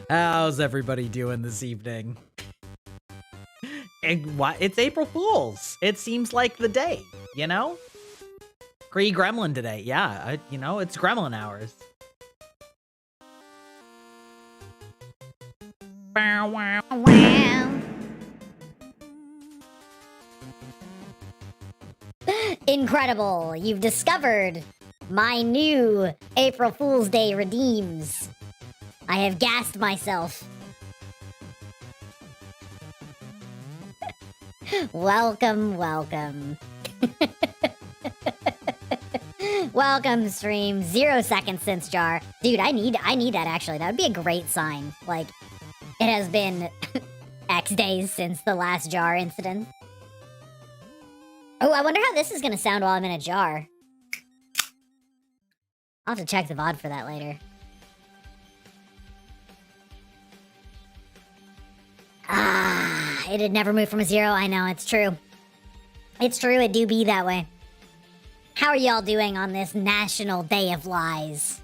How's everybody doing this evening? And what? It's April Fool's. It seems like the day, you know? Gremlin today. Yeah, it's Gremlin hours. Wow, wow, wow. Incredible! You've discovered my new April Fool's Day redeems. I have gassed myself. Welcome, welcome. Welcome, stream. 0 seconds since jar. Dude, I need that actually. That would be a great sign. Like, it has been X days since the last jar incident. Oh, I wonder how this is gonna sound while I'm in a jar. I'll have to check the VOD for that later. Ah, it had never moved from a 0. I know, it's true. It's true, it do be that way. How are y'all doing on this National Day of Lies?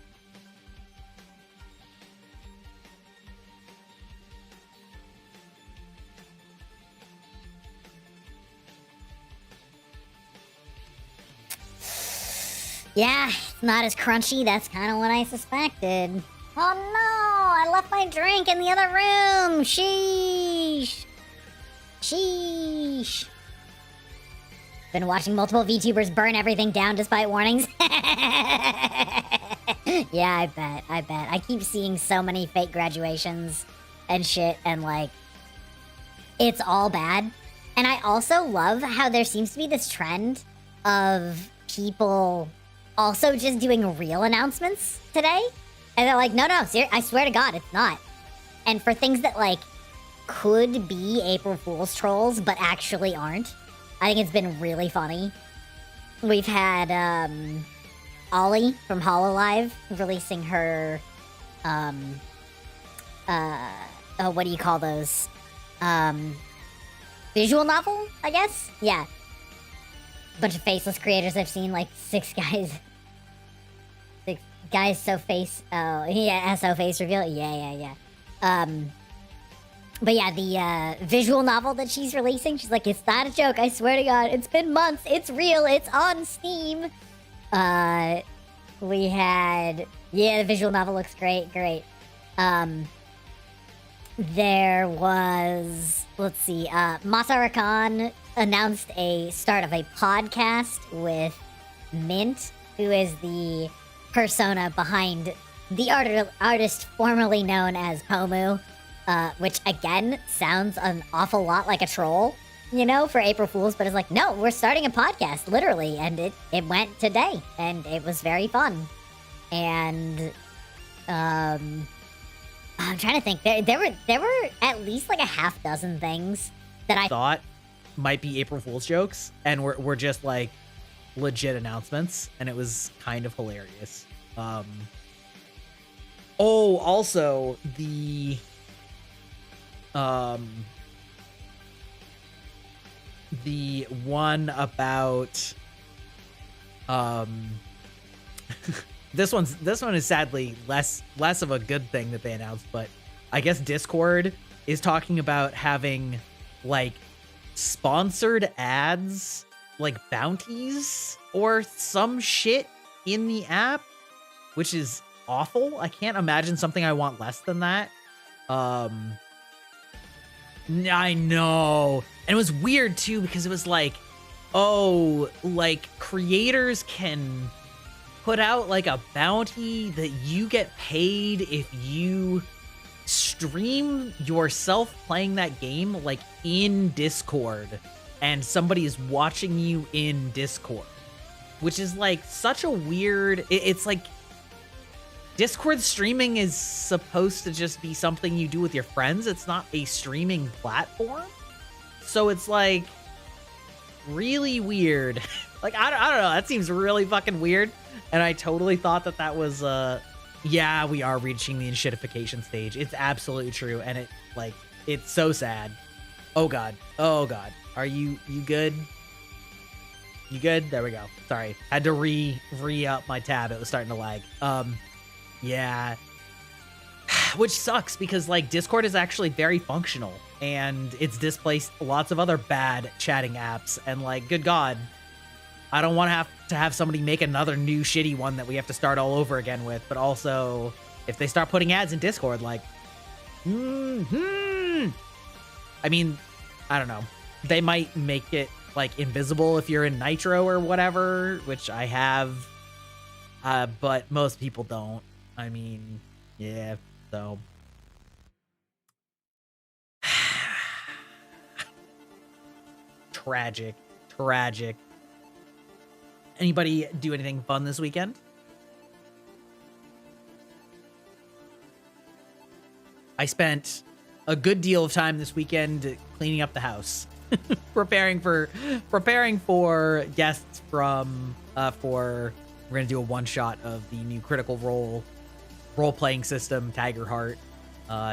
Yeah, it's not as crunchy. That's kind of what I suspected. Oh no! I left my drink in the other room! Sheesh! Sheesh! Been watching multiple VTubers burn everything down despite warnings. Yeah, I bet. I keep seeing so many fake graduations and shit, and like, it's all bad. And I also love how there seems to be this trend of people also just doing real announcements today. And they're like, no, I swear to God, it's not. And for things that, like, could be April Fool's trolls, but actually aren't. I think it's been really funny. We've had, Ollie from Hololive releasing her, what do you call those? Visual novel, I guess? Yeah. Bunch of faceless creators. I've seen like 6 guys. 6 guys so face. Oh, yeah, SO face reveal. Yeah. But yeah, the visual novel that she's releasing, she's like, it's not a joke. I swear to God, it's been months. It's real. It's on Steam. We had, yeah, the visual novel looks great. There was, let's see, Masara Khan announced a start of a podcast with Mint, who is the persona behind the artist formerly known as Pomu, which again sounds an awful lot like a troll, you know, for April Fools, but it's like, no, we're starting a podcast, literally, and it went today, and it was very fun. And I'm trying to think. There were at least like a half dozen things that I thought might be April Fool's jokes, and were just like legit announcements, and it was kind of hilarious. Oh, also the one about this one is sadly less of a good thing that they announced, but I guess Discord is talking about having like sponsored ads, like bounties or some shit in the app, which is awful. I can't imagine something I want less than that. I know. And it was weird too, because it was like, oh, like creators can put out like a bounty that you get paid if you stream yourself playing that game like in Discord and somebody is watching you in Discord, which is like such a weird, it's like Discord streaming is supposed to just be something you do with your friends. It's not a streaming platform. So it's like really weird. Like, I don't know. That seems really fucking weird. And I totally thought that was, yeah, we are reaching the enshittification stage. It's absolutely true. And it, like, it's so sad. Oh God. Oh God. Are you good? You good? There we go. Sorry. Had to re-up my tab. It was starting to lag. Yeah. Which sucks because like Discord is actually very functional and it's displaced lots of other bad chatting apps. And like, good God, I don't want to have somebody make another new shitty one that we have to start all over again with. But also, if they start putting ads in Discord, like, I mean, I don't know. They might make it like invisible if you're in Nitro or whatever, which I have, but most people don't. I mean, yeah, so. Tragic. Anybody do anything fun this weekend? I spent a good deal of time this weekend cleaning up the house, preparing for guests from we're gonna do a one shot of the new Critical role playing system Tiger Heart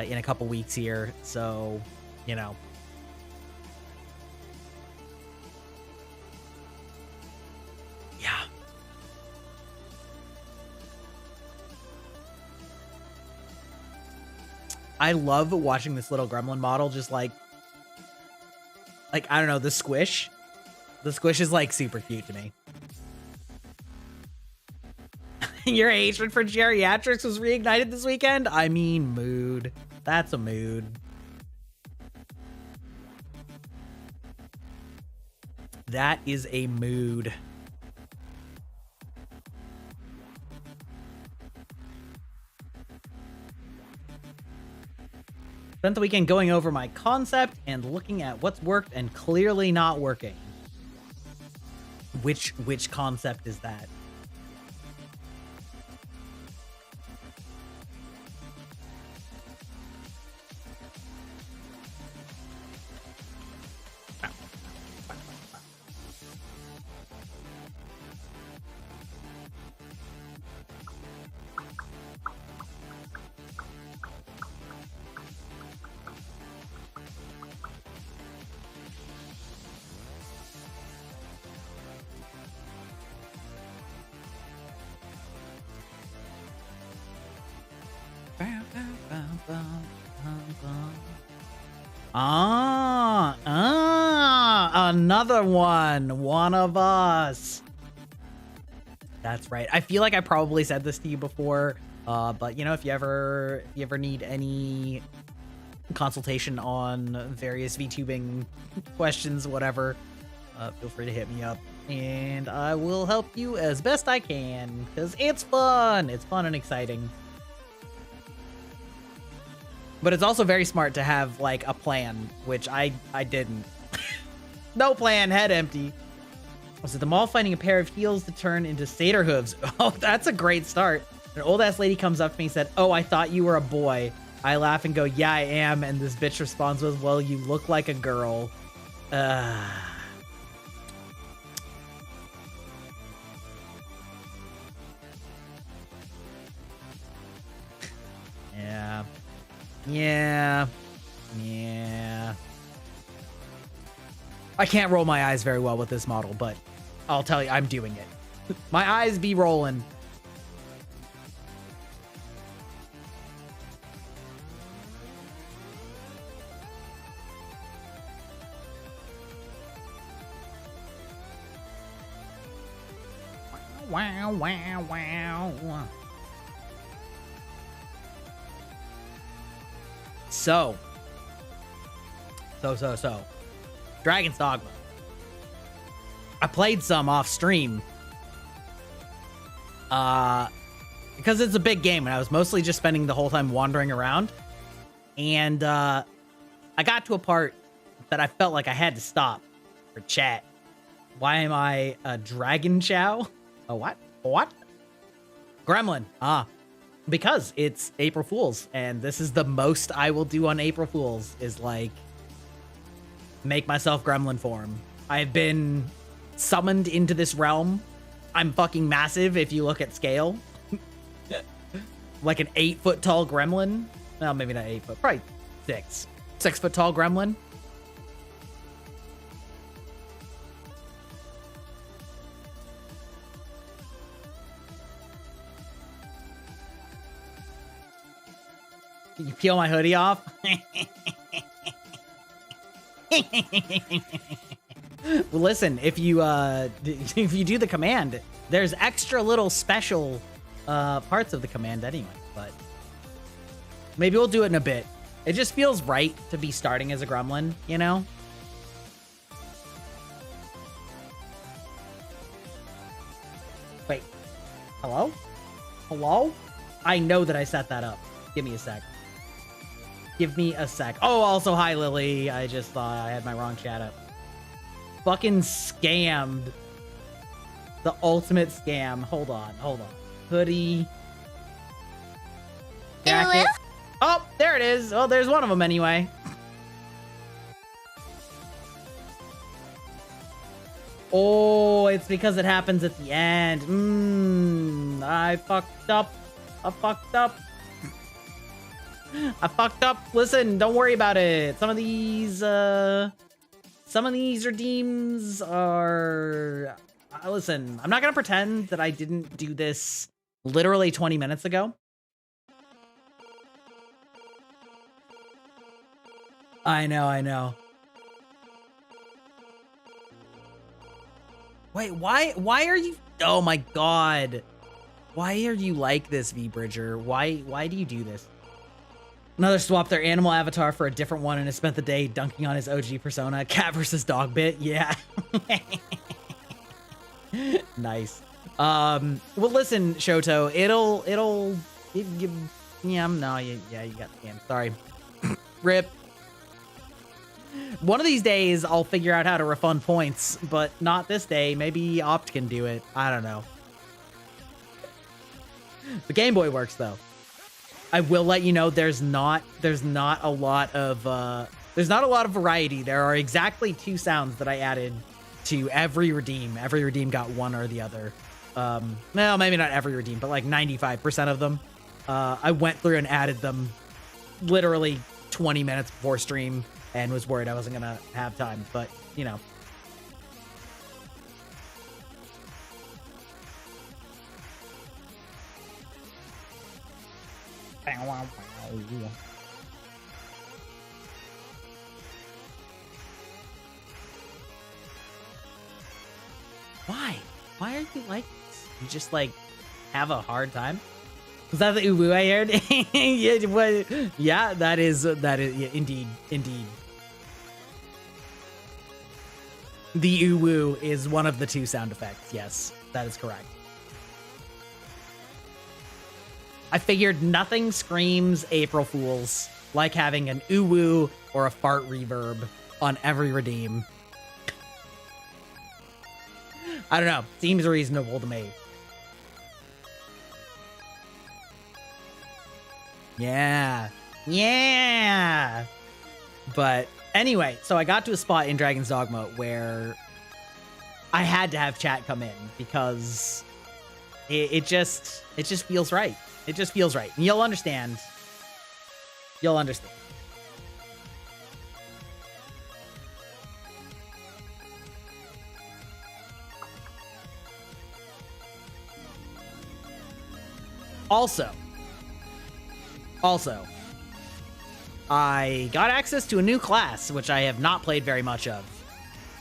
in a couple weeks here. So, you know. Yeah. I love watching this little gremlin model just like I don't know, the squish. The squish is like super cute to me. Your hatred for geriatrics was reignited this weekend? I mean, mood. That's a mood. That is a mood. Spent the weekend going over my concept and looking at what's worked and clearly not working. Which concept is that? Another one of us. That's right. I feel like I probably said this to you before, but you know, if you ever need any consultation on various VTubing questions, whatever, feel free to hit me up and I will help you as best I can because it's fun. It's fun and exciting. But it's also very smart to have like a plan, which I didn't. No plan, head empty. Was it the mall finding a pair of heels to turn into satyr hooves? Oh, that's a great start. An old ass lady comes up to me and said, "Oh, I thought you were a boy." I laugh and go, "Yeah, I am." And this bitch responds with, "Well, you look like a girl." Yeah. I can't roll my eyes very well with this model, but I'll tell you, I'm doing it. My eyes be rolling. Wow. So. Dragon's Dogma. I played some off stream. Because it's a big game and I was mostly just spending the whole time wandering around. And I got to a part that I felt like I had to stop for chat. Why am I a dragon chow? A what? Gremlin. Because it's April Fool's, and this is the most I will do on April Fool's, is like make myself gremlin form. I've been summoned into this realm. I'm fucking massive if you look at scale. Like an 8-foot tall gremlin. Well, maybe not 8 foot, probably 6. 6 foot tall gremlin. Peel my hoodie off. Well, listen, if you do the command, there's extra little special parts of the command anyway, but maybe we'll do it in a bit. It just feels right to be starting as a gremlin, you know? Wait. Hello? Hello? I know that I set that up. Give me a sec. Give me a sec. Oh, also, hi, Lily. I just thought I had my wrong chat up. Fucking scammed. The ultimate scam. Hold on. Hoodie. Jacket. Oh, there it is. Oh, there's one of them anyway. Oh, it's because it happens at the end. I fucked up. I fucked up. Listen, don't worry about it. Some of these redeems are... listen, I'm not gonna pretend that I didn't do this literally 20 minutes ago. I know. Wait, why are you... Oh my god. Why are you like this, V-Bridger? Why do you do this? Another swapped their animal avatar for a different one and has spent the day dunking on his OG persona. Cat versus dog bit. Yeah. Nice. Well, listen, Shoto, you got the game. Sorry. Rip. One of these days, I'll figure out how to refund points, but not this day. Maybe Opt can do it. I don't know. The Game Boy works, though. I will let you know there's not a lot of variety. There are exactly 2 sounds that I added to every redeem. Every redeem got one or the other. Well, maybe not every redeem, but like 95% of them. I went through and added them literally 20 minutes before stream and was worried I wasn't gonna have time, but you know. Why are you like this? You just like have a hard time? Was that the uwu I heard? Yeah, that is yeah, indeed. The uwu is one of the 2 sound effects. Yes, that is correct. I figured nothing screams April Fools like having an uwu or a fart reverb on every redeem. I don't know. Seems reasonable to me. Yeah. But anyway, so I got to a spot in Dragon's Dogma where I had to have chat come in because it just feels right. It just feels right. And you'll understand. Also, I got access to a new class, which I have not played very much of,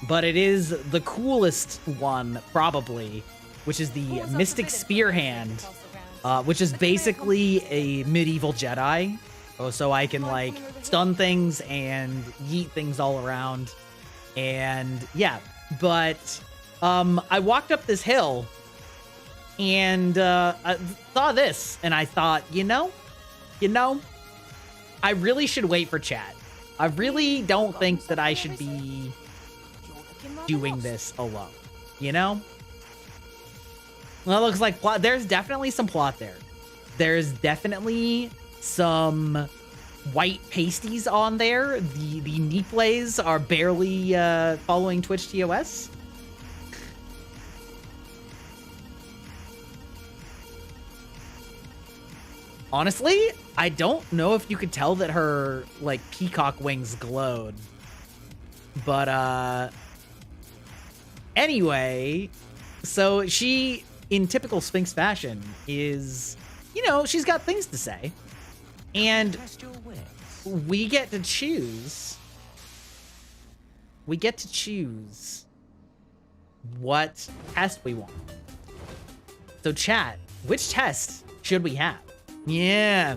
but it is the coolest one, probably, which is the Mystic Spear Hand, which is basically a medieval Jedi. So I can, like, stun things and yeet things all around. And, yeah, but I walked up this hill and I saw this, and I thought, you know, I really should wait for chat. I really don't think that I should be doing this alone, you know? Well, it looks like plot. There's definitely some plot there. There's definitely some white pasties on there. The Neeplays are barely following Twitch TOS. Honestly, I don't know if you could tell that her, like, peacock wings glowed. But, anyway, so she, in typical Sphinx fashion, is, you know, she's got things to say. And Test your wits. we get to choose. We get to choose what test we want. So chat, which test should we have? Yeah,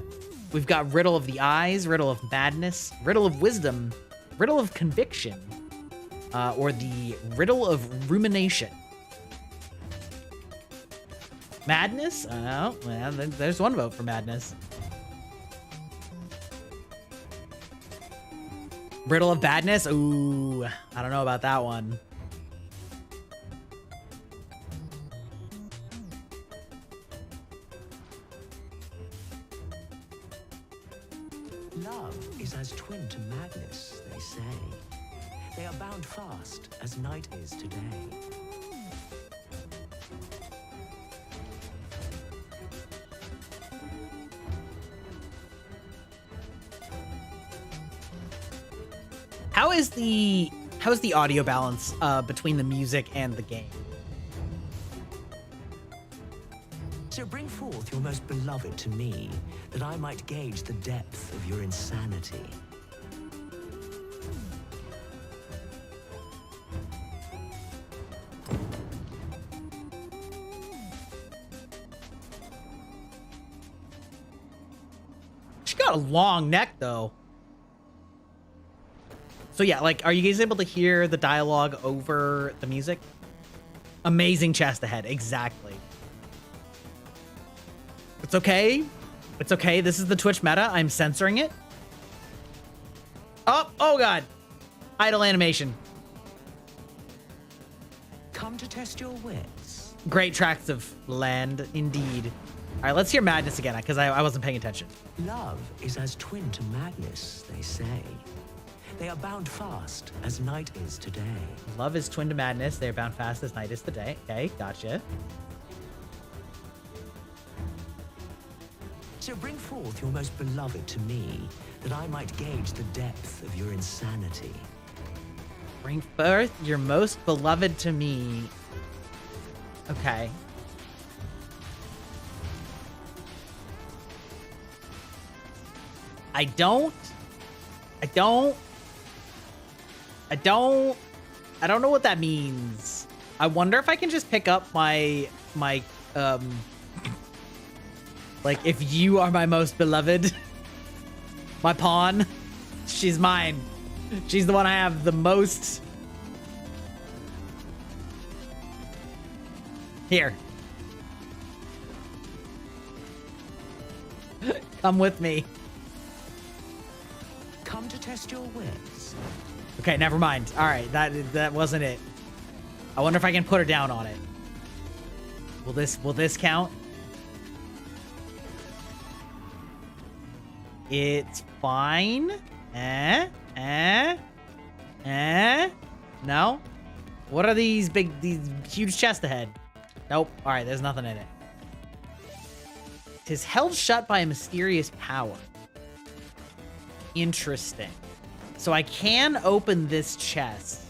we've got Riddle of the Eyes, Riddle of Madness, Riddle of Wisdom, Riddle of Conviction, or the Riddle of Rumination. Madness? Oh, well, there's one vote for Madness. Riddle of Badness? Ooh, I don't know about that one. Love is as twin to madness, they say. They are bound fast as night is today. How is the audio balance between the music and the game? So bring forth your most beloved to me, that I might gauge the depth of your insanity. She got a long neck though. So yeah, like, are you guys able to hear the dialogue over the music? Amazing chest ahead, exactly. It's okay. It's okay. This is the Twitch meta. I'm censoring it. Oh God. Idle animation. Come to test your wits. Great tracts of land, indeed. All right, let's hear Madness again, because I wasn't paying attention. Love is as twin to madness, they say. They are bound fast as night is today. Love is twin to madness. They're bound fast as night is the day. Okay, gotcha. So bring forth your most beloved to me, that I might gauge the depth of your insanity. Bring forth your most beloved to me. Okay. I don't know what that means. I wonder if I can just pick up my like, if you are my most beloved, my pawn, she's mine. She's the one I have the most. Here. Come with me. Come to test your wits. Okay, never mind. All right, that wasn't it. I wonder if I can put her down on it. Will this count? It's fine. No? What are these huge chests ahead? Nope. All right, there's nothing in it. Tis held shut by a mysterious power. Interesting. So I can open this chest.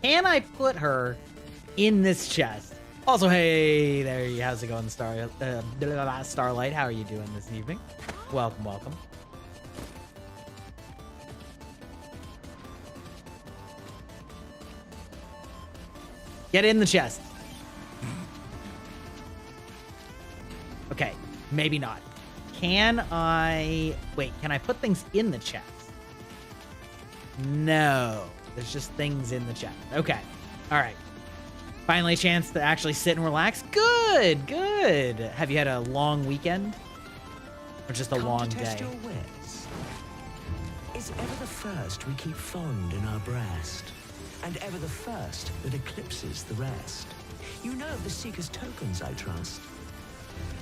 Can I put her in this chest? Also, hey there, how's it going, Starlight? How are you doing this evening? Welcome, welcome. Get in the chest. Okay, maybe not. Can I... Wait, can I put things in the chest? No. There's just things in the chest. Okay. All right. Finally a chance to actually sit and relax. Good, good. Have you had a long weekend? Or just a long to test day? Your wits. Is ever the first we keep fond in our breast, and ever the first that eclipses the rest. You know of the Seeker's tokens, I trust.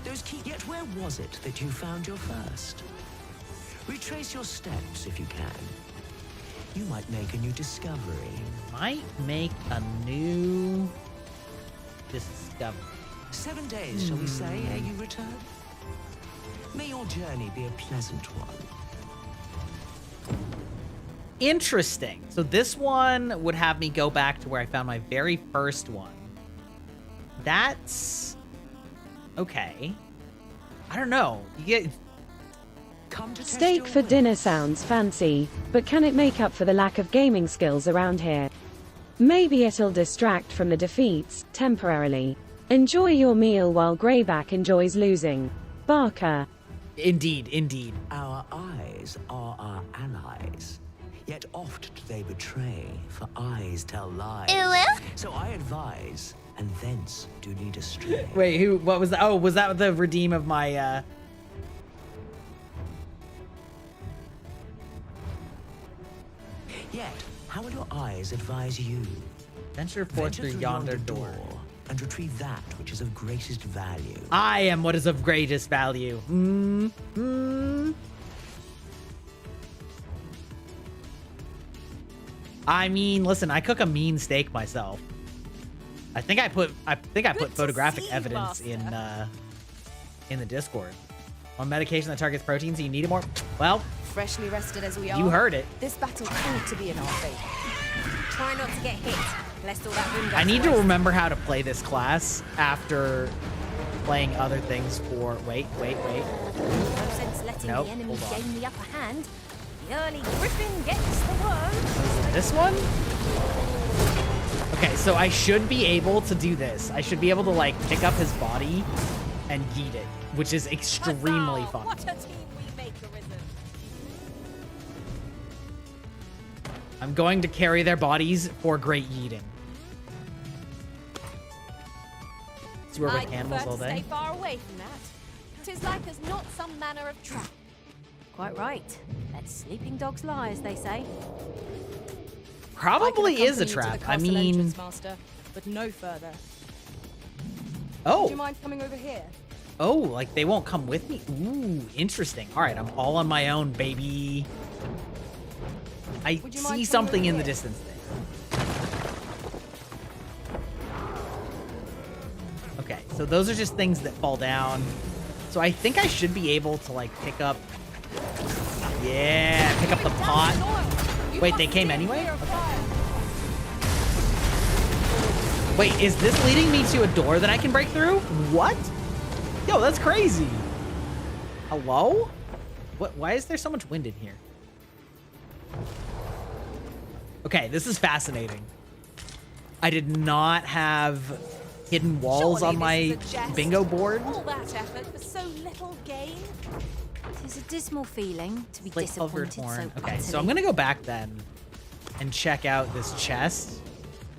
Those key, yet where was it that you found your first? Retrace your steps if you can. You might make a new discovery. Might make a new discovery. 7 days, shall we say, ere you return? May your journey be a pleasant one. Interesting. So this one would have me go back to where I found my very first one. That's... okay. I don't know. come to test Steak your for will. dinner sounds fancy, but can it make up for the lack of gaming skills around here? Maybe it'll distract from the defeats, temporarily. Enjoy your meal while Greyback enjoys losing. Barker. Indeed, indeed. Our eyes are our allies. Yet oft do they betray, for eyes tell lies. So I advise, and thence do lead astray. Wait, what was that? Oh, was that the redeem of my, Yet, how will your eyes advise you? Venture forth through yonder door. And retrieve that which is of greatest value. I am what is of greatest value. I mean, listen, I cook a mean steak myself. I think I put photographic evidence in the Discord. On medication that targets proteins, so you need it more. Well, Freshly rested as we are, you heard it. this battle proved to be in our favor. Try not to get hit, lest all that wind I goes need to waste. remember how to play this class after playing other things for. Wait. No sense letting Nope, the enemy hold on. gain the upper hand. The early griffin gets the worm. Was it this one? Okay, so I should be able to do this. I should be able to like pick up his body and yeet it, which is extremely Huzzah! fun. What a team we make, Arisen. I'm going to carry their bodies for great yeeting. See where I with animals prefer all to day. stay far away from that. 'Tis like as not some manner of trap. Quite right. Let sleeping dogs lie, as they say. Probably is a trap. I mean, Master, but no further. oh, mind coming over here? oh, like they won't come with me. Ooh, interesting. All right, I'm all on my own, baby. I Would you mind see coming something over in the here? distance there. Okay, so those are just things that fall down. So I think I should be able to like pick up. Yeah, pick up the pot. Wait, they came anyway? Wait, is this leading me to a door that I can break through? What? Yo, that's crazy. Hello? What? Why is there so much wind in here? Okay, this is fascinating. I did not have hidden walls Surely on my this is a jest. bingo board. All that effort for so little gain. Tis a dismal feeling to be Plate disappointed silvered horn. so Okay, so utterly. I'm gonna go back then and check out this chest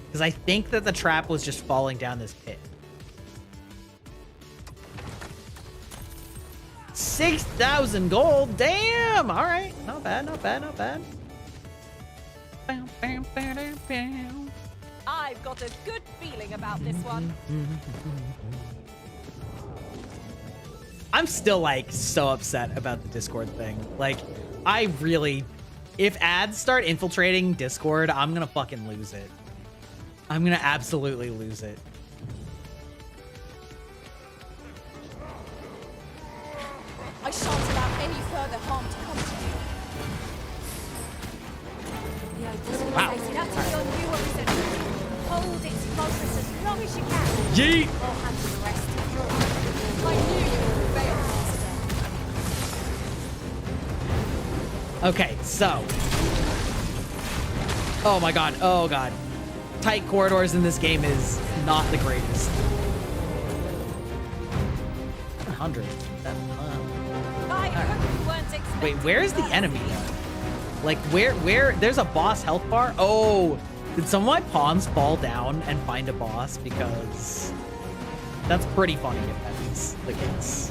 because I think that the trap was just falling down this pit. 6,000 gold. Damn. All right. Not bad. Not bad. Not bad. Bam, bam, bam, bam, bam. I've got a good feeling about this one. I'm still like so upset about the Discord thing. Like, I really, if ads start infiltrating Discord, I'm gonna fucking lose it. I'm gonna absolutely lose it. I shan't allow any further harm to come to you. The Odysseus Wow. stated utterly on you, Arisen. Hold its progress as long as you can. Yeet! I'll handle the rest. I knew you would prevail, Master. Okay, so. Oh my god, oh god. Tight corridors in this game is not the greatest. 700. I hope you weren't expecting Wait, where is the that. enemy though? Like, where, there's a boss health bar? Oh, did some of my pawns fall down and find a boss? Because that's pretty funny if that is the case.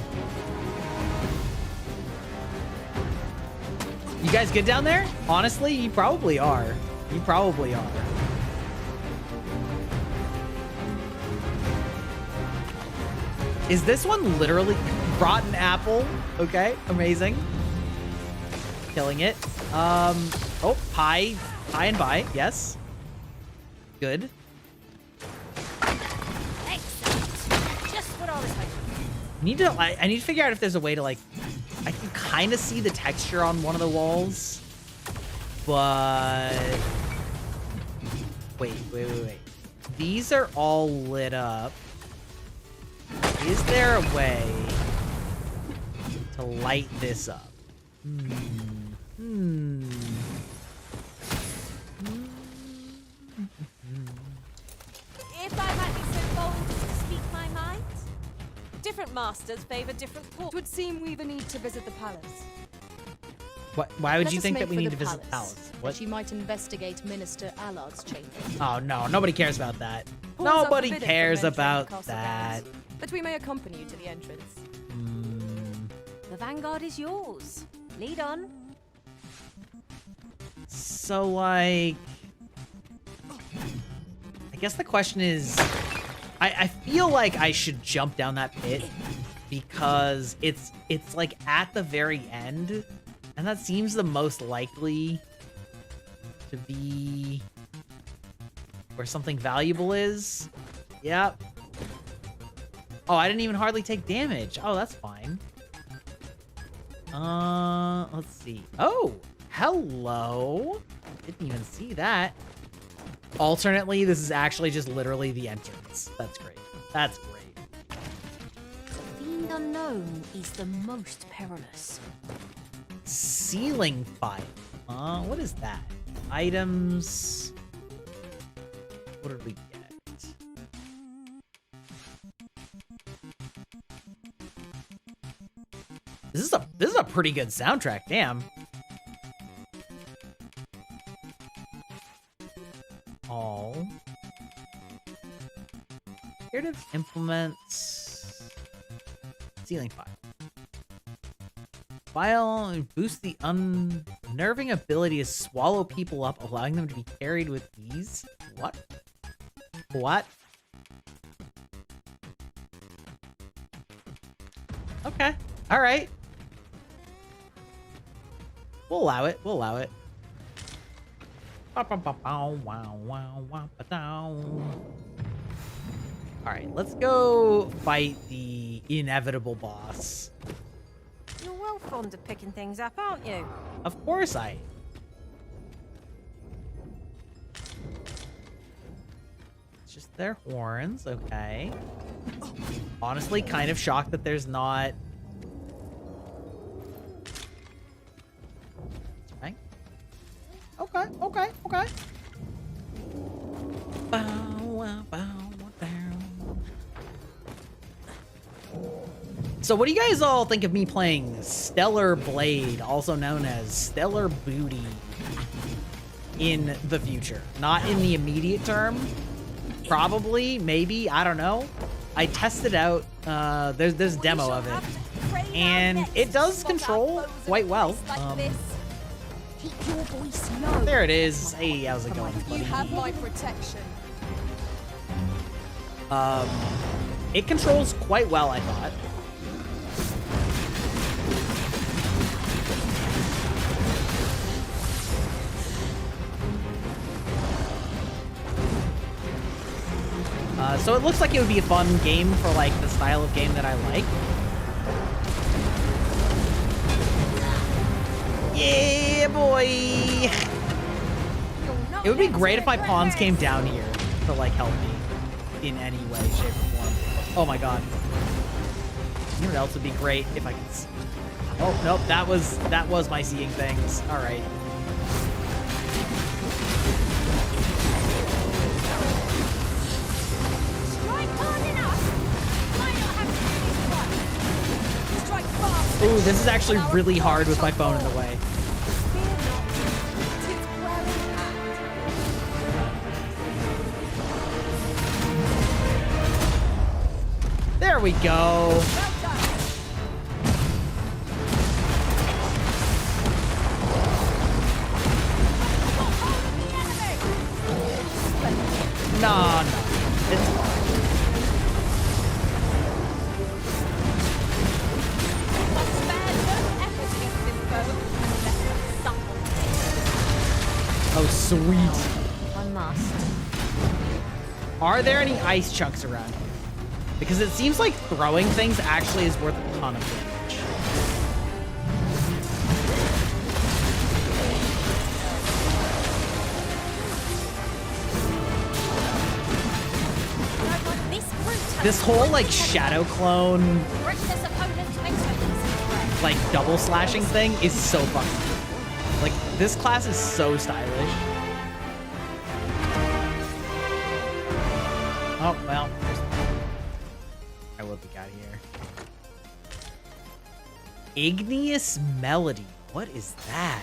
You guys good down there? Honestly, you probably are. You probably are. Is this one literally rotten apple? Okay, amazing. Killing it. Oh, high and by, yes. Good. Excellent. Just what I was hoping. I need to figure out if there's a way to like, I can kind of see the texture on one of the walls, but wait. These are all lit up. Is there a way to light this up? If I might be so bold as to speak my mind, different masters favor different courts. It would seem we either need to visit the palace. Why would Let you us think make that we for need the to visit the palace? That What? she might investigate Minister Allard's chamber. Oh no, nobody cares about that. Halls are Nobody forbidden for cares men training about castle that. guards, but we may accompany you to the entrance. The vanguard is yours. Lead on. So, like, I guess the question is, I feel like I should jump down that pit because it's like at the very end, and that seems the most likely to be where something valuable is. Yep. Oh, I didn't even hardly take damage. Oh, that's fine. Let's see. Oh, hello. Didn't even see that. Alternately, this is actually just literally the entrance. That's great. That's great. The fiend unknown is the most perilous. Ceiling fight. What is that? Items. What did we get? This is a pretty good soundtrack. Damn. All. Creative implements. Ceiling file. File boosts the unnerving ability to swallow people up, allowing them to be carried with ease. What? What? Okay. All right. We'll allow it. We'll allow it. Alright, let's go fight the inevitable boss. You're well fond of picking things up, aren't you? Of course I. It's just their horns, okay. Honestly, kind of shocked that there's not... Okay, okay, okay. So what do you guys all think of me playing Stellar Blade, also known as Stellar Booty, in the future? Not in the immediate term. Probably, maybe, I don't know. I tested out, there's a demo of it. And it does control quite well. Keep your voice low. There it is. Hey, how's it going, buddy? You have my protection. It controls quite well, I thought. So it looks like it would be a fun game for like the style of game that I like. Yeah, boy! It would be great if my pawns came down here to like help me in any way, shape, or form. Oh my god. You know what else would be great if I could see? Oh, nope, that was my seeing things. Alright. Ooh, this is actually really hard with my phone in the way. There we go. No, it's fine. Oh, sweet. One must. Are there any ice chunks around here? Because it seems like throwing things actually is worth a ton of damage. This brute This whole, like, shadow clone... Reckless opponent makes a easy threat. like double slashing thing is so fucking cool. Like this class is so stylish. Oh well. What we got here? Igneous Melody. What is that?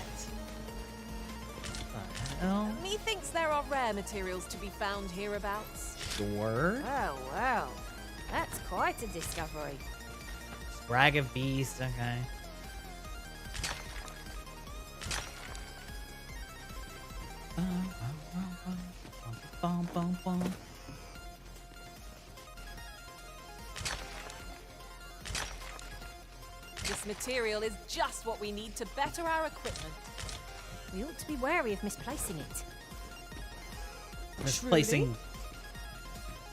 What the hell? Methinks there are rare materials to be found hereabouts. Sure. Oh, well. That's quite a discovery. Brag of Beast. Okay. Bum, bum, bum. This material is just what we need to better our equipment. We ought to be wary of misplacing it. Misplacing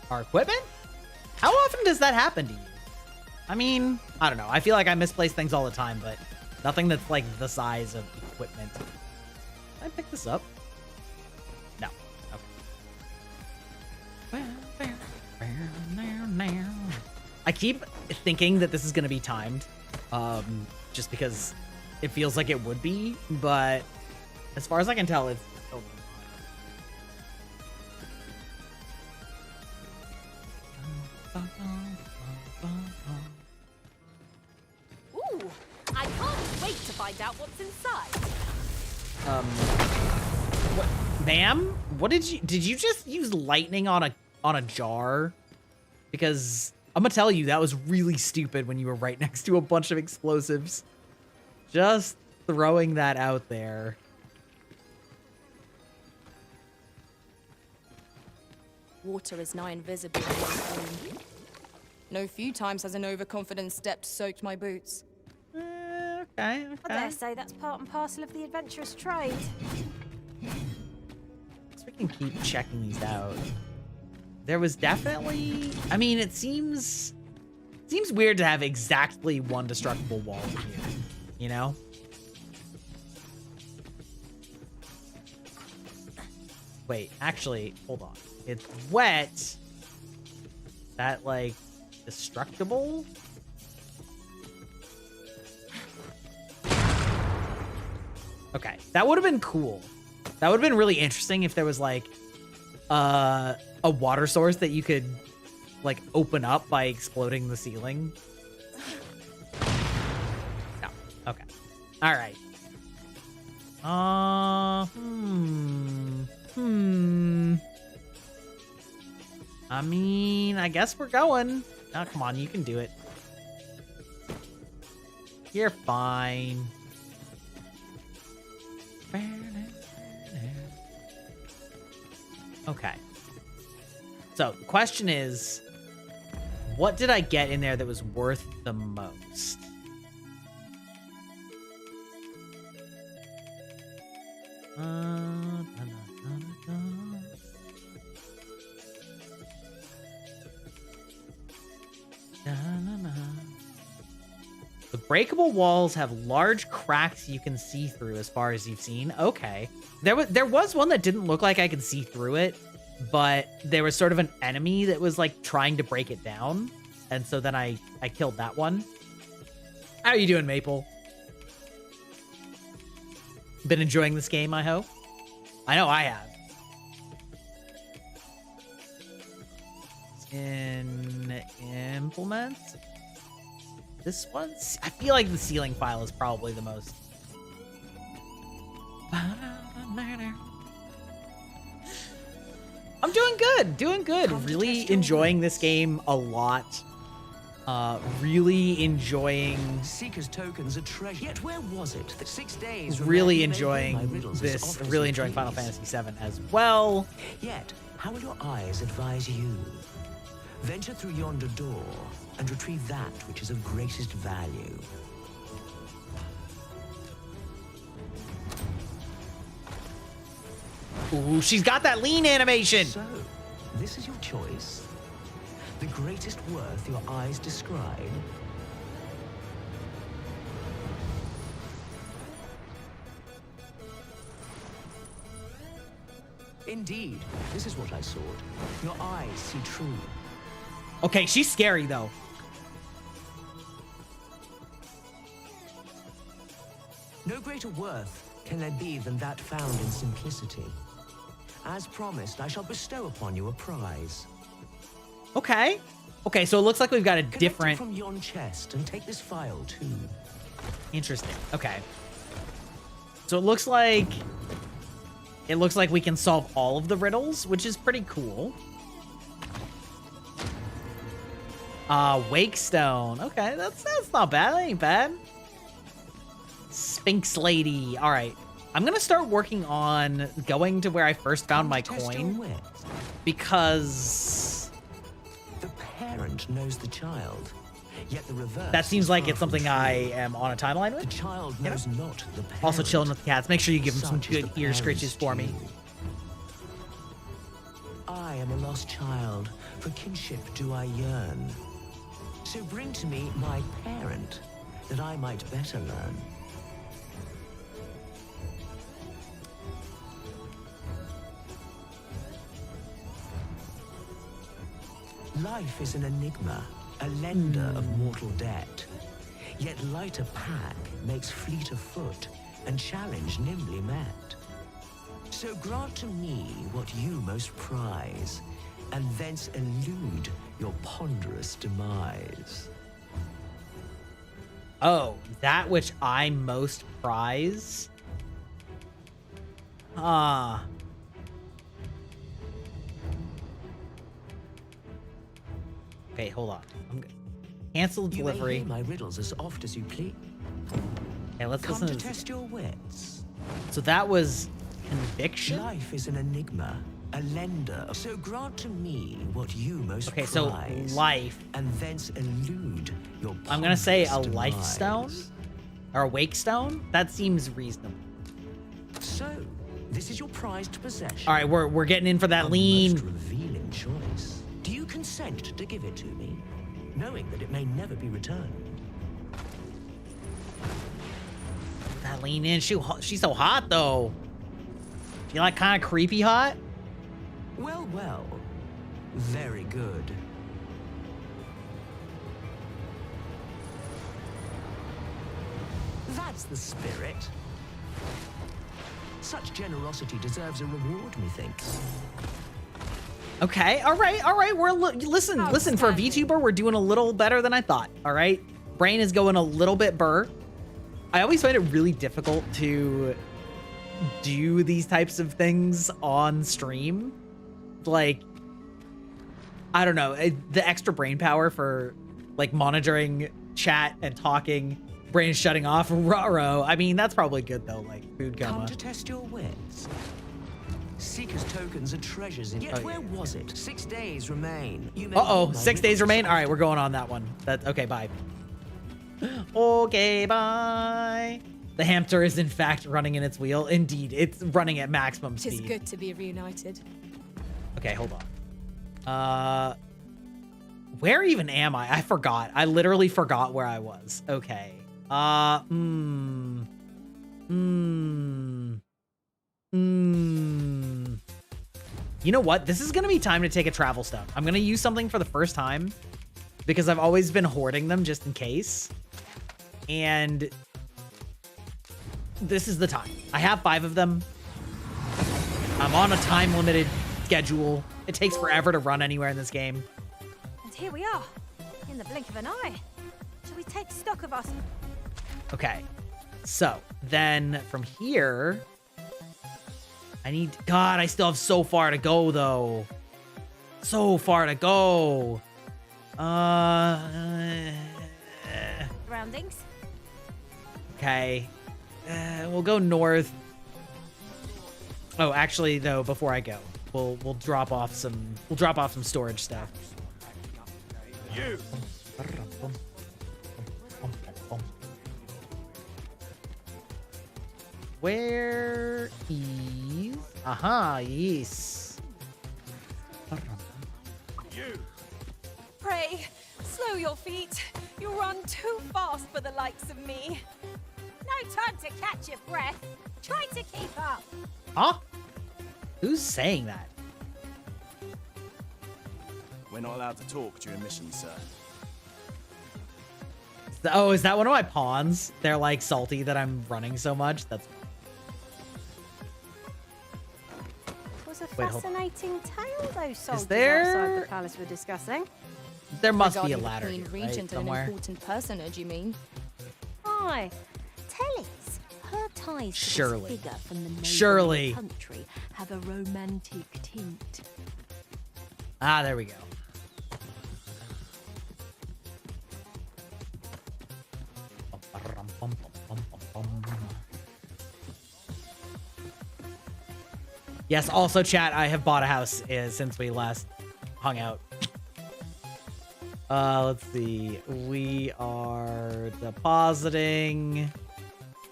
our equipment? How often does that happen to you? I mean, I don't know. I feel like I misplace things all the time, but nothing that's like the size of equipment. Can I pick this up? No. Okay. I keep thinking that this is going to be timed. Just because it feels like it would be, but as far as I can tell, it's totally fine. Ooh, I can't wait to find out what's inside. What, ma'am? What did you just use lightning on a jar? Because I'm gonna tell you, that was really stupid when you were right next to a bunch of explosives. Just throwing that out there. Water is nigh invisible. No few times has an overconfident step soaked my boots. Okay, I dare okay. say that's part and parcel of the adventurous trade. So we can keep checking these out. There was definitely, I mean, it seems weird to have exactly one destructible wall in here, you know? Wait, actually, hold on. It's wet. That, like, destructible? Okay, that would have been cool. That would have been really interesting if there was, like, a water source that you could, like, open up by exploding the ceiling. No. Okay. All right. I mean, I guess we're going. Oh, come on, you can do it. You're fine. Okay. So, the question is, what did I get in there that was worth the most? The breakable walls have large cracks you can see through as far as you've seen. Okay. There was one that didn't look like I could see through it, but there was sort of an enemy that was like trying to break it down. And so then I killed that one. How are you doing, Maple? Been enjoying this game, I hope? I know I have. In implement. This one's, I feel like the ceiling file is probably the most. I'm doing good. Really enjoying this game a lot. Really enjoying. Seeker's tokens are treasure. Yet where was it that 6 days? Really enjoying this. Really enjoying Final Fantasy VII as well. Yet, how will your eyes advise you? Venture through yonder door and retrieve that which is of greatest value. Ooh, she's got that lean animation. So, this is your choice. The greatest worth your eyes describe. Indeed, this is what I sought. Your eyes see true. Okay, she's scary though. No greater worth can there be than that found in simplicity. As promised, I shall bestow upon you a prize. Okay. Okay, so it looks like we've got a Collect it different... from yon chest and take this file too. Interesting. Okay. So it looks like... It looks like we can solve all of the riddles, which is pretty cool. Wake Stone. Okay, that's not bad. That ain't bad. Sphinx Lady. All right. I'm going to start working on going to where I first found my coin. Because... The parent knows the child, yet the reverse. That seems is like far it's from something true. I am on a timeline The with. child knows not the parent. Also chilling with the cats. Make sure you give them some Such is good the ear scratches for me. parent's due. I am a lost child, for kinship do I yearn. So bring to me my parent, that I might better learn. Life is an enigma, a lender of mortal debt. Yet lighter pack makes fleeter foot, and challenge nimbly met. So grant to me what you most prize, and thence elude your ponderous demise. Oh, that which I most prize? Ah. Okay, hold on. I'm gonna cancel You may delivery. hear my riddles as oft as you please. Okay, let's Come listen to to this. test your wits. So that was conviction? Life is an enigma, a lender. So grant to me what you most Okay, prize. so life. And thence elude your I'm gonna say a ponderous life demise. stone? Or a wake stone? That seems reasonable. So, this is your prized possession. All right, we're getting in for that A lean. most revealing choice. Do you consent to give it to me, knowing that it may never be returned? That lean in. She's so hot though. You like kind of creepy hot? Well, well. Very good. That's the spirit. Such generosity deserves a reward, methinks. Okay, all right. Listen, for a VTuber, we're doing a little better than I thought. All right, brain is going a little bit burr. I always find it really difficult to do these types of things on stream. Like, I don't know, the extra brain power for like monitoring chat and talking, brain shutting off, ruh-roh. I mean, that's probably good though, like food Come coma. to test your wits. Seeker's tokens are treasures in. Yet where was it? 6 days remain. You may Uh-oh, hear my 6 days riddles remain? as All right, oft- we're going on that one. That's okay, bye. Okay, bye. The hamster is in fact running in its wheel. Indeed, it's running at maximum Tis speed. good to be reunited. Okay, hold on. Where even am I? I forgot. I literally forgot where I was. Okay. You know what? This is gonna be time to take a travel stone. I'm gonna use something for the first time because I've always been hoarding them just in case. And this is the time. I have 5 of them. I'm on a time limited schedule. It takes forever to run anywhere in this game. And here we are, in the blink of an eye. Shall we take stock of us? Okay. So then from here, God, I still have so far to go though. So far to go. Surroundings? Okay. We'll go north. Oh, actually though, before I go, we'll drop off some storage stuff. You. Where is... Aha, yes. You. Pray, slow your feet. You run too fast for the likes of me. No time to catch your breath. Try to keep up. Huh? Who's saying that? We're not allowed to talk during missions, sir. Oh, is that one of my pawns? They're like salty that I'm running so much. That's It was a Wait, hold on. fascinating tale those soldiers there- outside the palace were discussing. there must be a Regarding ladder the here, Queen right? Regent and an Somewhere. important personage, you mean? Aye. Tellys, her ties to Surely. this figure from the neighbouring Surely. country have a romantic tint. Ah, there we go. Yes, also chat, I have bought a house since we last hung out. Let's see. We are depositing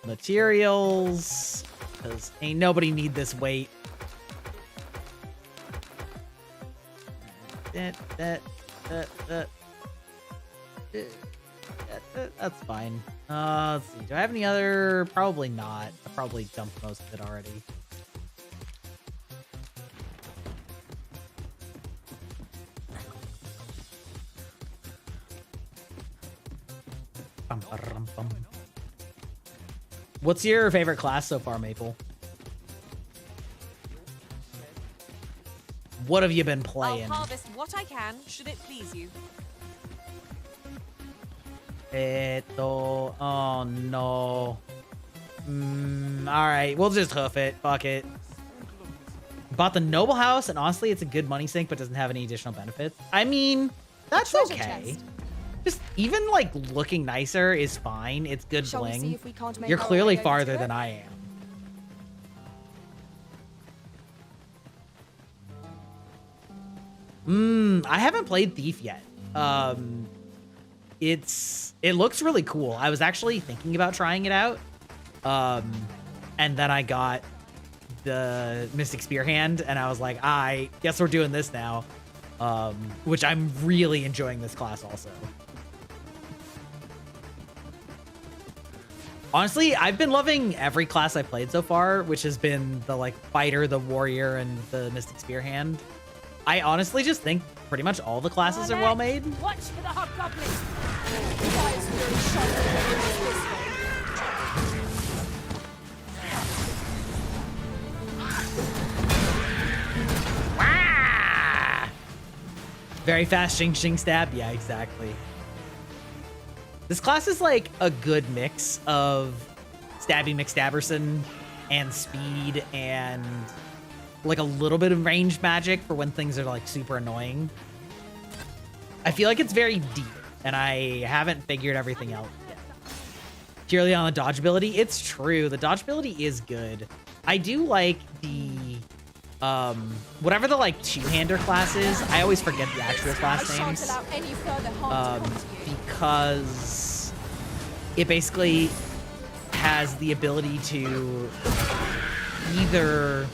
materials because ain't nobody need this weight. That's fine. Let's see. Do I have any other? Probably not. I probably dumped most of it already. What's your favorite class so far, Maple? What have you been playing? I'll harvest what I can, should it please you. Oh no. Alright, we'll just hoof it. Fuck it. Bought the Noble House, and honestly, it's a good money sink, but doesn't have any additional benefits. I mean, that's treasure okay. chest. Just even like looking nicer is fine. It's good Shall we see bling. if we can't make You're our clearly way over farther to than it? I am. I haven't played Thief yet. It looks really cool. I was actually thinking about trying it out. And then I got the Mystic Spear Hand, and I was like, I guess we're doing this now. Which I'm really enjoying this class also. Honestly, I've been loving every class I've played so far, which has been the like fighter, the warrior, and the Mystic Spear Hand. I honestly just think pretty much all the classes are well made. Watch for the hobgoblins. Fire's very sharp. Wah! Very fast Shing Shing stab. Yeah, exactly. This class is like a good mix of Stabby McStabberson and speed and like a little bit of ranged magic for when things are like super annoying. I feel like it's very deep, and I haven't figured everything out yet. Purely on the dodge ability, it's true. The dodge ability is good. I do like the whatever the like two-hander class is. I always forget the actual I class shan't names allow any further harm to come to you. because it basically has the ability to either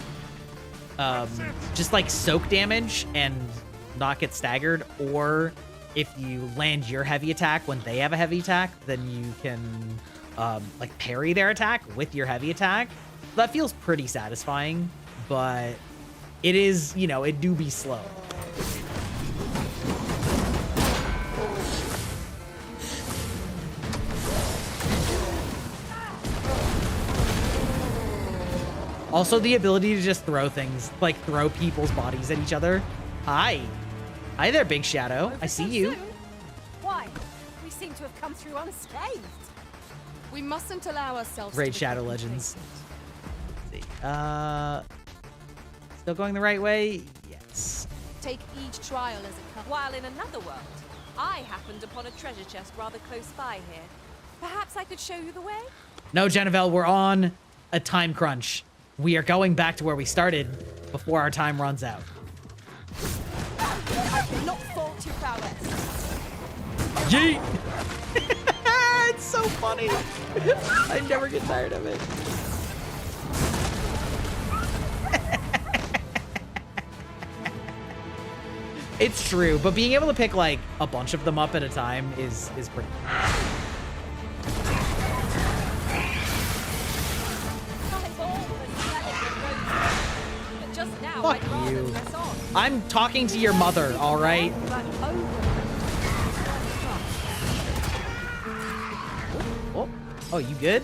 just like soak damage and not get staggered, or if you land your heavy attack when they have a heavy attack, then you can like parry their attack with your heavy attack. That feels pretty satisfying, but it is, you know, it do be slow. Also, the ability to just throw things, like throw people's bodies at each other. Hi. Hi there, Big Shadow. I see you. Why? We seem to have come through unscathed. We mustn't allow ourselves Great to Shadow become Legends. complacent. Let's see. Still going the right way? Yes. Take each trial as it comes. While in another world, I happened upon a treasure chest rather close by here. Perhaps I could show you the way? No, Genevieve, we're on a time crunch. We are going back to where we started before our time runs out. I cannot fault your prowess. Yeet! It's so funny. I never get tired of it. It's true, but being able to pick like a bunch of them up at a time is pretty cool. I've always settled the road, but just now Fuck I'd rather you. press on. I'm talking to your mother, all right? But over. Oh, you good?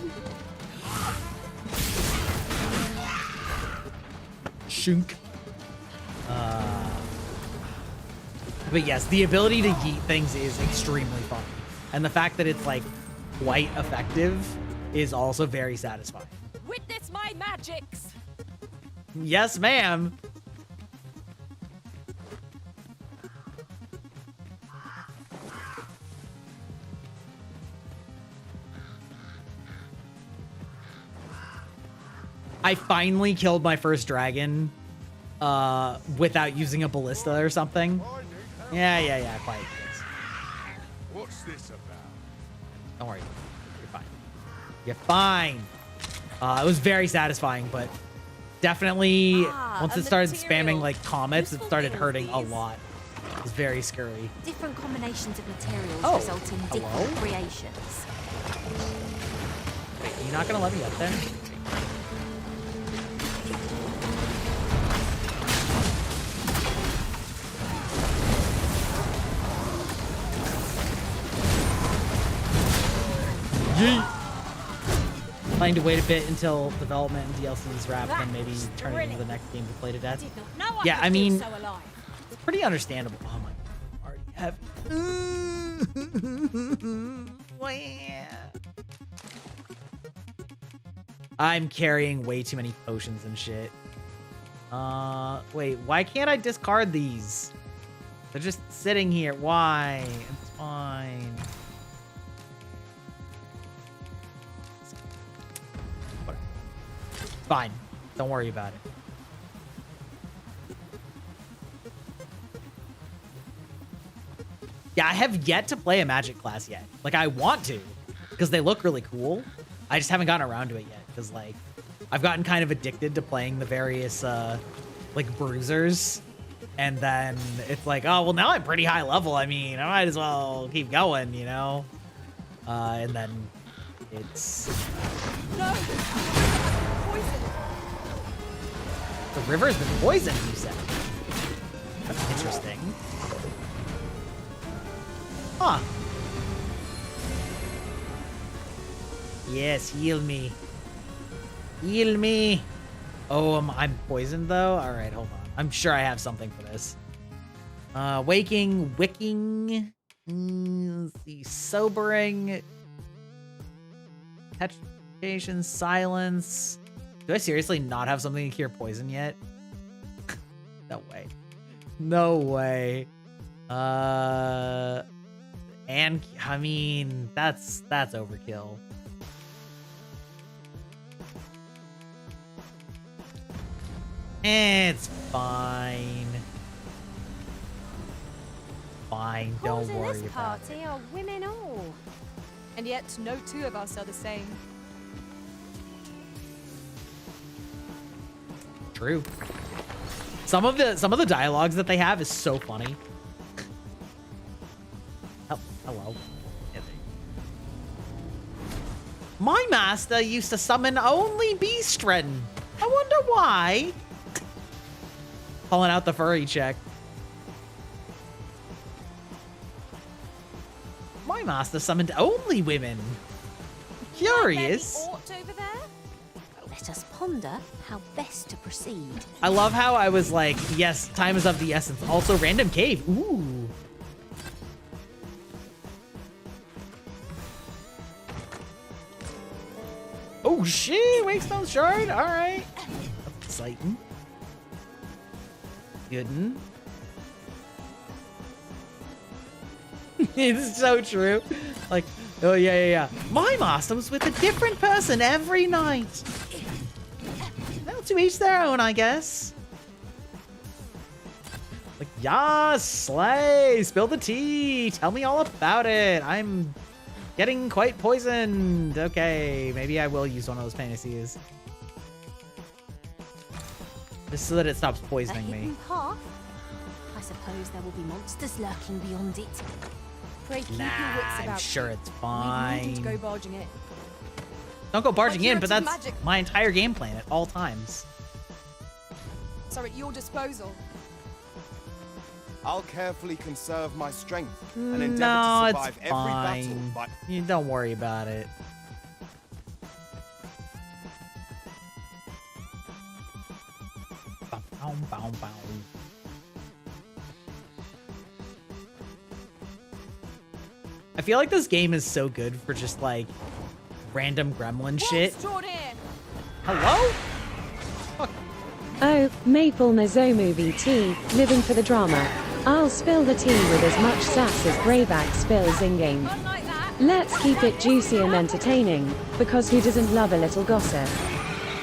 Shunk. But yes, the ability to yeet things is extremely fun. And the fact that it's like quite effective is also very satisfying. Witness my magics! Yes, ma'am. I finally killed my first dragon without using a ballista or something. Yeah, quite. Yes. What's this about? Don't worry. You're fine. You're fine. It was very satisfying, but definitely once a it started material. spamming like comets, it Useful started things, hurting a these. lot. It was very scary. Different combinations of materials Oh, result in different hello? creations. Wait, you're not gonna let me up there? Yeet. Planning to wait a bit until development and DLC is wrapped, and maybe That's turn it into the thrilling. next game to play to death. Did not know Yeah, could I mean- feel so alive. It's pretty understandable. Oh my god, already have. I'm carrying way too many potions and shit. Wait, why can't I discard these? They're just sitting here. Why? It's fine. Whatever. Fine. Don't worry about it. Yeah, I have yet to play a magic class yet. Like, I want to, because they look really cool. I just haven't gotten around to it yet, because, like, I've gotten kind of addicted to playing the various, like, bruisers. And then it's like, oh, well, now I'm pretty high level. I mean, I might as well keep going, you know? And then it's... No! Poison! The river's been poisoned, you said. That's interesting. Huh. Yes, heal me. Heal me. Oh, I'm poisoned though? Alright, hold on. I'm sure I have something for this. Waking, wicking. Let's see. Sobering. Petrification, silence. Do I seriously not have something to cure poison yet? No way. No way. And I mean, that's overkill. It's fine. Fine, don't Who's in worry this about it. party are women all. And yet, no two of us are the same. True. Some of the dialogues that they have is so funny. Oh, hello. Yeah, there you go. My master used to summon only Beastren. I wonder why. Pulling out the furry check. My master summoned only women. Curious. Might there be aught over there? Let us ponder how best to proceed. I love how I was like, yes, time is of the essence. Also, random cave. Ooh. Oh shit, Wakestone Shard. All right. That's exciting. Gooden. It's so true. Like, oh yeah. My master was with a different person every night. Well, to each their own, I guess. Like, yas, slay, spill the tea. Tell me all about it. I'm getting quite poisoned. Okay, maybe I will use one of those fantasies. Just so that it stops A poisoning me. hidden path? I suppose there will be monsters lurking beyond it. Pray keep Nah, your wits I'm about sure you. it's We fine. needn't go barging in. Don't go barging in, but curative that's magic. my entire game plan at all times. So at your disposal. I'll carefully conserve my strength and endeavor No, to it's survive every fine. battle by... You don't worry about it. Bow, bow. I feel like this game is so good for just like random gremlin shit. Hello? Fuck. Oh, Maple Nozomu VT, living for the drama. I'll spill the tea with as much sass as Greyback spills in-game. Let's keep it juicy and entertaining, because who doesn't love a little gossip?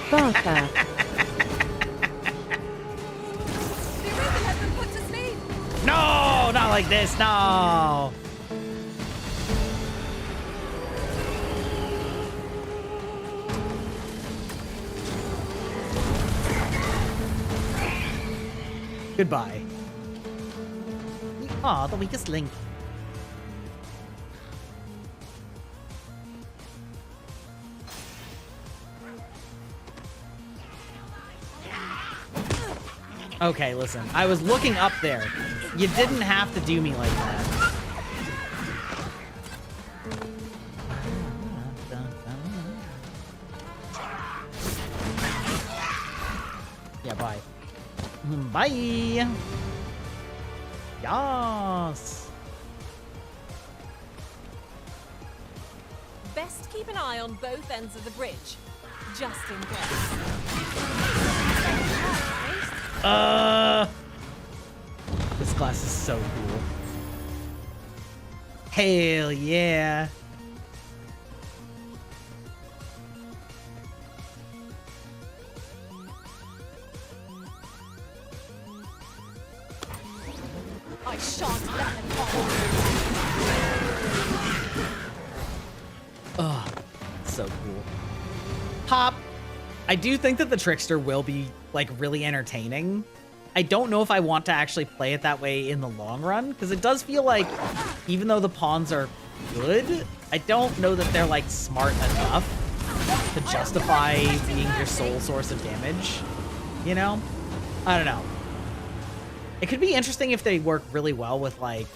Barker. No, not like this, no. Goodbye. We are the weakest link. Okay, listen. I was looking up there. You didn't have to do me like that. Yeah, bye. Bye. Yes. Best keep an eye on both ends of the bridge, just in case. This class is so cool. Hell yeah. I shan't let them fall. Oh, so cool. Pop. I do think that the Trickster will be like really entertaining. I don't know if I want to actually play it that way in the long run, because it does feel like even though the pawns are good, I don't know that they're like smart enough to justify being your sole source of damage. You know? I don't know. It could be interesting if they work really well with like,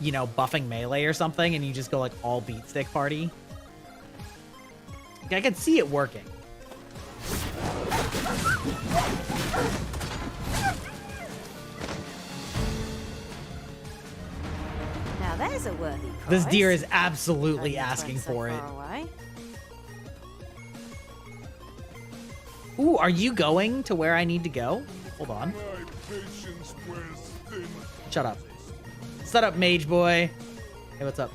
you know, buffing melee or something and you just go like all beat stick party. I could see it working. Now there's a worthy prize. This deer is absolutely asking for it. Ooh, are you going to where I need to go? Hold on. Shut up. Shut up, mage boy. Hey, what's up?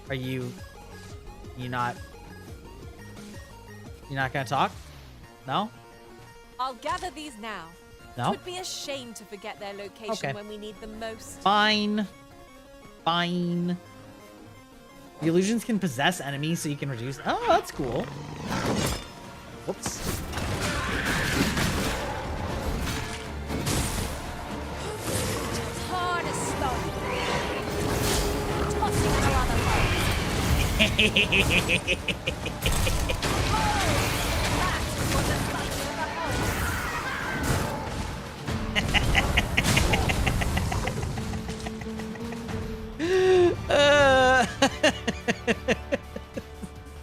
Are you not gonna talk? No? I'll gather these now. No? It would be a shame to forget their location Okay. when we need them most. Fine. Fine. The illusions can possess enemies, so you can reduce. Oh, that's cool. Whoops. Hard as stone. Tossing the other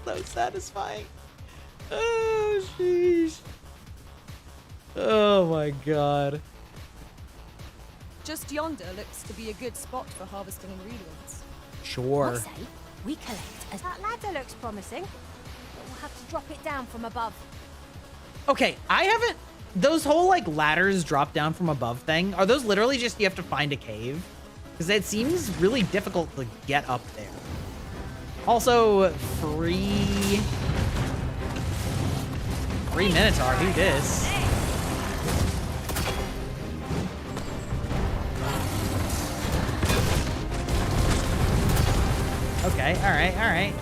So satisfying. Oh, sheesh. Oh my god. Just yonder looks to be a good spot for harvesting ingredients. Sure. I say we collect as that ladder looks promising, but we'll have to drop it down from above. Okay, I haven't. Those whole like ladders drop down from above thing, are those literally just you have to find a cave? Because it seems really difficult to get up there. Also, free Minotaur, who dis? Okay, alright, alright.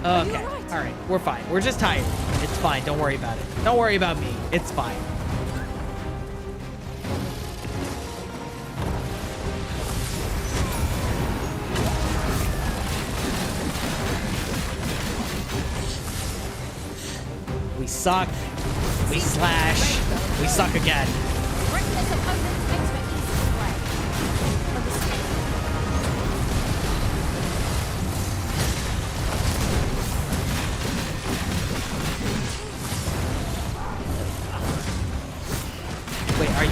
Okay, alright, we're fine. We're just tired. It's fine, don't worry about it. Don't worry about me. It's fine. We suck. We slash. We suck again. Bring this opponent into an easy play.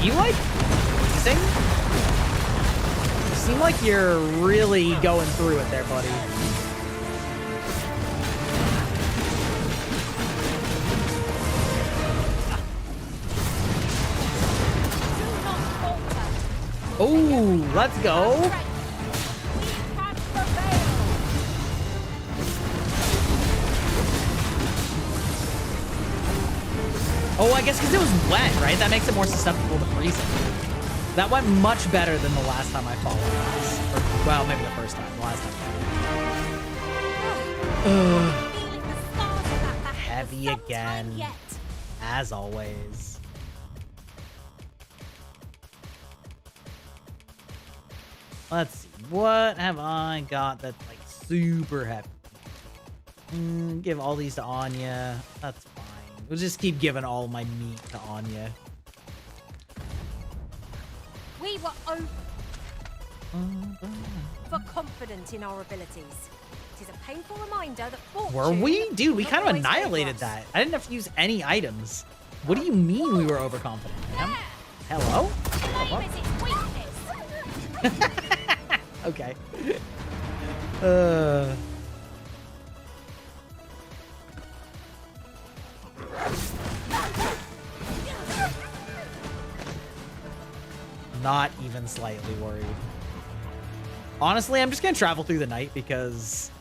you like freezing? You seem like you're really going through it there, buddy. Oh, let's go. Oh, I guess because it was wet, right? That makes it more susceptible to freezing. That went much better than the last time I followed this. Or, well, maybe the first time. The last time. Heavy again. As always. Let's see. What have I got that's like super heavy? Give all these to Anya. That's fine. We'll just keep giving all my meat to Anya. We were overconfident in our abilities. It is a painful reminder that fortune... Were we? Dude, we kind of always annihilated favors us. that. I didn't have to use any items. What do you mean we were overconfident, ma'am? Hello? Blame is its weakness. Okay. Not even slightly worried. Honestly, I'm just gonna travel through the night because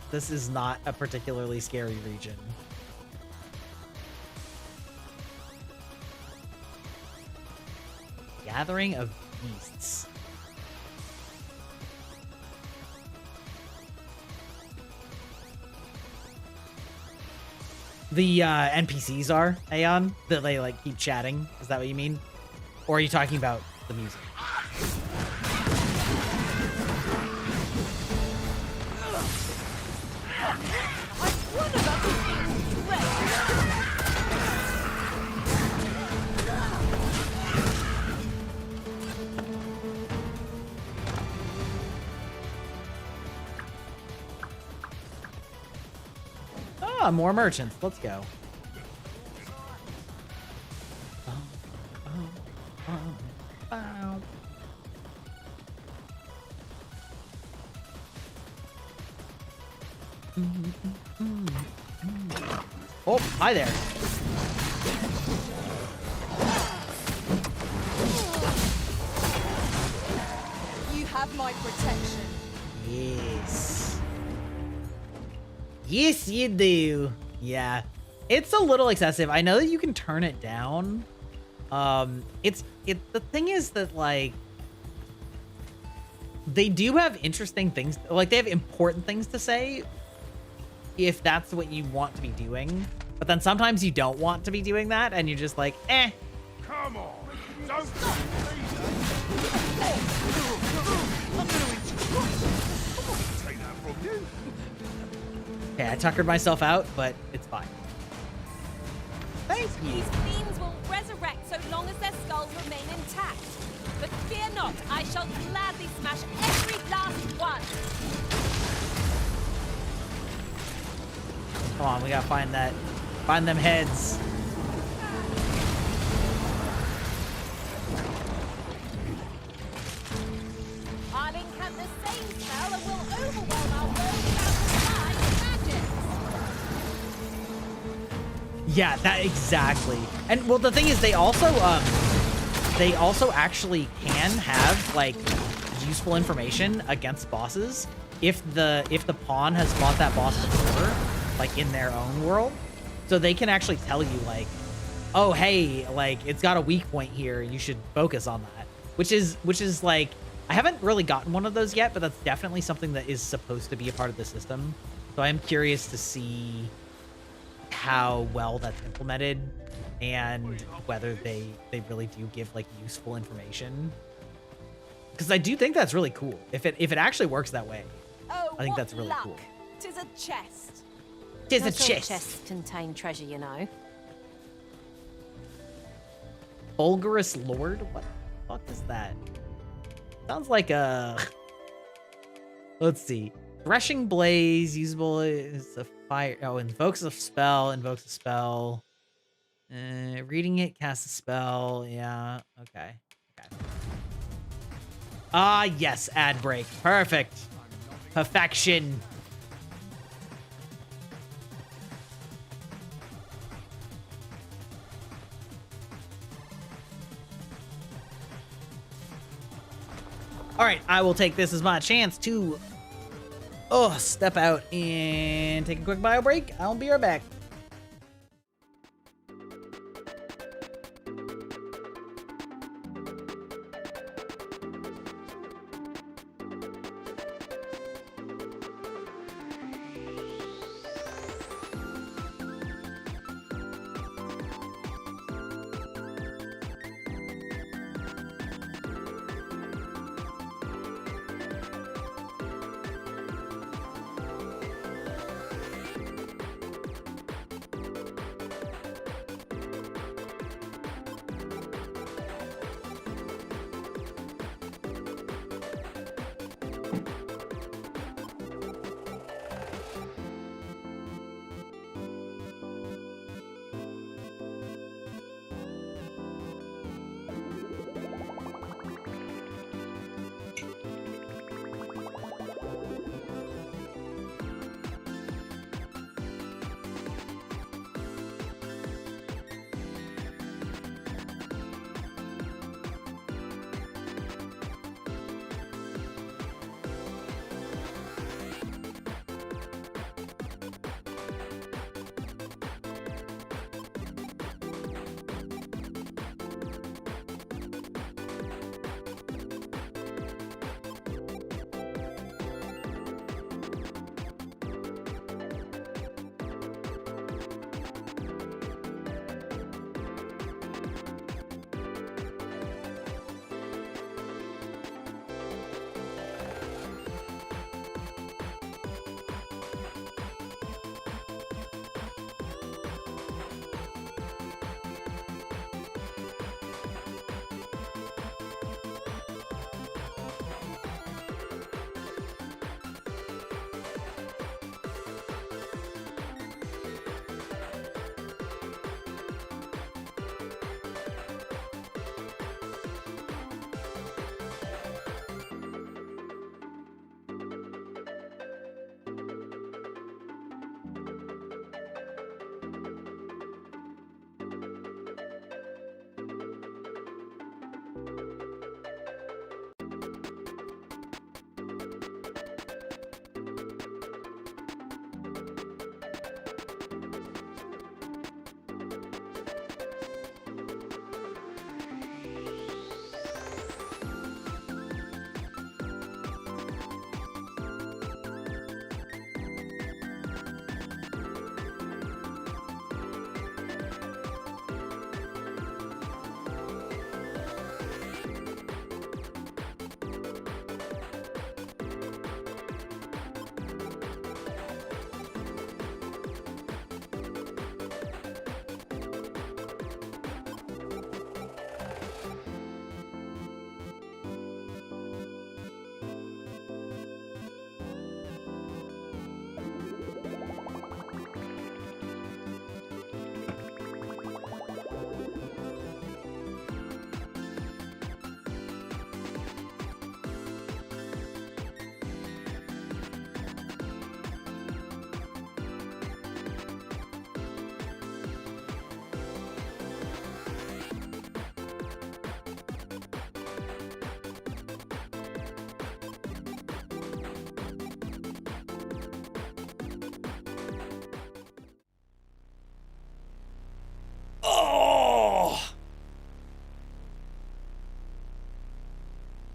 this is not a particularly scary region. Gathering of beasts. The NPCs are, Aeon? That they like keep chatting? Is that what you mean? Or are you talking about the music? Ah, more merchants. Let's go. Oh, hi there. You have my protection. Yes. Yes, you do. Yeah. It's a little excessive. I know that you can turn it down. The thing is that, like, they do have interesting things. Like, they have important things to say if that's what you want to be doing. But then sometimes you don't want to be doing that, and you're just like, eh. Come on, don't stop take that from you. Okay, I tuckered myself out, but it's fine. Thank you. These fiends will resurrect so long as their skulls remain intact. But fear not, I shall gladly smash every last one. Come on, we gotta find them heads. I'll incant the same spell and will overwhelm our world without the magic. Yeah, that exactly. And well, the thing is, they also actually can have like useful information against bosses if the pawn has fought that boss before, like in their own world. So they can actually tell you like, oh hey, like it's got a weak point here, you should focus on that. Which is like, I haven't really gotten one of those yet, but that's definitely something that is supposed to be a part of the system. So I am curious to see how well that's implemented and whether they really do give like useful information. Because I do think that's really cool. If it actually works that way, Oh, I think what that's really luck. cool. 'Tis a chest. Tis a Not all chest. chests contain treasure, you know. Fulgurous Lord? What the fuck is that? Sounds like a... Let's see. Threshing Blaze, usable is a fire... Oh, invokes a spell, Reading it, cast a spell. Yeah. Okay. Ah, yes. Ad break. Perfect. Perfection. All right, I will take this as my chance to step out and take a quick bio break. I'll be right back.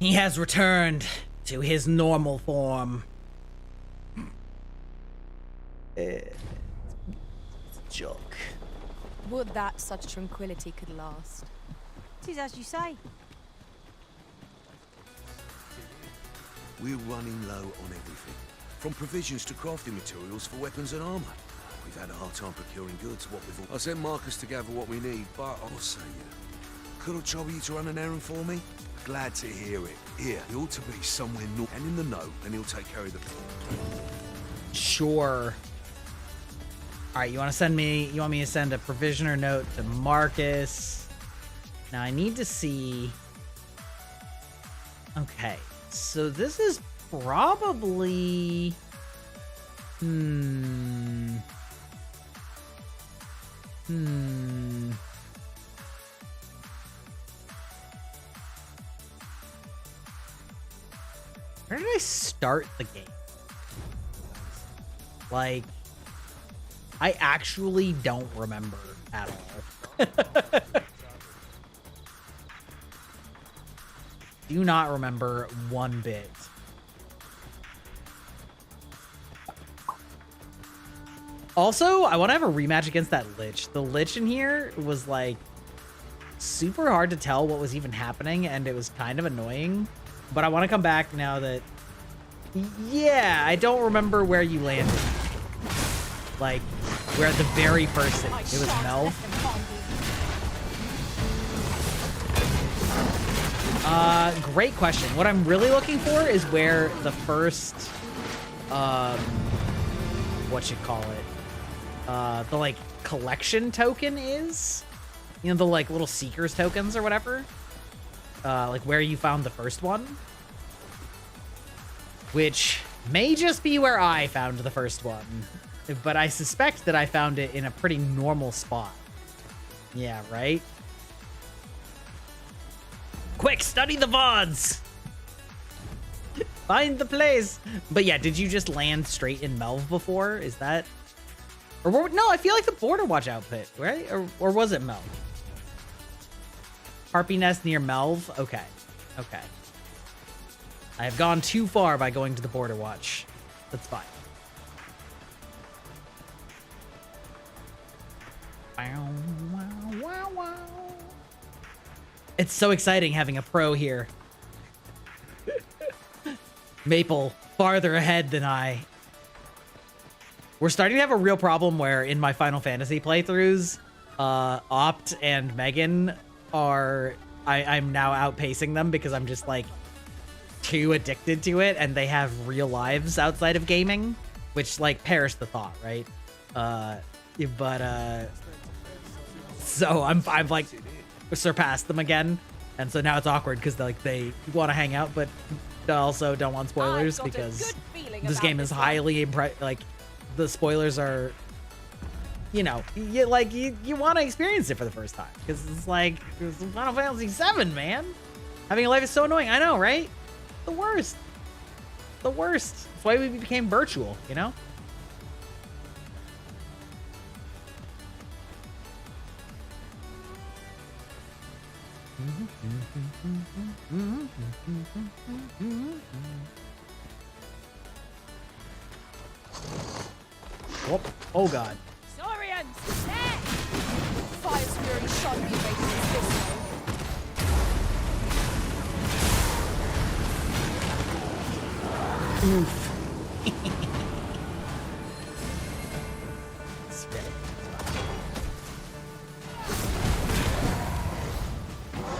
He has returned to his normal form. It's a joke. Would that such tranquility could last. 'Tis as you say. We're running low on everything. From provisions to crafting materials for weapons and armor. We've had a hard time procuring goods, what with all... I sent Marcus to gather what we need, but I'll say could I trouble you to run an errand for me? Glad to hear it. Here, he ought to be somewhere north and in the know, and he'll take care of the... Sure. All right, you want me to send a provisioner note to Marcus? Now I need to see. Okay, so this is probably. Where did I start the game? Like, I actually don't remember at all. Do not remember one bit. Also, I want to have a rematch against that Lich. The Lich in here was like super hard to tell what was even happening, and it was kind of annoying. But I want to come back now that... Yeah, I don't remember where you landed. Like, we're at the very first thing. It was Mel. Great question. What I'm really looking for is where the first... what you call it? The, like, collection token is? You know, the, like, little Seekers tokens or whatever? Like, where you found the first one? Which may just be where I found the first one. But I suspect that I found it in a pretty normal spot. Yeah, right? Quick, study the VODs! Find the place! But yeah, did you just land straight in Melv before? Is that... Or no, I feel like the Border Watch outfit, right? Or was it Melv? Harpy Nest near Melv? Okay. Okay. I have gone too far by going to the Border Watch. That's fine. Wow, wow, wow, wow. It's so exciting having a pro here. Maple, farther ahead than I. We're starting to have a real problem where in my Final Fantasy playthroughs, Opt and Megan are... I'm now outpacing them because I'm just like too addicted to it, and they have real lives outside of gaming, which like perish the thought, right? So I'm like surpassed them again, and so now it's awkward because they want to hang out, but also don't want spoilers because this game is highly like the spoilers are, you know, you want to experience it for the first time because it's like it's Final Fantasy VII, man. Having a life is so annoying. I know, right? The worst. The worst. That's why we became virtual, you know? Whoop. Oh god. Saurians! Fire's fury shot me right in this way. Oof.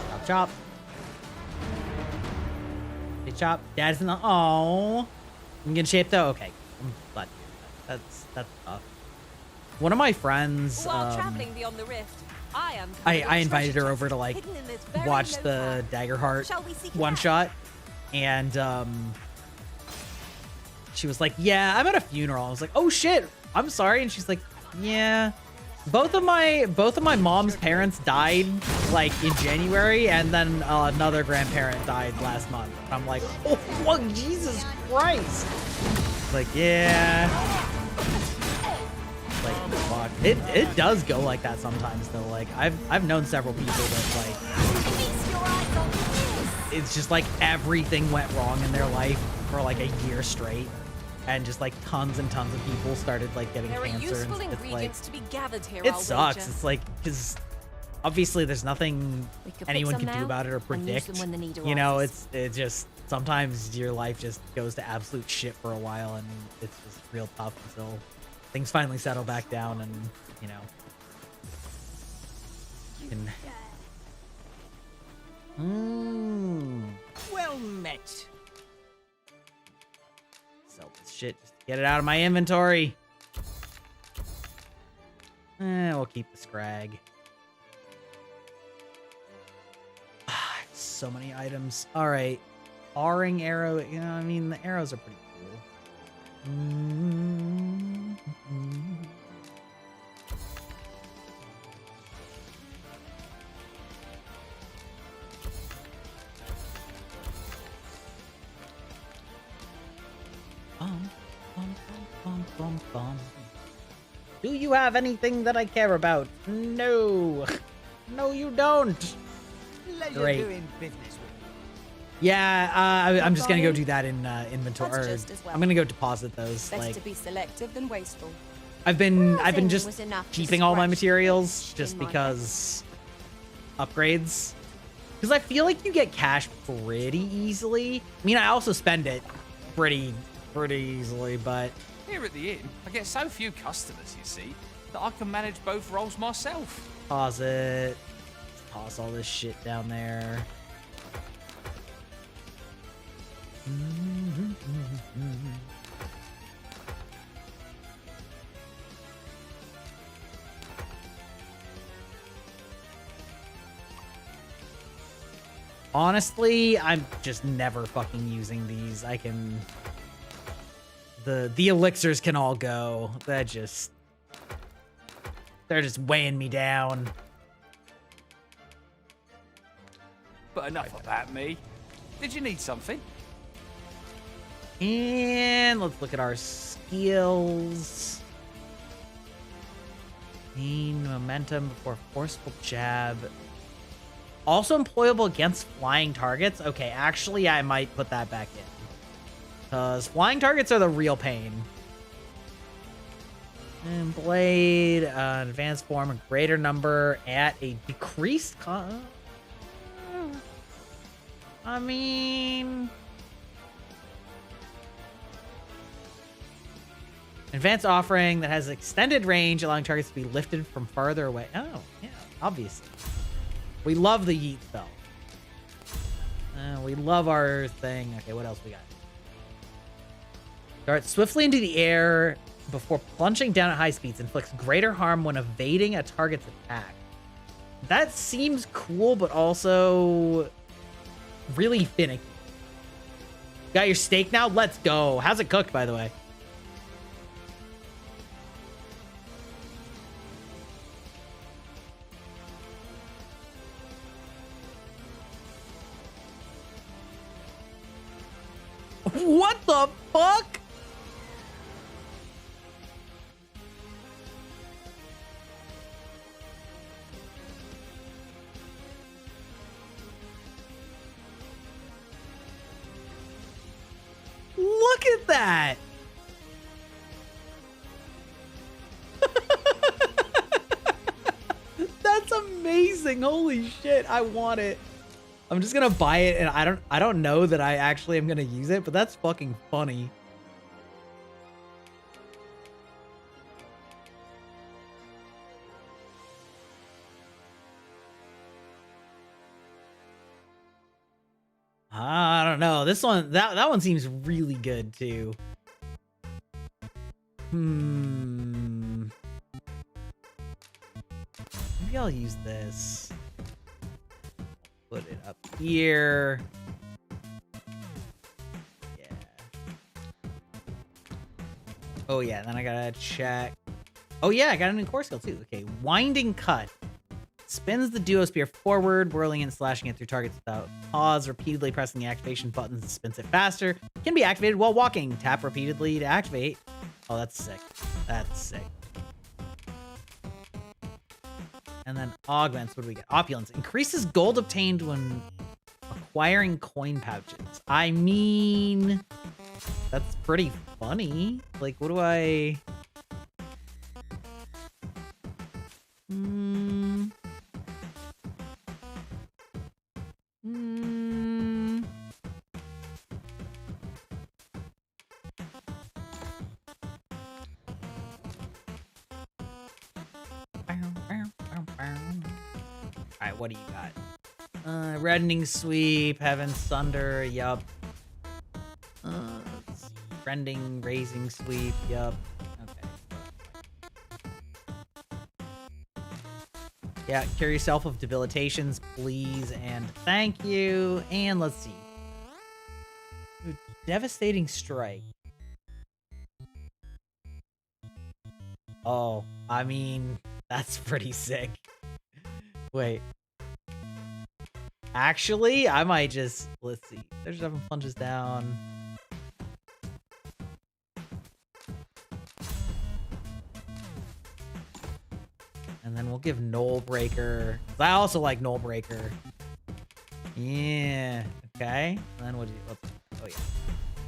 Chop, chop. Hey, chop. Dad's in the... Oh. In good shape, though? Okay. I'm glad to hear that. That's tough. One of my friends... While traveling beyond the rift, I invited her over to, like, watch the Daggerheart one-shot. And, she was like, yeah, I'm at a funeral. I was like, oh shit, I'm sorry. And she's like, yeah, both of my mom's parents died like in January, and then another grandparent died last month. And I'm like, oh, Jesus Christ. Like, yeah. Like, fuck. It does go like that sometimes though. Like I've known several people that like it's just like everything went wrong in their life for like a year straight. And just like tons and tons of people started like getting cancer. Useful and ingredients to be gathered here. It sucks. It's like because obviously there's nothing anyone can do about it or predict. You know, it just sometimes your life just goes to absolute shit for a while, and it's just real tough until things finally settle back down, and you know. Well met. Sell this shit just to get it out of my inventory. We'll keep the scrag. So many items. All right. R-ring arrow. You know, I mean, the arrows are pretty cool. Do you have anything that I care about? No. No, you don't. Great. Doing business with Yeah, I'm just gonna go do that in inventory. That's just as well. I'm gonna go deposit those. Better Like, to be selective than wasteful. I've been Nothing just was enough to keeping all my scratch the materials itch just in my because upgrades. Because I feel like you get cash pretty easily. I mean, I also spend it pretty easily, but Here at the inn, I get so few customers, you see, that I can manage both roles myself. pause it. Toss all this shit down there. Honestly, I'm just never fucking using these. I can... The elixirs can all go. They're just weighing me down. But enough about me. Did you need something? And let's look at our skills. Gain momentum before forceful jab. Also employable against flying targets. Okay, actually, I might put that back in. Because flying targets are the real pain. And blade, advanced form, a greater number at a decreased cost. I mean... Advanced offering that has extended range, allowing targets to be lifted from farther away. Oh, yeah, obviously. We love the yeet spell. We love our thing. Okay, what else we got? Dart swiftly into the air before plunging down at high speeds. Inflicts greater harm when evading a target's attack. That seems cool, but also really finicky. Got your steak now? Let's go. How's it cooked, by the way? What the fuck? Look at that. That's amazing. Holy shit. I want it. I'm just gonna buy it, and I don't know that I actually am gonna use it, but that's fucking funny. I don't know. This one, that one seems really good too. Maybe I'll use this. Put it up here. Yeah. Oh yeah, then I gotta check. Oh yeah, I got a new core skill too. Okay, winding cut. Spins the duo spear forward, whirling and slashing it through targets without pause. Repeatedly pressing the activation buttons spins it faster. Can be activated while walking. Tap repeatedly to activate. Oh, that's sick. That's sick. And then augments. What do we get? Opulence. Increases gold obtained when acquiring coin pouches. I mean, that's pretty funny. Like, what do I... Alright, what do you got? Reddening Sweep, Heaven's Thunder, yup. Trending, Raising Sweep, yup. Okay. Yeah, cure yourself of debilitations, please, and thank you. And let's see. Devastating strike. Oh, I mean, that's pretty sick. Wait. Actually, I might just... Let's see. There's 7 plunges down. And then we'll give Null Breaker. I also like Null Breaker. Yeah. Okay. And then what do you... Oh, yeah.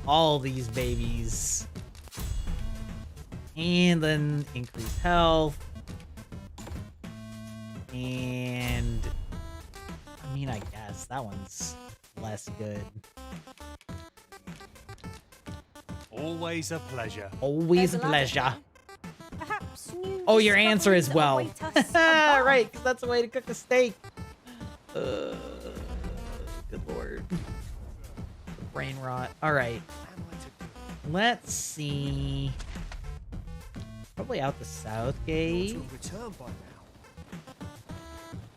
All these babies. And then increase health. And... I mean, I guess that one's less good. Always a pleasure. Always a pleasure. Perhaps new Oh, your answer as well. discoveries await us above. Right, because that's a way to cook a steak. Good lord. Brain rot. All right. Let's see. Probably out the south gate. To return by now.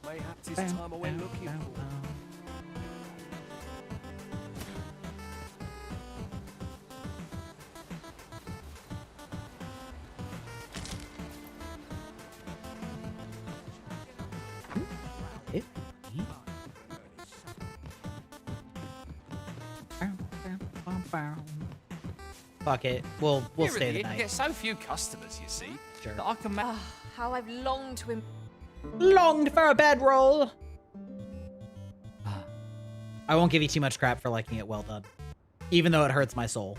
Mayhap 'tis time I went looking for. Fuck it. We'll stay the I night. get so few customers, you see, Sure. that I can Ah, how I've longed to Longed for a bedroll. I won't give you too much crap for liking it well done, even though it hurts my soul.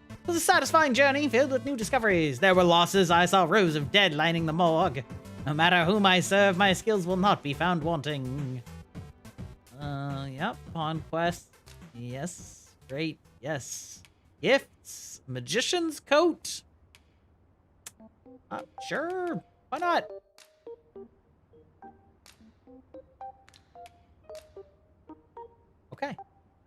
It was a satisfying journey filled with new discoveries. There were losses. I saw rows of dead lining the morgue. No matter whom I serve, my skills will not be found wanting. Yep. Pawn quest. Yes. Great. Yes. Gifts. Magician's coat. Sure. Why not? Okay.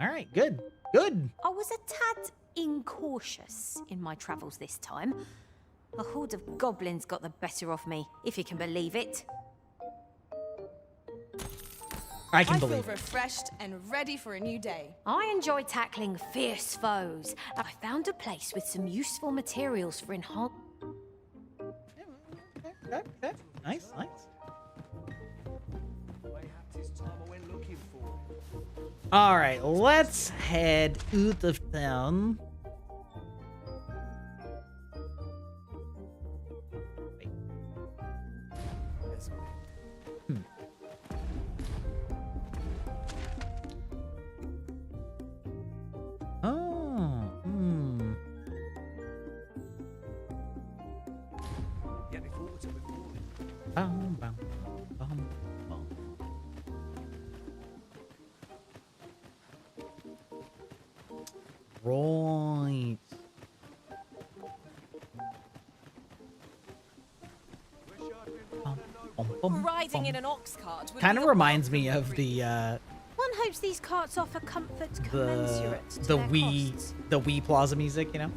All right. Good. Good. I was a tad incautious in my travels this time. A horde of goblins got the better of me, if you can believe it. I can I feel believe it. refreshed and ready for a new day. I enjoy tackling fierce foes. I found a place with some useful materials for enhance. Okay. Nice. Nice. Mayhap 'tis time I went looking for. All right. Let's head out of town. Wait. Oh. Get me forward to the morning. Bum, bum, bum, bum. Right. Riding in an ox cart would Kind be of a reminds me welcome of treat. the One hopes these carts offer comfort commensurate to the their costs. Wii Plaza music, you know.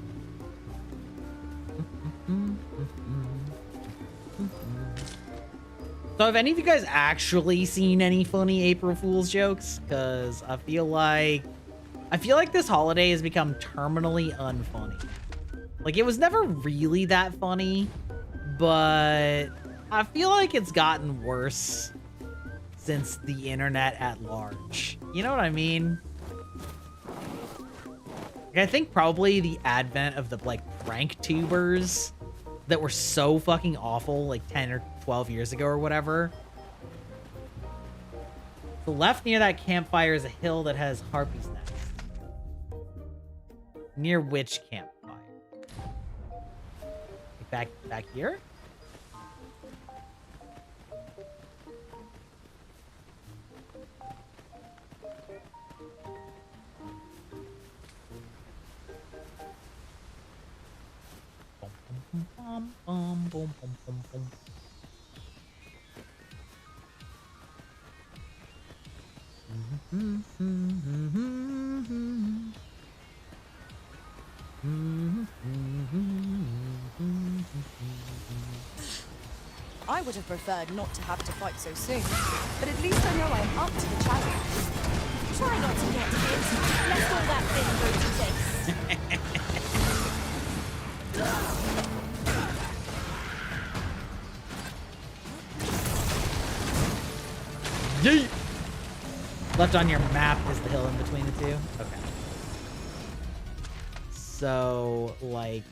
So have any of you guys actually seen any funny April Fool's jokes? Because I feel like this holiday has become terminally unfunny. Like, it was never really that funny, but I feel like it's gotten worse since the internet at large. You know what I mean? Like, I think probably the advent of the, like, prank tubers that were so fucking awful, like 10 or 12 years ago or whatever. The left near that campfire is a hill that has harpies nests. Near which campfire? Back here? Bum, bum, bum, bum, bum, bum. I would have preferred not to have to fight so soon, but at least I know I'm up to the challenge. Try not to get hit. Let all that thing go to waste. Yeet! Left on your map is the hill in between the two. Okay. So, like...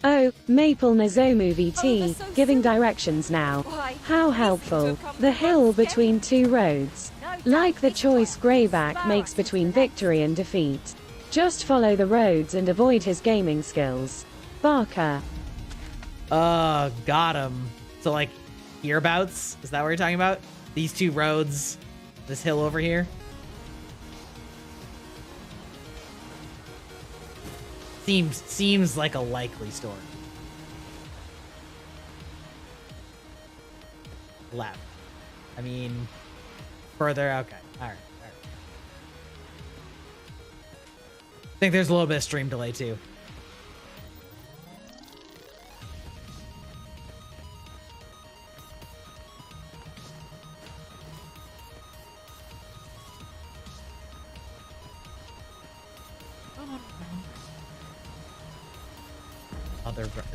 Oh, Maple Nozomu VT, giving directions now. How helpful. The hill between two roads. Like the choice Greyback makes between victory and defeat. Just follow the roads and avoid his gaming skills. Barker. Got him. So, like, hereabouts? Is that what you're talking about? These two roads? This hill over here? Seems like a likely story. Left. I mean, further. Okay. All right. I think there's a little bit of stream delay too.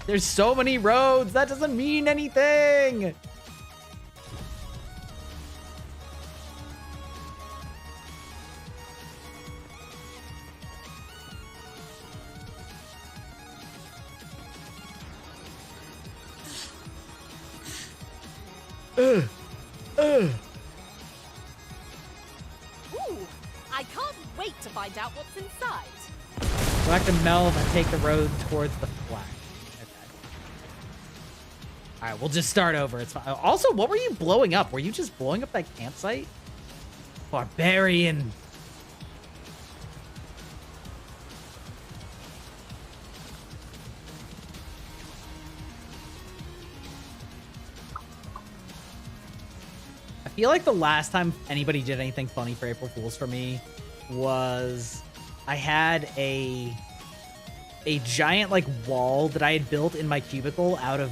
There's so many roads. That doesn't mean anything. Ooh, I can't wait to find out what's inside. Go back to Melv and take the road towards the flag. Okay. All right, we'll just start over. It's fine. Also, what were you blowing up? Were you just blowing up that campsite? Barbarian. I feel like the last time anybody did anything funny for April Fools for me was I had a giant like wall that I had built in my cubicle out of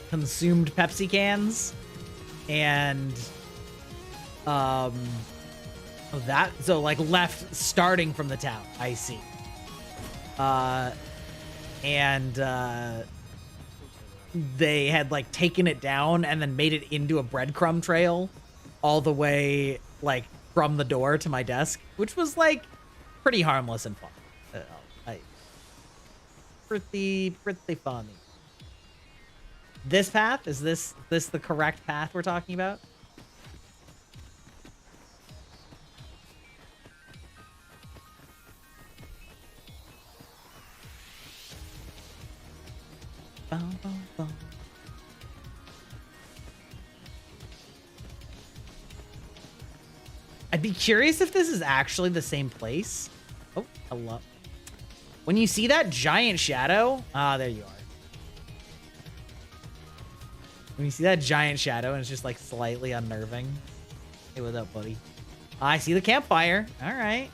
consumed Pepsi cans, and that so like left starting from the town. I see. And they had like taken it down and then made it into a breadcrumb trail all the way like from the door to my desk, which was like pretty harmless and fun. Pretty funny. This path, is this the correct path we're talking about? Bum, bum, bum. I'd be curious if this is actually the same place. Oh, hello. When you see that giant shadow, there you are. When you see that giant shadow and it's just like slightly unnerving. Hey, what's up, buddy? I see the campfire. All right.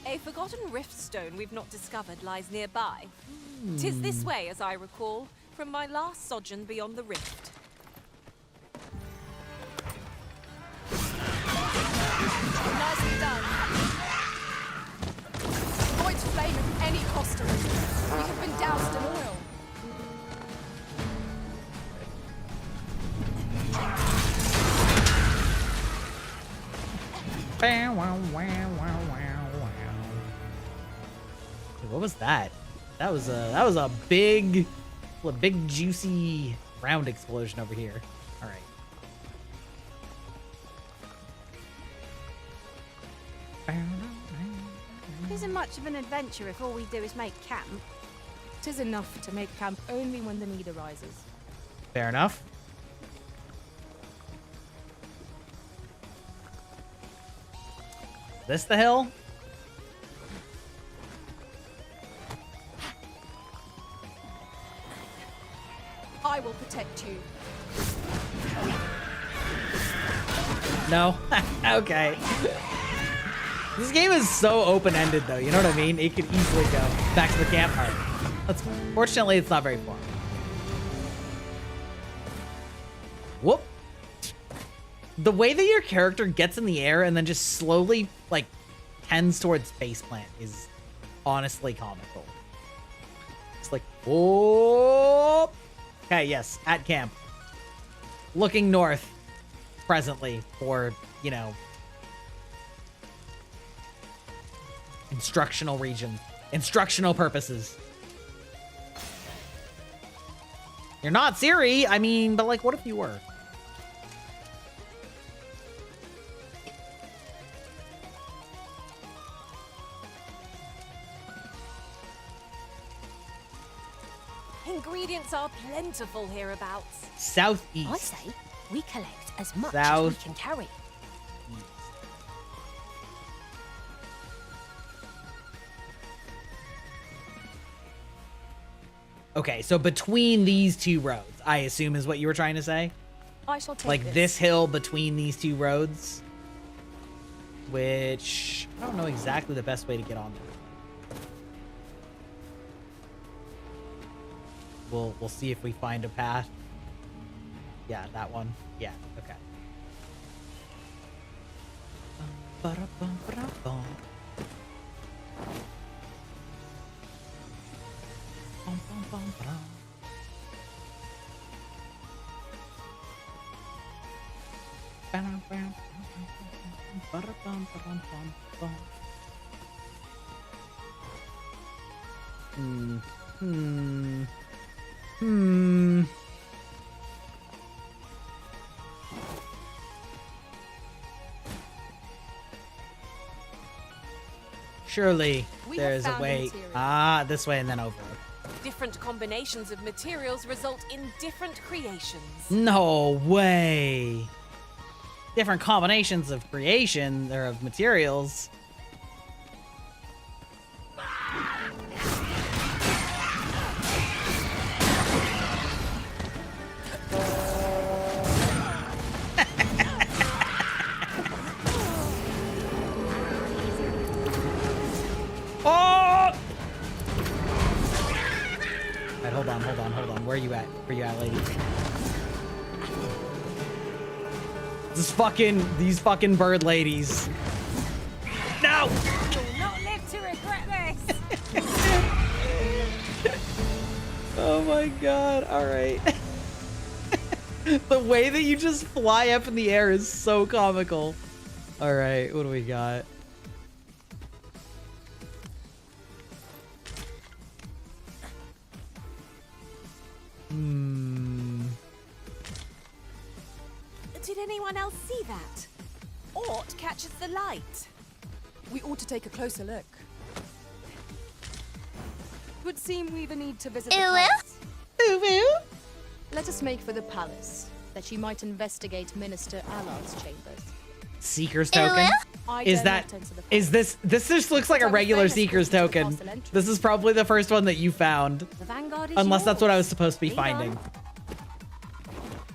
A forgotten rift stone we've not discovered lies nearby. 'Tis this way, as I recall, from my last sojourn beyond the rift. Nicely done. Avoid flame at any cost. We have been doused in oil. What was that? That was a big juicy round explosion over here. All right. It isn't much of an adventure if all we do is make camp. 'Tis enough to make camp only when the need arises. Fair enough. Is this the hill? I will protect you. No. Okay. This game is so open-ended, though. You know what I mean? It could easily go back to the camp. All right. Fortunately, it's not very far. Whoop. The way that your character gets in the air and then just slowly, like, tends towards faceplant is honestly comical. It's like, whoop. Okay, yes, at camp. Looking north presently for, you know, instructional region. Instructional purposes. You're not Siri. I mean, but like, what if you were? Ingredients are plentiful hereabouts. Southeast. I say we collect as much South. as we can carry. Okay, so between these two roads, I assume is what you were trying to say? I shall take Like this hill between these two roads? Which, I don't know exactly the best way to get on there. We'll see if we find a path. Yeah, that one. Yeah, okay. Ba-da-bum-ba-da-bum. Bum, bum, bum, ba-dum. Ba-dum, bam, ba-dum, ba-dum, bum, bum. Surely We there's have a found way. material. Ah, this way and then over. Different combinations of materials result in different creations. No way. Different combinations of creation or of materials. Oh! Alright, hold on. Where you at? Where you at, lady? These fucking bird ladies. No! You'll not live to regret this. Oh my god, alright. The way that you just fly up in the air is so comical. Alright, what do we got? Did anyone else see that? Ort catches the light. We ought to take a closer look. Would seem we either need to visit the palace. Let us make for the palace, that she might investigate Minister Allard's chambers. Seeker's token? Is that this just looks like a regular Seeker's token. This is probably the first one that you found. The Vanguard is Unless that's what I was yours. supposed to be Lead finding. on.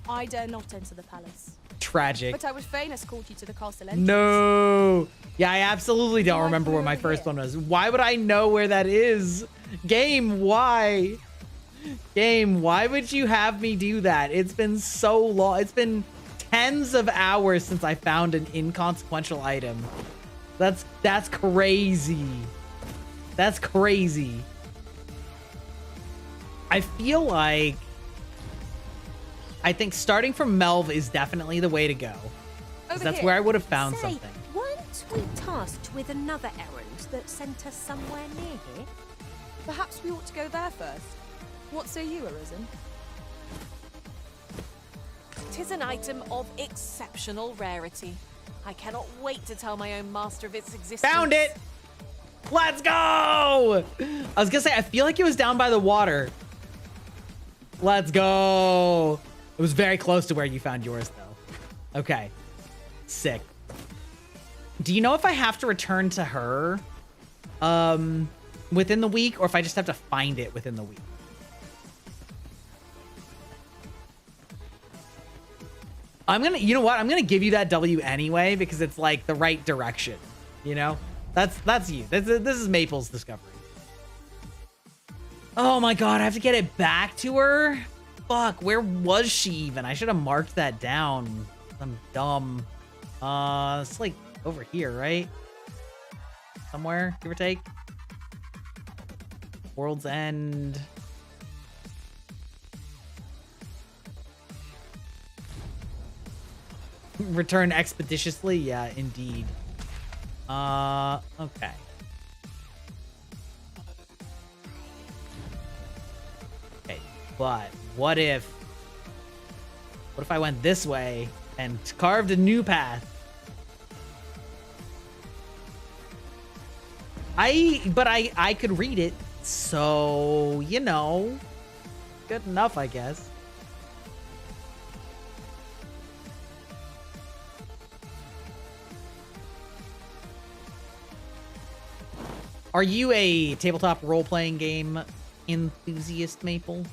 I dare not enter the palace, Tragic. but I would fain escort you to the castle entrance. No. Yeah, I absolutely don't Why remember where over my first here? one was. Why would I know where that is? Game, why? Game, why would you have me do that? It's been so long. It's been tens of hours since I found an inconsequential item. That's crazy. That's crazy. I feel like I think starting from Melv is definitely the way to go. 'Cause Over that's here. where I would have found Say, something. weren't we tasked with another errand that sent us somewhere near here? Perhaps we ought to go there first. What say you, Arisen? 'Tis an item of exceptional rarity. I cannot wait to tell my own master of its existence. Found it! Let's go! I was gonna say, I feel like it was down by the water. Let's go! It was very close to where you found yours, though. Okay. Sick. Do you know if I have to return to her within the week, or if I just have to find it within the week? I'm gonna, you know what? I'm gonna give you that W anyway, because it's like the right direction, you know? That's you. This is Maple's discovery. Oh my god, I have to get it back to her? Fuck, where was she even? I should have marked that down. I'm dumb. It's like over here, right? Somewhere, give or take. World's End. Return expeditiously? Yeah, indeed. Okay. Okay, but what if I went this way and carved a new path? I could read it, so, you know, good enough, I guess. Are you a tabletop role-playing game enthusiast, Maple?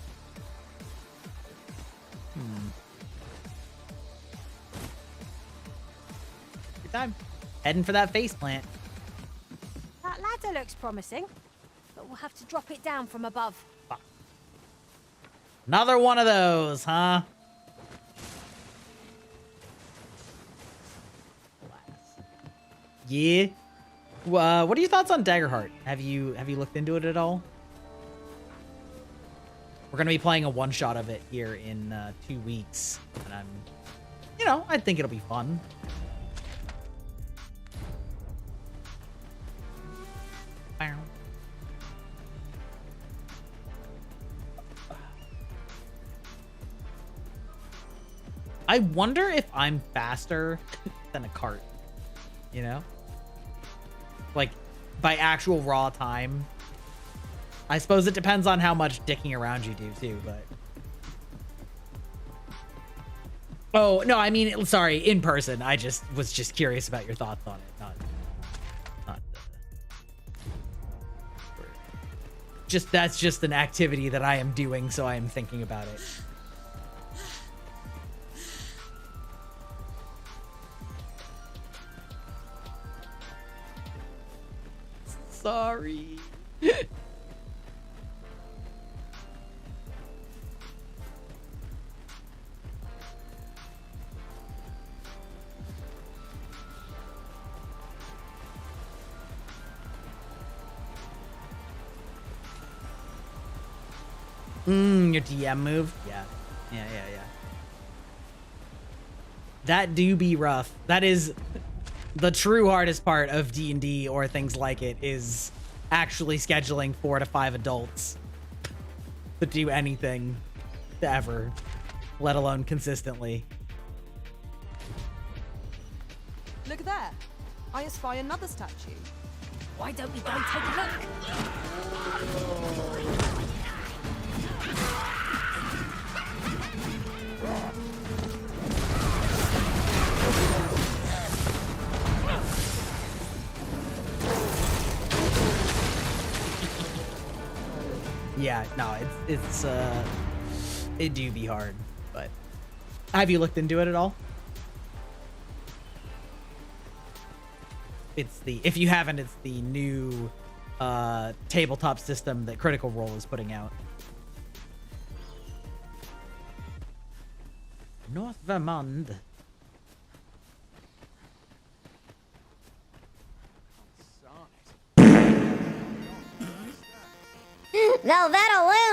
Good time. Heading for that face plant. That ladder looks promising, but we'll have to drop it down from above. Another one of those, huh? Yeah. What are your thoughts on Daggerheart? Have you looked into it at all? We're gonna be playing a one-shot of it here in 2 weeks, and I think it'll be fun. I wonder if I'm faster than a cart, you know? Like, by actual raw time. I suppose it depends on how much dicking around you do, too, but... Oh, no, I mean, sorry, in person. I was just curious about your thoughts on it. That's just an activity that I am doing, so I am thinking about it. Sorry. Your DM move? Yeah. Yeah. That do be rough. That is the true hardest part of D&D or things like it, is actually scheduling 4 to 5 adults to do anything ever, let alone consistently. Look there. I espy another statue. Why don't we go and take a look? Yeah, no, it do be hard, but have you looked into it at all? If you haven't, it's the new tabletop system that Critical Role is putting out. North Vermont. Velvet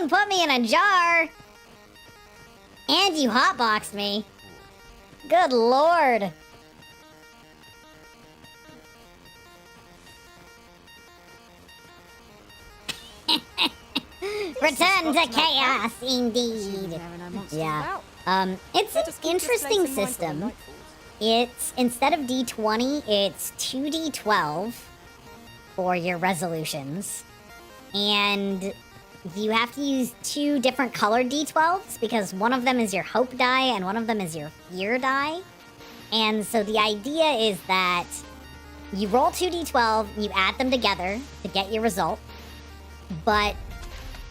Loon put me in a jar. And you hotboxed me. Good lord. Return to chaos, indeed. Yeah. It's an interesting system. It's, instead of D20, it's 2D12 for your resolutions. And you have to use 2 different colored D12s because one of them is your hope die and one of them is your fear die. And so the idea is that you roll 2 D12, you add them together to get your result. But,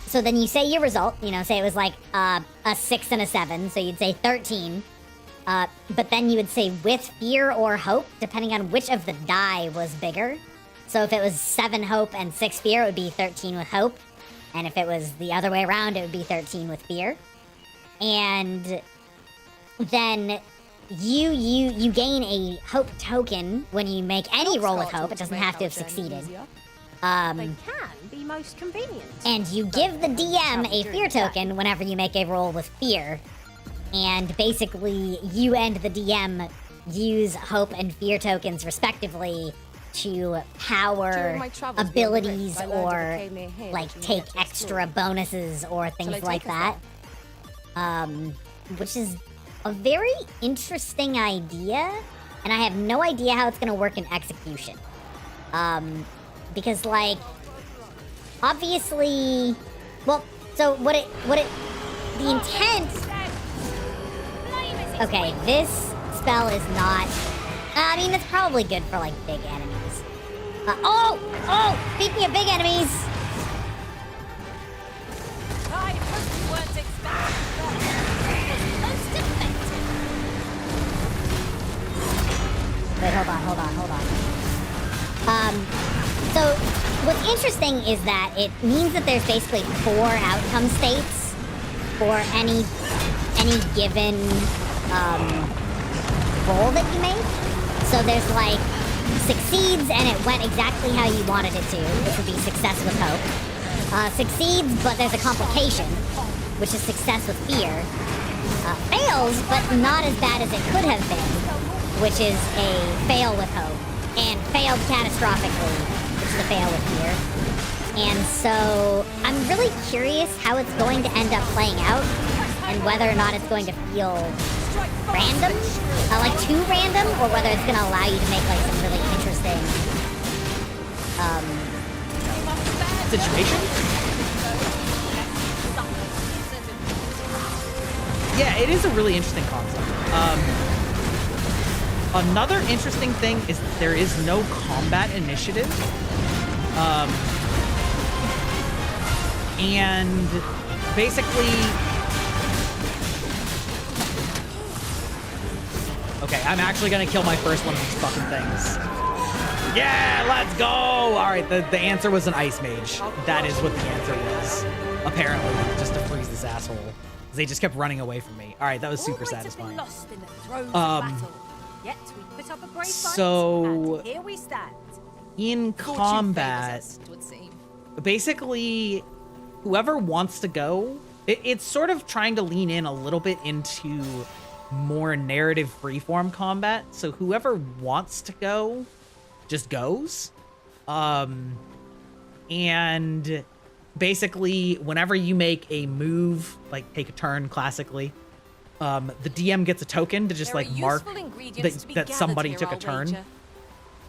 so then you say your result, you know, say it was like a 6 and a 7, so you'd say 13. But then you would say with fear or hope, depending on which of the die was bigger. So if it was 7 hope and 6 fear, it would be 13 with hope. And if it was the other way around, it would be 13 with fear. And then you gain a hope token when you make any roll with hope. It doesn't have to have succeeded. They can be most convenient. And you give the DM a fear token whenever you make a roll with fear. And basically, you and the DM use hope and fear tokens respectively to power abilities or like take extra bonuses or things like that. Which is a very interesting idea, and I have no idea how it's gonna work in execution. Because like, obviously, well, so the intent. Okay, this spell is not. I mean, it's probably good for like big enemies. Speaking of big enemies. I hope you weren't expecting that. It's most effective. Wait, hold on. So what's interesting is that it means that there's basically 4 outcome states for any given roll that you make. So there's like succeeds and it went exactly how you wanted it to, which would be success with hope. Succeeds, but there's a complication, which is success with fear. Fails, but not as bad as it could have been, which is a fail with hope. And failed catastrophically, which is a fail with fear. And so I'm really curious how it's going to end up playing out and whether or not it's going to feel random, like too random, or whether it's going to allow you to make like some really interesting situation. Yeah, it is a really interesting concept. Another interesting thing is that there is no combat initiative. And basically, okay, I'm actually gonna kill my first one of these fucking things. Yeah, let's go! Alright, the answer was an ice mage. That is what the answer was. Apparently, just to freeze this asshole. They just kept running away from me. Alright, that was super satisfying. Lost in the throes of battle. Yet we put up a brave fight, So, and here we stand. in combat, basically, whoever wants to go, it's sort of trying to lean in a little bit into more narrative freeform combat. So whoever wants to go just goes. And basically, whenever you make a move, like take a turn classically, the DM gets a token to just like mark that somebody took a turn.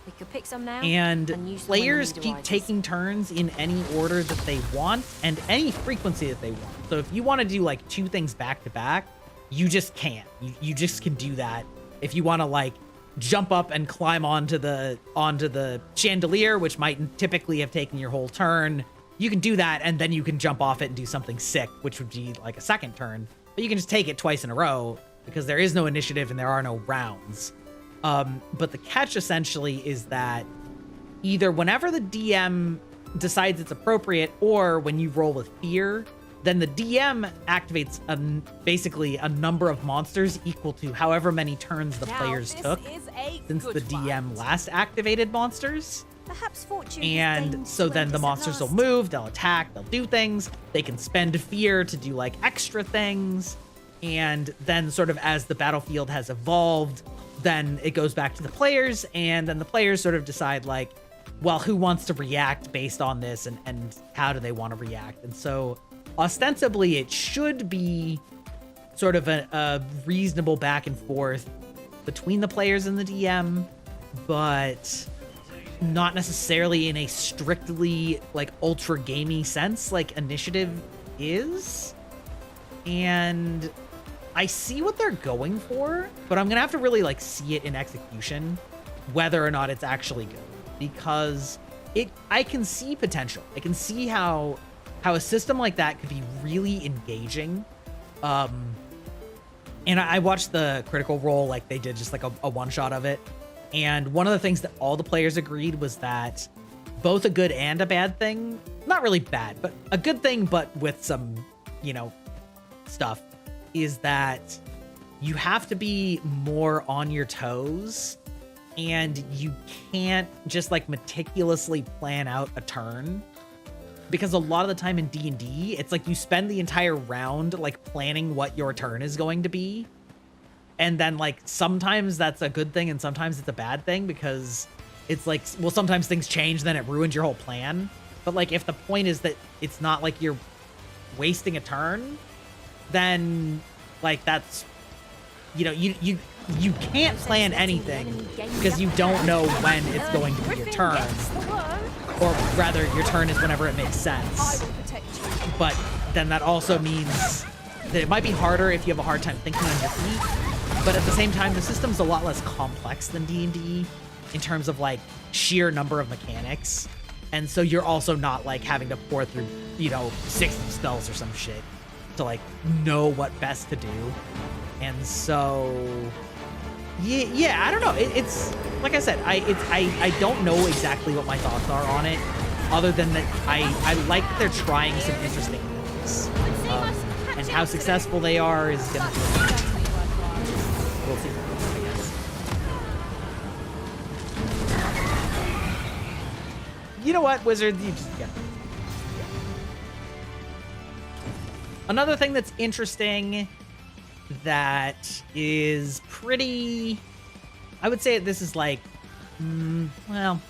We could pick some now, and use them when the players need keep arises. taking turns in any order that they want and any frequency that they want. So if you want to do like 2 things back to back, you just can't. You just can do that. If you want to like jump up and climb onto the chandelier, which might typically have taken your whole turn, you can do that, and then you can jump off it and do something sick, which would be like a second turn. But you can just take it twice in a row because there is no initiative and there are no rounds. But the catch essentially is that either whenever the DM decides it's appropriate or when you roll with fear, then the DM activates basically a number of monsters equal to however many turns the players took since the DM last activated monsters. Perhaps fortune And so then the monsters will move, they'll attack, they'll do things. They can spend fear to do like extra things. And then sort of as the battlefield has evolved, then it goes back to the players, and then the players sort of decide like, well, who wants to react based on this and how do they want to react? And so ostensibly it should be sort of a reasonable back and forth between the players and the DM, but not necessarily in a strictly like ultra gamey sense like initiative is. And I see what they're going for, but I'm gonna have to really like see it in execution, whether or not it's actually good, because I can see potential. I can see how a system like that could be really engaging. And I watched the Critical Role, like they did just like a one shot of it. And one of the things that all the players agreed was that both a good and a bad thing. Not really bad, but a good thing, but with some, stuff, is that you have to be more on your toes, and you can't just like meticulously plan out a turn. Because a lot of the time in D&D, it's like you spend the entire round like planning what your turn is going to be. And then like sometimes that's a good thing and sometimes it's a bad thing, because it's like, well, sometimes things change, then it ruins your whole plan. But like if the point is that it's not like you're wasting a turn, then like that's, you can't plan anything because you don't know when it's going to be your turn. Or rather, your turn is whenever it makes sense. But then that also means that it might be harder if you have a hard time thinking on your feet. But at the same time, the system's a lot less complex than D&D in terms of like sheer number of mechanics. And so you're also not like having to pour through, 60 spells or some shit to like know what best to do. And so, yeah, I don't know. It's like I said, I don't know exactly what my thoughts are on it, other than that I like that they're trying some interesting things. And how successful they are is gonna be, we'll see, I guess. You know what, Wizard? You just, yeah. Another thing that's interesting that is pretty, I would say this is like, well,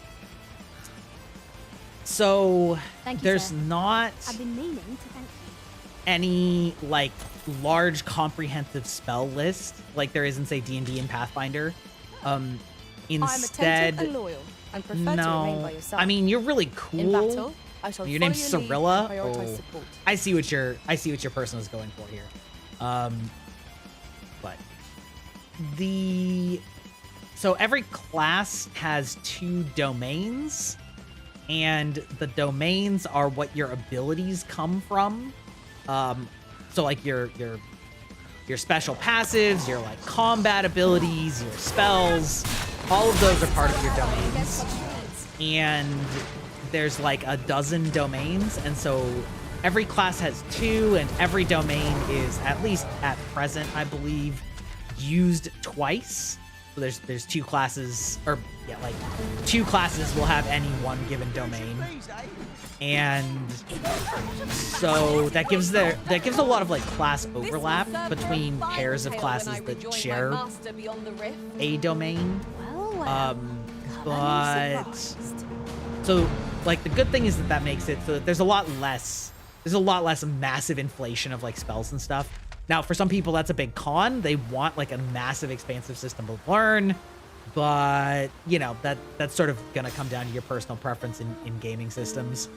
so there's not I've been meaning to thank you. any like large comprehensive spell list like there is in say D&D and Pathfinder. Instead, I'm attentive and loyal and prefer to remain by your side. I mean, you're really cool. In battle, I shall your follow name's your lead Cirilla. and prioritize support. I see what your person is going for here. But so every class has 2 domains, and the domains are what your abilities come from. So like your special passives, your like combat abilities, your spells, all of those are part of your domains. And there's like a dozen domains, and so every class has 2, and every domain is, at least at present, I believe, used twice. So there's 2 classes, or yeah, like 2 classes will have any one given domain. And so that gives a lot of like class overlap between pairs of classes that share a domain. But so like the good thing is that makes it so that there's a lot less massive inflation of like spells and stuff. Now, for some people, that's a big con. They want like a massive expansive system to learn, but that's sort of gonna come down to your personal preference in gaming systems.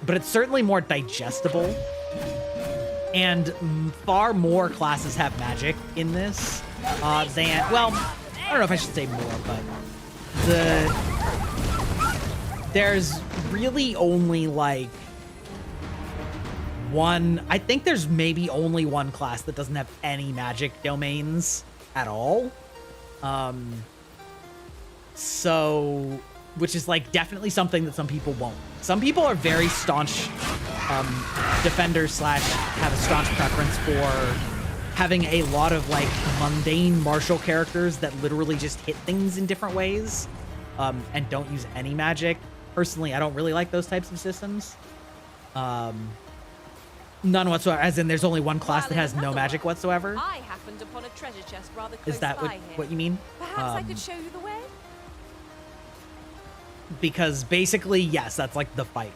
But it's certainly more digestible, and far more classes have magic in this than, well, I don't know if I should say more, but there's really only like I think there's maybe only one class that doesn't have any magic domains at all. So, which is like definitely something that some people won't. Some people are very staunch defenders / have a staunch preference for having a lot of like mundane martial characters that literally just hit things in different ways and don't use any magic. Personally, I don't really like those types of systems. None whatsoever, as in there's only one class that has no magic whatsoever. I happened upon a treasure chest rather close Is that by here. what you mean? Perhaps I could show you the way? Because basically, yes, that's like the fight.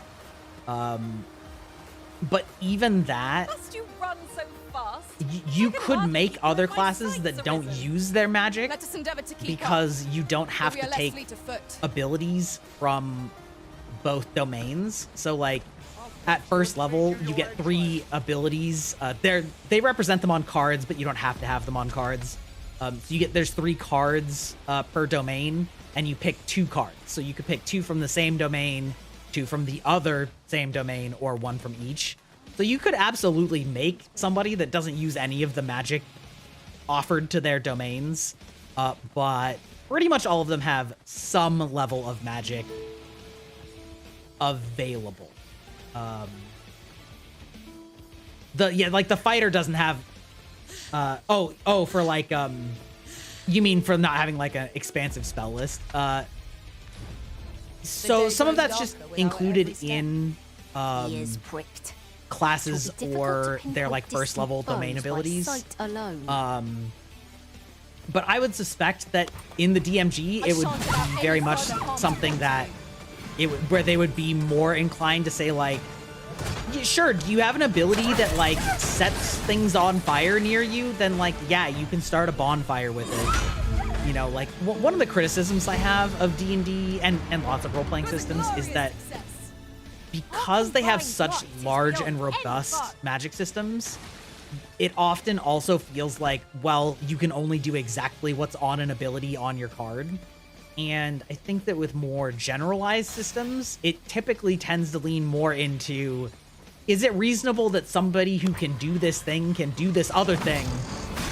But even that, Must you run so fast? You could make other classes that don't use their magic, Let us endeavor to keep because you don't have we to are less take fleet of foot. abilities from both domains. So like at first level, you get 3 abilities. They represent them on cards, but you don't have to have them on cards. So there's 3 cards per domain, and you pick 2 cards. So you could pick 2 from the same domain, 2 from the other same domain, or 1 from each. So you could absolutely make somebody that doesn't use any of the magic offered to their domains, but pretty much all of them have some level of magic. available. The fighter doesn't have for like you mean for not having like an expansive spell list. So some of that's just included in classes or their like first level domain abilities. But I would suspect that in the DMG it would be very much something that where they would be more inclined to say like, yeah, sure, do you have an ability that like sets things on fire near you? Then like, yeah, you can start a bonfire with it. You know, like one of the criticisms I have of D&D and lots of role-playing systems is that because they have such large and robust magic systems, it often also feels like, well, you can only do exactly what's on an ability on your card. And I think that with more generalized systems, it typically tends to lean more into, is it reasonable that somebody who can do this thing can do this other thing,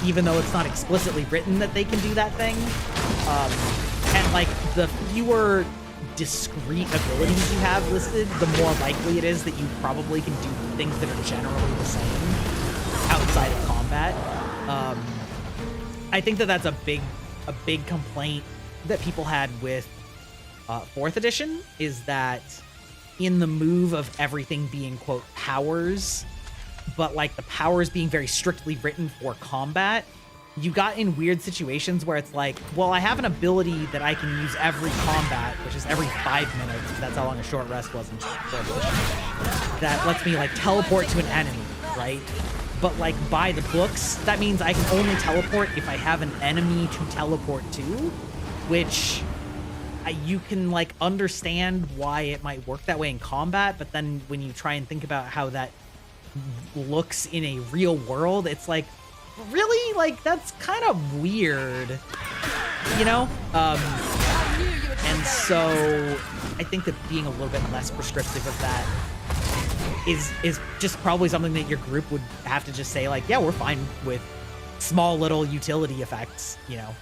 even though it's not explicitly written that they can do that thing? And like the fewer discrete abilities you have listed, the more likely it is that you probably can do things that are generally the same outside of combat. I think that that's a big complaint that people had with 4th edition, is that in the move of everything being quote powers, but like the powers being very strictly written for combat, you got in weird situations where it's like, well, I have an ability that I can use every combat, which is every 5 minutes. That's how long a short rest was in 4th edition. That lets me like teleport to an enemy, right? But like by the books, that means I can only teleport if I have an enemy to teleport to, which you can like understand why it might work that way in combat, but then when you try and think about how that looks in a real world, it's like, really? Like, that's kind of weird, you know? And so I think that being a little bit less prescriptive of that is just probably something that your group would have to just say like, yeah, we're fine with small little utility effects, you know?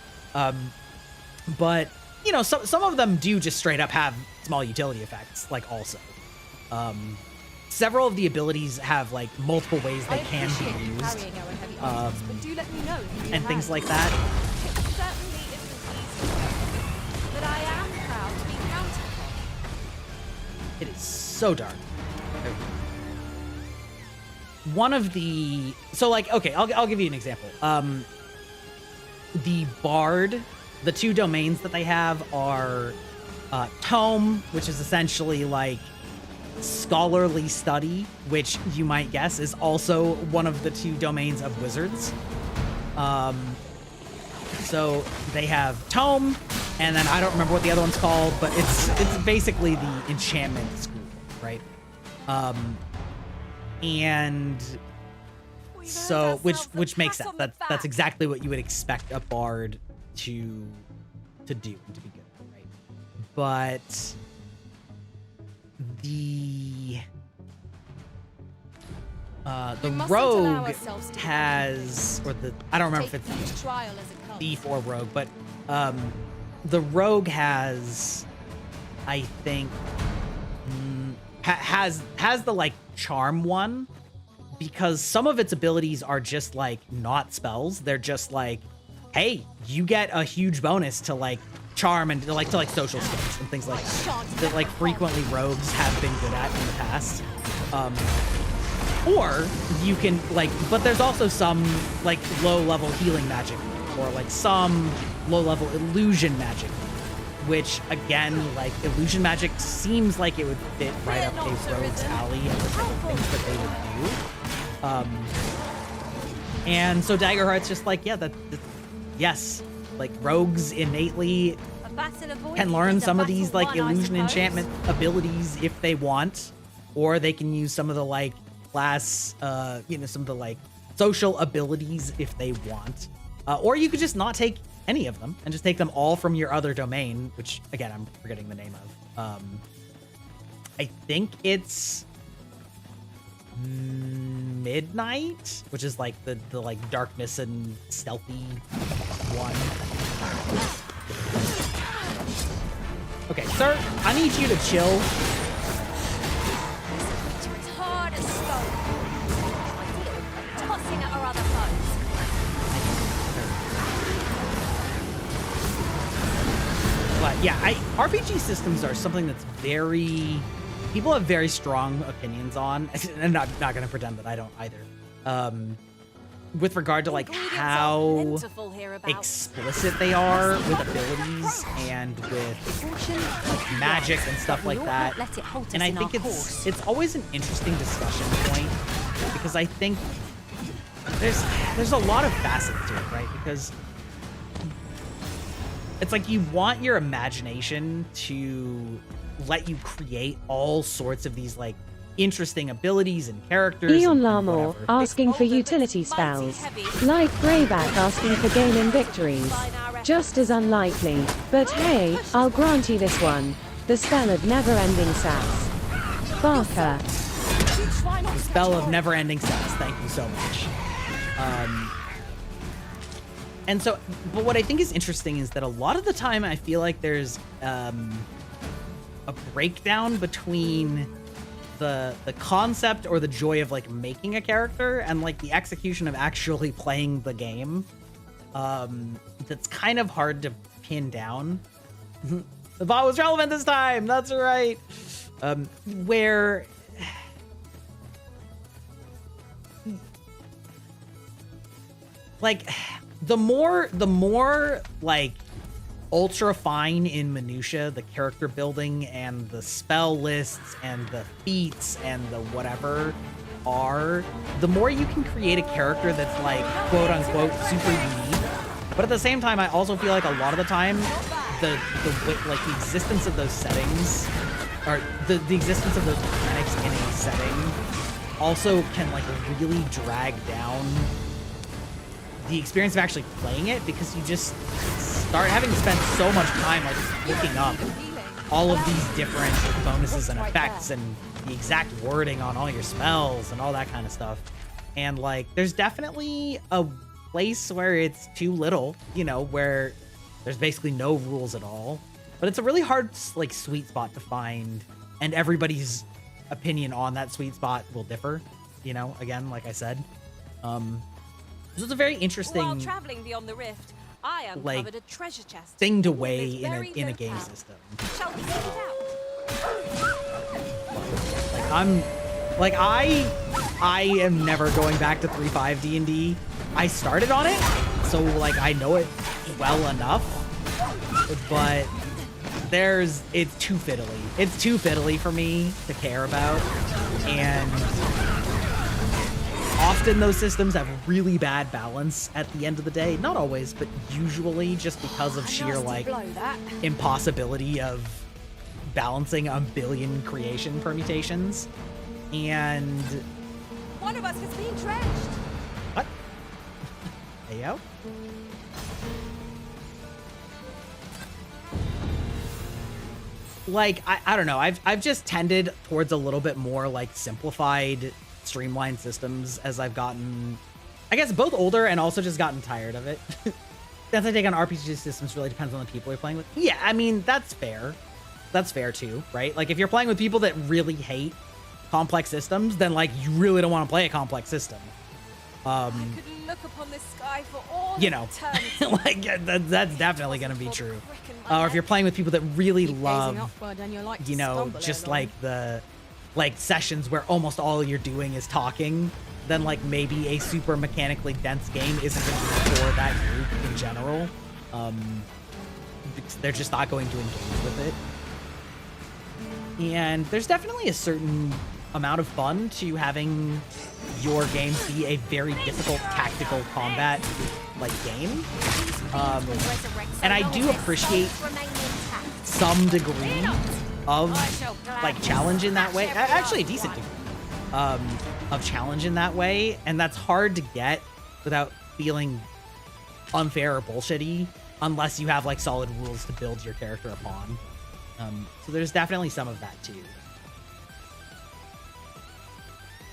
But, you know, some of them do just straight up have small utility effects, like also. Several of the abilities have like multiple ways they can be used, and things like that. It certainly isn't easy, but I am proud to be counted upon. It is so dark. One of the okay, I'll give you an example. The Bard, the 2 domains that they have are Tome, which is essentially like scholarly study, which you might guess is also one of the 2 domains of wizards. So they have Tome, and then I don't remember what the other one's called, but it's basically the enchantment school, right? And so which makes sense. That's exactly what you would expect a bard to do, to be good, right? But the rogue has, or the, I don't remember if it's thief or rogue, but the rogue has, I think, has the like charm one, because some of its abilities are just like not spells. They're just like, hey, you get a huge bonus to like charm and to like social skills and things like that like frequently rogues have been good at in the past. Or you can like, but there's also some like low level healing magic, or like some low level illusion magic, which again, like illusion magic seems like it would fit right up a rogue's alley and the type of things that they would do. And so Daggerheart's just like, yeah, yes, like rogues innately can learn some of these like illusion enchantment abilities if they want, or they can use some of the like class, some of the like social abilities if they want, or you could just not take any of them and just take them all from your other domain, which again, I'm forgetting the name of. I think it's Midnight, which is like the like darkness and stealthy one. Okay, sir, I need you to chill. Yeah, RPG systems are something that's people have very strong opinions on, and I'm not going to pretend that I don't either. With regard to like how explicit they are with abilities and with like magic and stuff like that. And I think it's always an interesting discussion point, because I think there's a lot of facets to it, right? Because it's like you want your imagination to let you create all sorts of these like interesting abilities and characters. Eon Larmor asking for utility spells. Like Greyback asking for gaming victories. Just as unlikely. But hey, I'll grant you this one. The spell of never-ending sass. Barker. The spell of never-ending sass. Thank you so much. And so, but what I think is interesting is that a lot of the time I feel like there's a breakdown between the concept or the joy of like making a character and like the execution of actually playing the game. That's kind of hard to pin down. The bot was relevant this time. That's right. Where like the more like ultra fine in minutia the character building and the spell lists and the feats and the whatever are, the more you can create a character that's like quote unquote super unique. But at the same time, I also feel like a lot of the time the existence of those settings or the existence of those mechanics in a setting also can like really drag down the experience of actually playing it, because you just start having spent so much time like looking up all of these different bonuses and effects and the exact wording on all your spells and all that kind of stuff. And like there's definitely a place where it's too little, you know, where there's basically no rules at all. But it's a really hard like sweet spot to find, and everybody's opinion on that sweet spot will differ, you know, again, like I said. So it's a very interesting While traveling beyond the rift, I uncovered a treasure chest thing to weigh in a game system. Shall we seek it Like I am never going back to 3.5 D&D. I started on it, so like I know it well enough, but it's too fiddly. It's too fiddly for me to care about, and often those systems have really bad balance at the end of the day. Not always, but usually, just because of sheer like impossibility of balancing a billion creation permutations. And one of us has been drenched. What? Heyo? Like I don't know. I've just tended towards a little bit more like simplified, streamlined systems as I've gotten, I guess, both older and also just gotten tired of it. That's I take on RPG systems really depends on the people you're playing with. Yeah, I mean, that's fair. That's fair too, right? Like if you're playing with people that really hate complex systems, then like you really don't want to play a complex system. I could look upon this sky for all you know, like that's definitely going to be true. Or if you're playing with people that really love, you know, just like the sessions where almost all you're doing is talking, then like maybe a super mechanically dense game isn't going to be for that group in general. They're just not going to engage with it. And there's definitely a certain amount of fun to having your game be a very difficult tactical combat like game. And I do appreciate some degree of like challenge in that way. Actually a decent degree of challenge in that way. And that's hard to get without feeling unfair or bullshitty unless you have like solid rules to build your character upon. So there's definitely some of that too.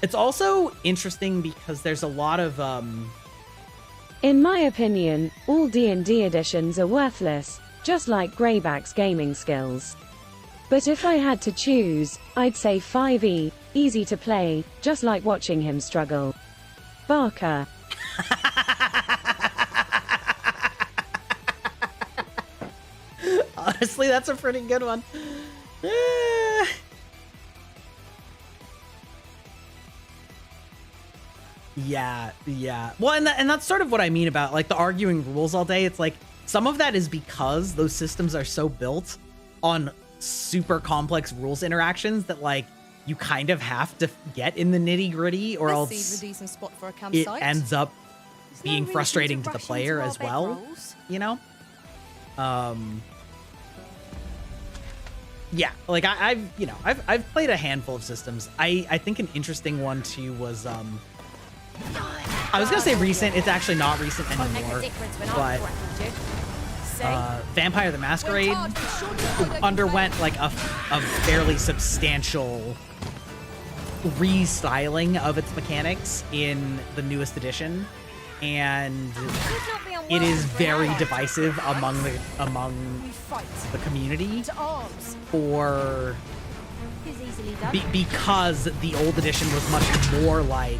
It's also interesting because there's a lot of in my opinion, all D&D editions are worthless, just like Greyback's gaming skills. But if I had to choose, I'd say 5e, easy to play, just like watching him struggle. Barker. Honestly, that's a pretty good one. Eh. Yeah. Well, and that's sort of what I mean about like the arguing rules all day. It's like some of that is because those systems are so built on super complex rules interactions that like you kind of have to get in the nitty gritty or else a decent spot for a it campsite. ends up being reason frustrating to to the rush player into our as well, bedrolls. you know? Yeah, like I've played a handful of systems. I think an interesting one too was I was gonna say recent. It's actually not recent anymore, but Vampire the Masquerade underwent like a fairly substantial restyling of its mechanics in the newest edition, and it is very divisive among the community for because the old edition was much more like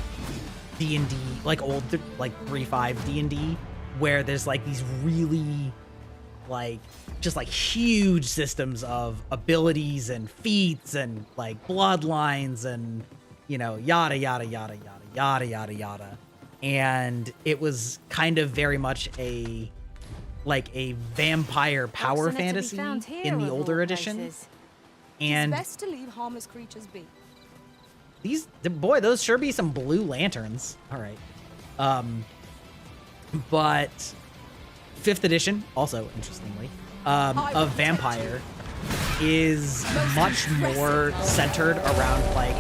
D&D, like old like 3.5 D&D, where there's like these really like just like huge systems of abilities and feats and like bloodlines and you know yada yada yada yada yada yada yada, and it was kind of very much a vampire power fantasy in the older edition. And it's best to leave harmless creatures be. Those sure be some blue lanterns. All right. But 5th edition, also interestingly, of Vampire is much more centered around like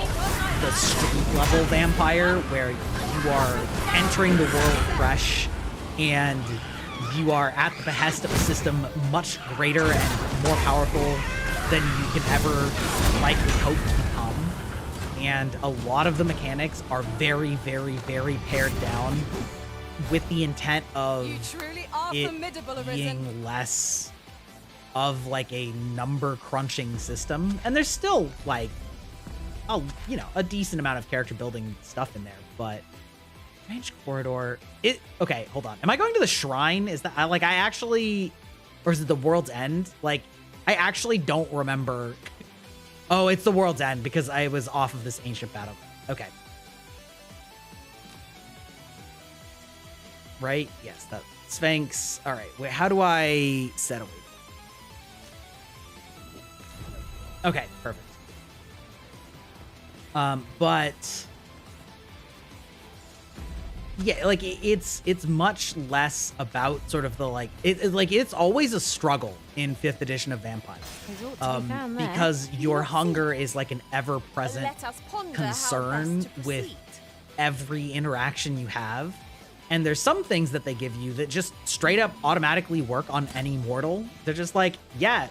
the street level vampire, where you are entering the world fresh and you are at the behest of a system much greater and more powerful than you can ever likely hope to become. And a lot of the mechanics are very, very, very pared down with the intent of it being less of like a number crunching system. And there's still like a decent amount of character building stuff in there, but Strange Corridor, okay, hold on. Am I going to the shrine? Is that like I actually, or is it the World's End? Like I actually don't remember. Oh, it's the World's End because I was off of this ancient battle. Okay. Right? Yes, that Sphinx. All right. Wait, how do I set away? Okay, perfect. But yeah, like it's much less about sort of the like it's always a struggle in 5th edition of Vampire, because your hunger is like an ever-present concern with every interaction you have, and there's some things that they give you that just straight up automatically work on any mortal. They're just like, yeah,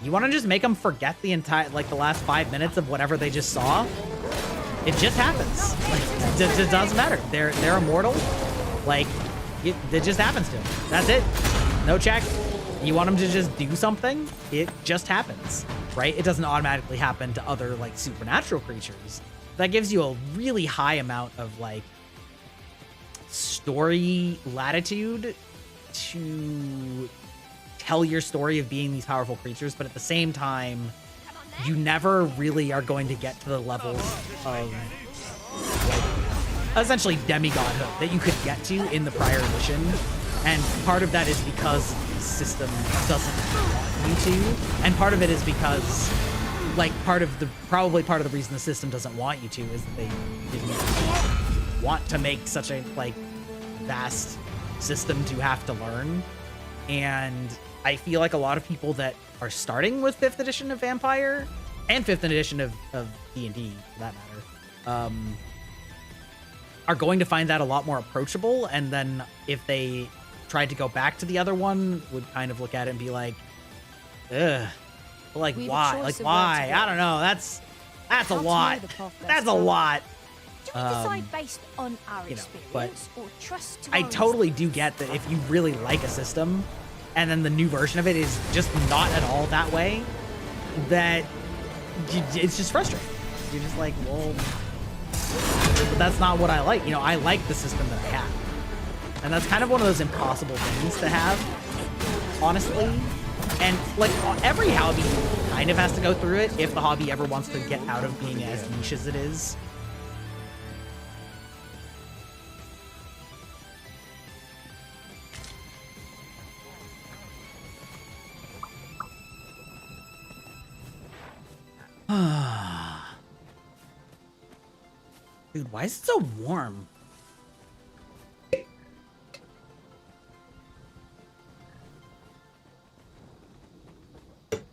you want to just make them forget the entire like the last 5 minutes of whatever they just saw. It just happens. Like, it doesn't matter. They're immortal. Like, it just happens to them. That's it. No check. You want them to just do something? It just happens, right? It doesn't automatically happen to other, like, supernatural creatures. That gives you a really high amount of, like, story latitude to tell your story of being these powerful creatures, but at the same time, you never really are going to get to the levels of like, essentially demigodhood that you could get to in the prior edition. And part of that is because the system doesn't want you to. And part of it is because like probably part of the reason the system doesn't want you to is that they didn't want to make such a like vast system to have to learn. And I feel like a lot of people that are starting with 5th edition of Vampire and 5th edition of D&D for that matter, are going to find that a lot more approachable. And then if they tried to go back to the other one, would kind of look at it and be like, ugh, like why? Like why? I don't know. That's a lot. That's a lot. Do we decide based on our experience or trust to I totally do get that if you really like a system and then the new version of it is just not at all that way, that it's just frustrating. You're just like, well, but that's not what I like. You know, I like the system that I have. And that's kind of one of those impossible things to have, honestly. And like every hobby kind of has to go through it if the hobby ever wants to get out of being as niche as it is. Dude, why is it so warm?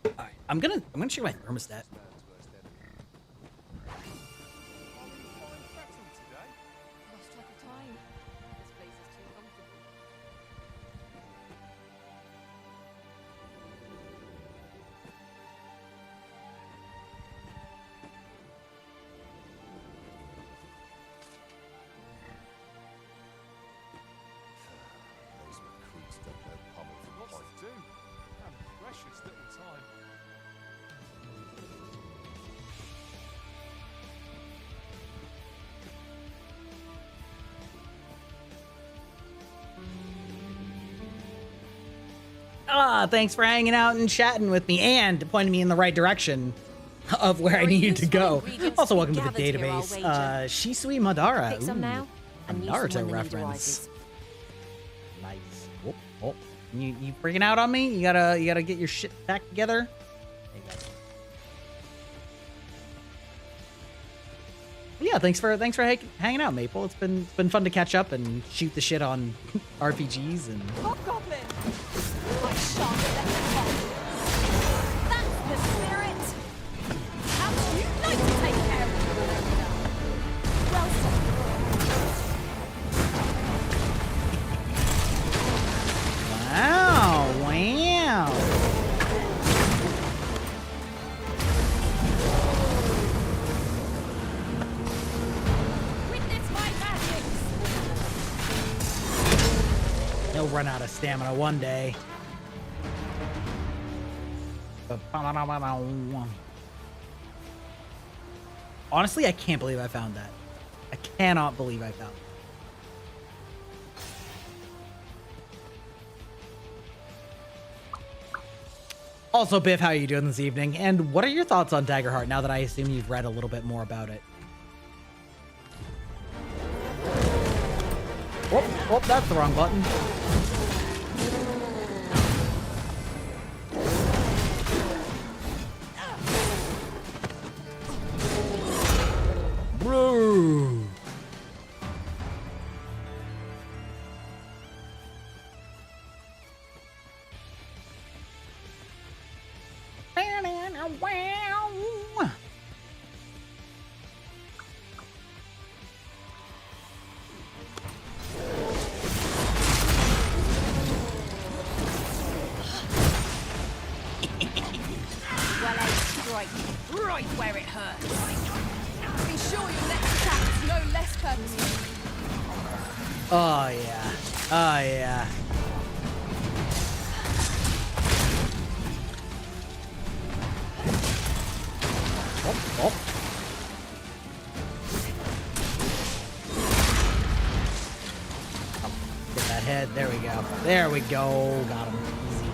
All right, I'm gonna check my thermostat. Lost track of time. This place is too comfortable. Those recruits don't know pummel from Lots point. to do. And precious little time. Thanks for hanging out and chatting with me and pointing me in the right direction of where I needed to go. Also, welcome to the database. Shisui Madara. Pick some now. A And use them when Naruto the need reference. arises. Nice. Oh, oh. You freaking out on me? You gotta get your shit back together. There you go. Yeah, thanks for hanging out, Maple. It's been fun to catch up and shoot the shit on RPGs and. Hobgoblin! I shan't let them off. That's the spirit! How would you like to take care of it? Well said. Wow! Witness my magics! He'll run out of stamina one day. Honestly, I can't believe I found that. I cannot believe I found it. Also, Biff, how are you doing this evening? And what are your thoughts on Daggerheart now that I assume you've read a little bit more about it? Oh, that's the wrong button. Bro. Well, a strike right where it hurts. Be sure your next attack is no less purposeful. Oh yeah. Oh yeah. Oh. Get that head. There we go. There we go. Got him. Easy.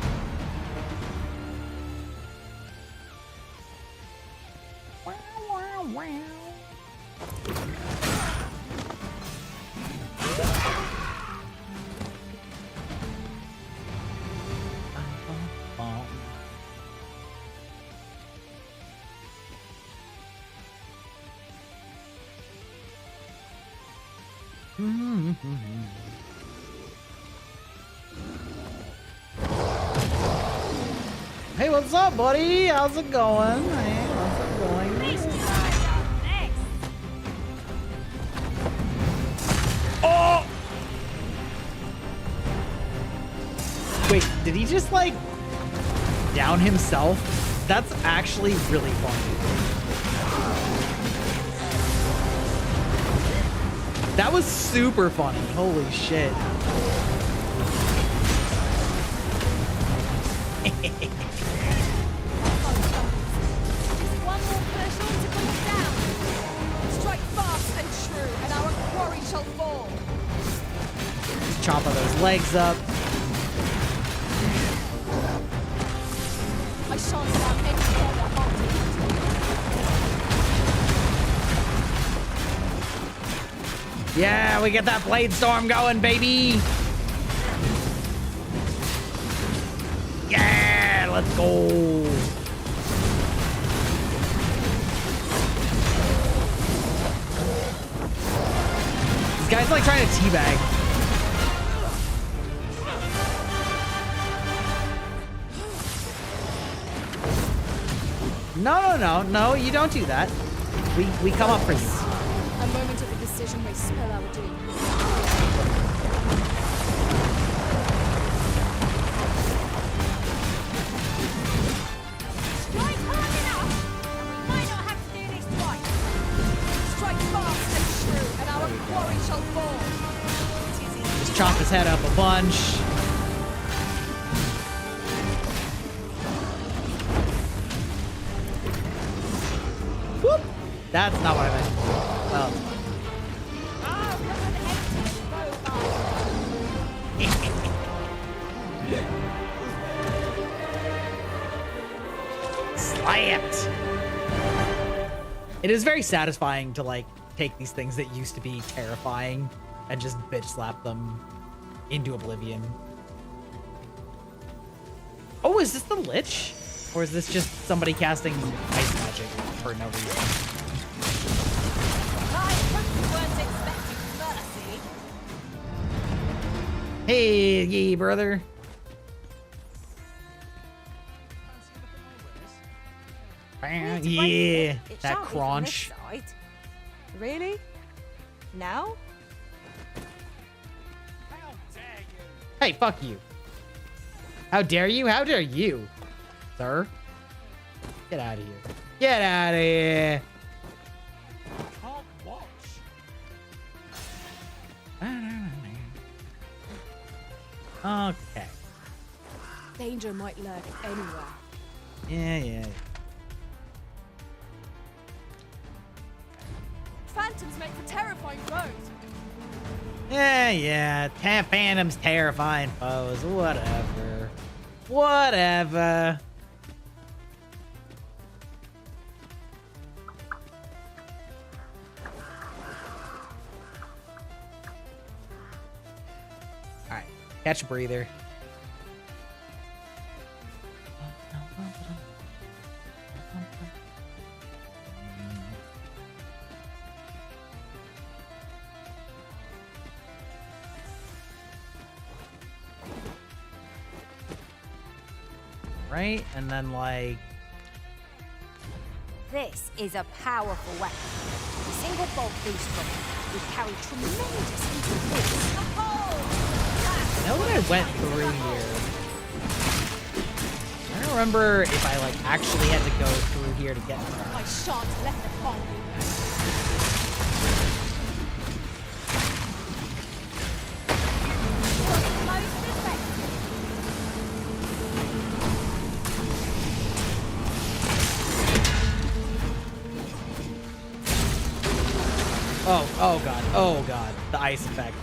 Hey, what's up, buddy? How's it going? Hey, how's it going? Oh! Wait, did he just like down himself? That's actually really funny. That was super funny. Holy shit. One more push on to bring it down. Strike fast and true, and our quarry shall fall. Chop those legs up. shan't allow any further harm to Yeah, we get that blade storm going, baby. Yeah, let's go. This guy's like trying to teabag. No, you don't do that. We come up for you. A moment of indecision may spell our doom. Strike hard enough, and we might not have to do this twice. Strike fast and true, and our quarry shall fall. Just chop his head up a bunch. Whoop! That's not what I meant. Oh. Slammed. It is very satisfying to like take these things that used to be terrifying and just bitch slap them into oblivion. Oh, is this the Lich? Or is this just somebody casting ice magic for no reason? I hope you weren't expecting mercy. Hey, ye brother. Yeah, that crunch. Really? Now? How dare you? Hey, fuck you. How dare you? How dare you, sir? Get out of here. Get out of here. Can't watch. Okay. Danger might lurk anywhere. Yeah. Phantoms make for terrifying foes. Yeah. Phantoms terrifying foes. Whatever. Alright. Catch a breather. Right? And then like This is a powerful weapon. A single bolt boost from it would carry tremendous force. now that I went through here, I don't remember if I like actually had to go through here to get there. I shan't let them harm you. Oh god, the ice effect.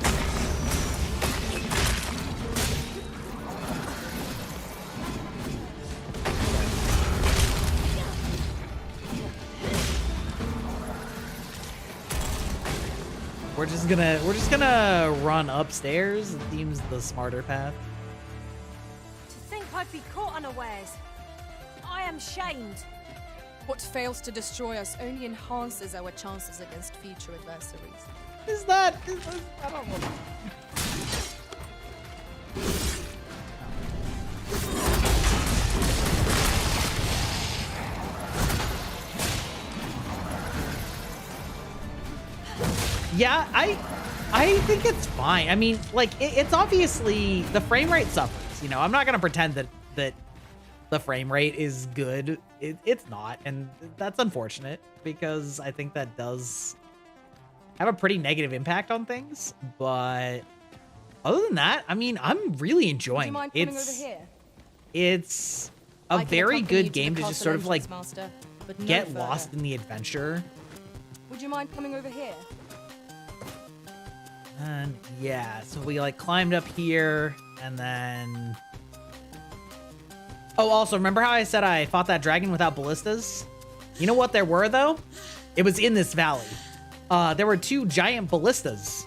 We're just gonna run upstairs. It seems the smarter path. To think I'd be caught unawares. I am shamed. What fails to destroy us only enhances our chances against future adversaries. Is that? I don't know. Yeah, I think it's fine. I mean, like, it's obviously the frame rate suffers. You know, I'm not gonna pretend that the frame rate is good. It's not, and that's unfortunate because I think that does have a pretty negative impact on things. But other than that, I mean, I'm really enjoying Would you mind it. coming over here? It's a I can very accompany you good to the game to just castle sort of like entrance, Master, but no get further. lost in the adventure. Would you mind coming over here? And yeah, so we like climbed up here and then Oh, also, remember how I said I fought that dragon without ballistas? You know what there were, though? It was in this valley. There were 2 giant ballistas.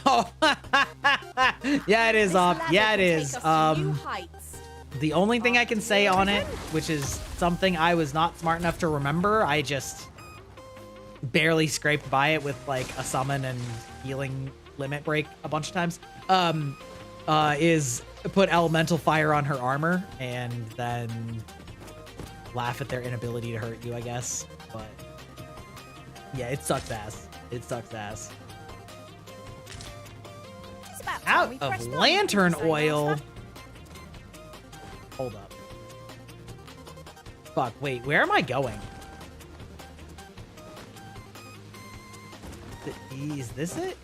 Oh, yeah, it is. Yeah, it is. The only thing I can say on it, which is something I was not smart enough to remember, I just barely scraped by it with like a summon and healing limit break a bunch of times, is put elemental fire on her armor and then laugh at their inability to hurt you, I guess. But yeah, it sucks ass. It sucks ass. Out of lantern oil. Hold up. Fuck, wait, where am I going? Is this it?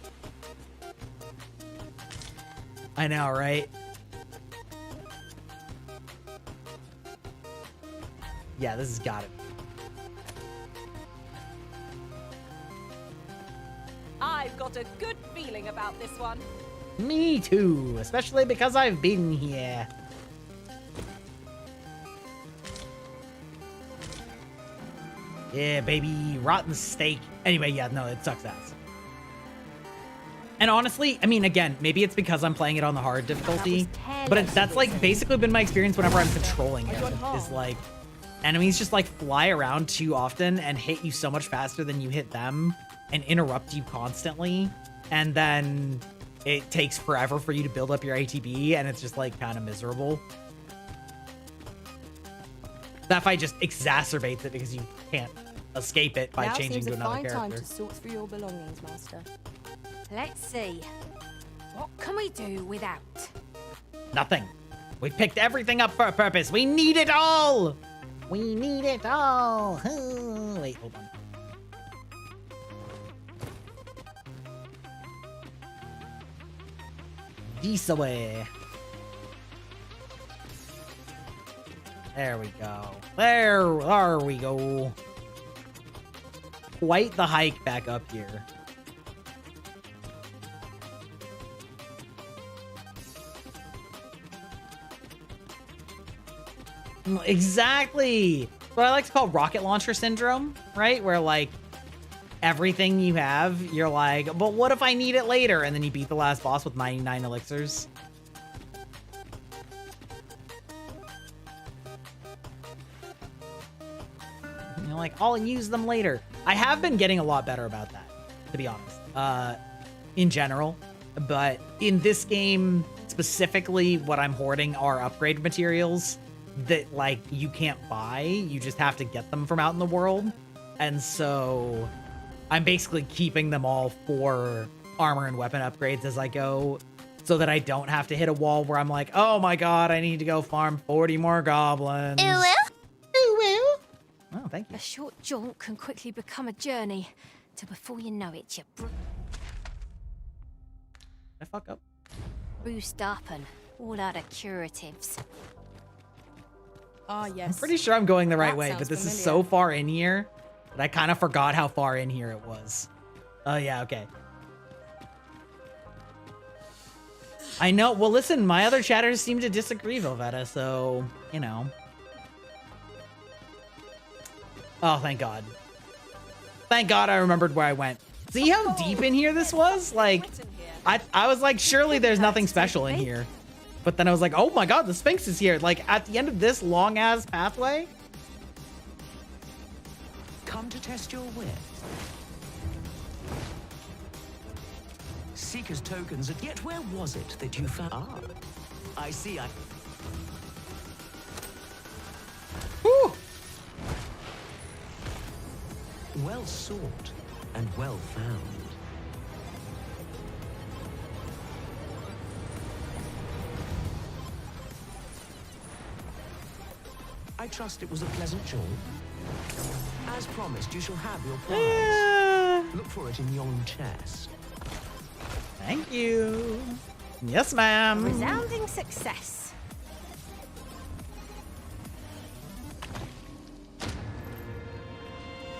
I know, right? Yeah, this has got it. I've got a good feeling about this one. Me too, especially because I've been here. Yeah, baby, rotten steak. Anyway, yeah, no, it sucks ass. And honestly, I mean, again, maybe it's because I'm playing it on the hard difficulty, but that's like basically been my experience whenever I'm controlling it, is like enemies just like fly around too often and hit you so much faster than you hit them and interrupt you constantly. And then it takes forever for you to build up your ATB, and it's just like kind of miserable. That fight just exacerbates it because you can't escape it by changing to another character. Time to sort through your belongings, Master. Let's see. What can we do without? Nothing. We picked everything up for a purpose. We need it all. We need it all. Wait, hold on. This way. There we go. There we go. Quite the hike back up here. Exactly. What I like to call rocket launcher syndrome, right? Where like everything you have, you're like, but what if I need it later? And then you beat the last boss with 99 elixirs. And you're like, I'll use them later. I have been getting a lot better about that, to be honest, in general. But in this game, specifically, what I'm hoarding are upgrade materials that like you can't buy. You just have to get them from out in the world. And so I'm basically keeping them all for armor and weapon upgrades as I go, so that I don't have to hit a wall where I'm like, oh my god, I need to go farm 40 more goblins. Oh, thank you. A short jaunt can quickly become a journey, till before you know it, you're I fuck up. bruised up and all out of curatives. Ah, yes. I'm pretty sure I'm going the right That way, sounds but this is familiar. so far in here that I kind of forgot how far in here it was. Oh, yeah, okay. I know. Well, listen, my other chatters seem to disagree, Velveta, so, you know. Oh, thank God. Thank God I remembered where I went. See how deep in here this was? Like, I was like, surely there's nothing special in here. But then I was like, oh my god, the Sphinx is here. Like, at the end of this long-ass pathway? Come to test your wit. Seeker's tokens, yet where was it that you found? Ah, I see. Whew. Well sought and well found. I trust it was a pleasant jaunt. As promised, you shall have your prize. Look for it in yon chest. Thank you. Yes, ma'am. Resounding success.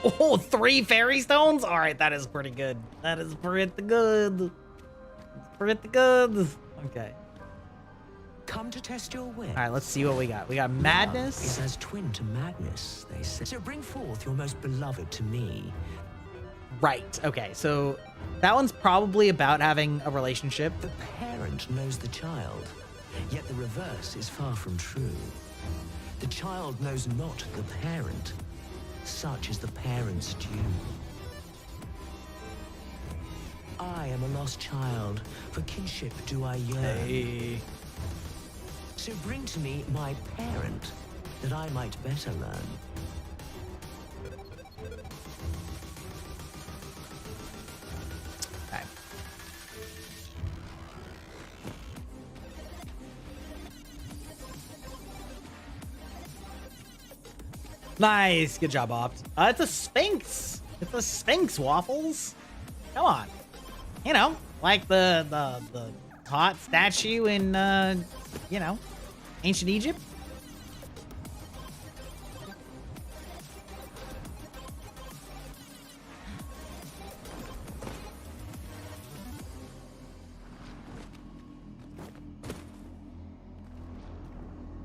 Oh, 3 fairy stones? All right, that is pretty good. That is pretty good. Pretty good. Okay. Come to test your wit. All right, let's see what we got. We got Love madness. is as twin to madness, they say. So bring forth your most beloved to me. Right. Okay. So that one's probably about having a relationship. The parent knows the child, yet the reverse is far from true. The child knows not the parent. Such is the parent's due. I am a lost child. For kinship do I yearn. Hey. So bring to me my parent, that I might better learn. Okay. Nice. Good job, Opt. It's a Sphinx. It's a Sphinx, Waffles. Come on. You know, like the hot statue in, you know, ancient Egypt.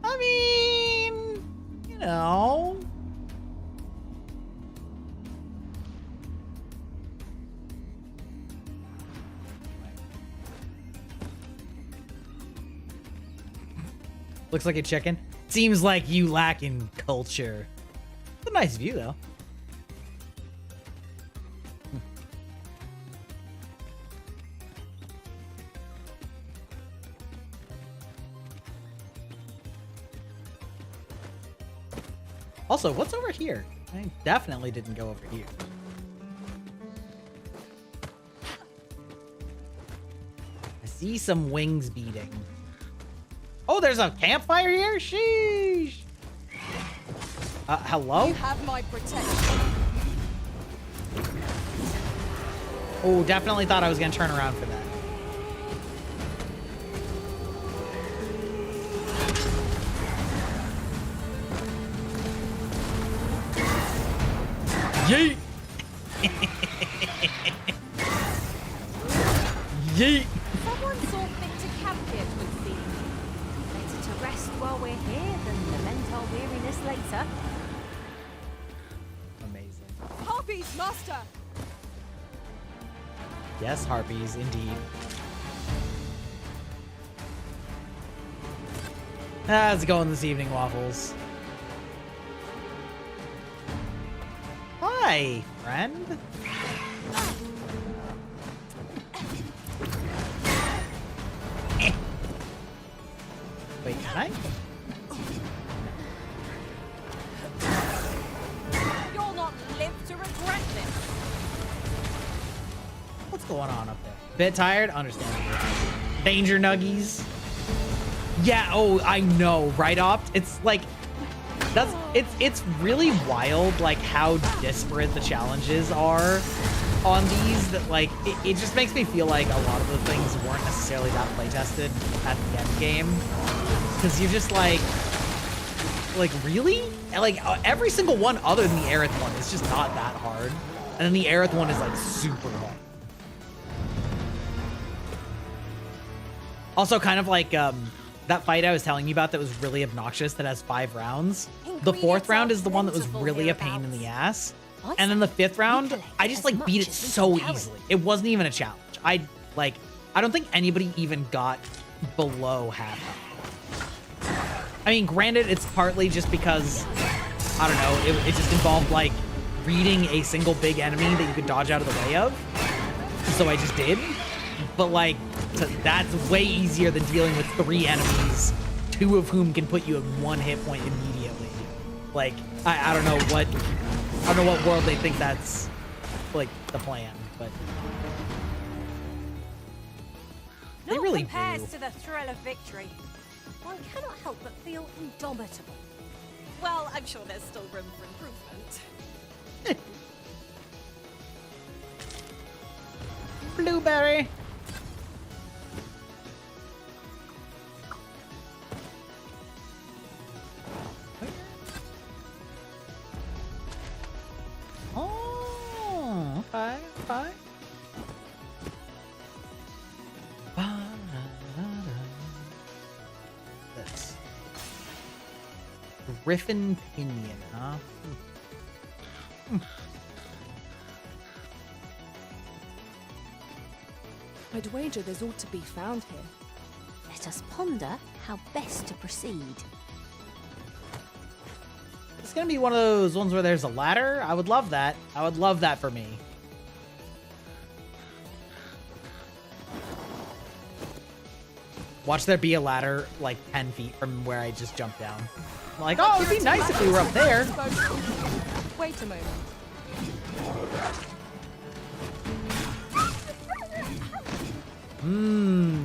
I mean, you know. Looks like a chicken. Seems like you lack in culture. It's a nice view, though. Also, what's over here? I definitely didn't go over here. I see some wings beating. Oh, there's a campfire here? Sheesh. Hello? You have my protection. Oh, definitely thought I was gonna turn around for that. Yeet! Yeet! Someone saw fit to camp here, it would seem. Better to rest while we're here than lament our weariness later. Amazing. Harpies, master! Yes, harpies, indeed. How's it going this evening, Waffles? Hi, friend. Wait, can I? You'll not live to regret this. What's going on up there? Bit tired? Understandable. Danger nuggies. Yeah, oh, I know, right, Opt? It's like, it's really wild, like, how disparate the challenges are on these, that, like, it just makes me feel like a lot of the things weren't necessarily that play-tested at the end game. Because you're just like, really? And, like, every single one other than the Aerith one is just not that hard. And then the Aerith one is, like, super hard. Also, kind of like, that fight I was telling you about that was really obnoxious that has 5 rounds. The 4th round is the one that was really a pain in the ass. And then the 5th round, I just like beat it so easily. It wasn't even a challenge. I don't think anybody even got below half. I mean, granted, it's partly just because, I don't know, it just involved like reading a single big enemy that you could dodge out of the way of. So I just did. But like, that's way easier than dealing with 3 enemies, 2 of whom can put you at 1 hit point immediately. Like, I don't know what world they think that's like the plan, but they really compares do. to the thrill of victory. One cannot help but feel indomitable. Well, I'm sure there's still room for improvement. Blueberry. Griffin Pinion, huh? I'd wager there's ought to be found here. Let us ponder how best to proceed. It's gonna be one of those ones where there's a ladder. I would love that. I would love that for me. Watch there be a ladder like 10 feet from where I just jumped down. I'm like, oh, it'd be nice if we were up there. Wait a moment.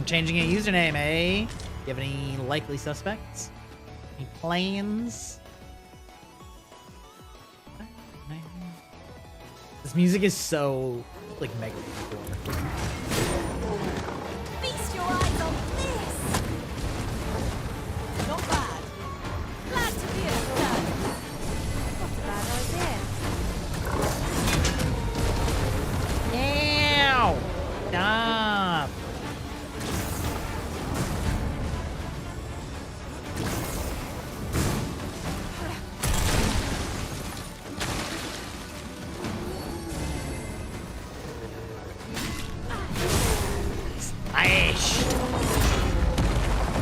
Changing a username, eh? Do you have any likely suspects? Any plans? This music is so, like, mega cool. Feast your eyes on this! Not bad. Glad to be of service. Not a bad idea. Ow! Stop!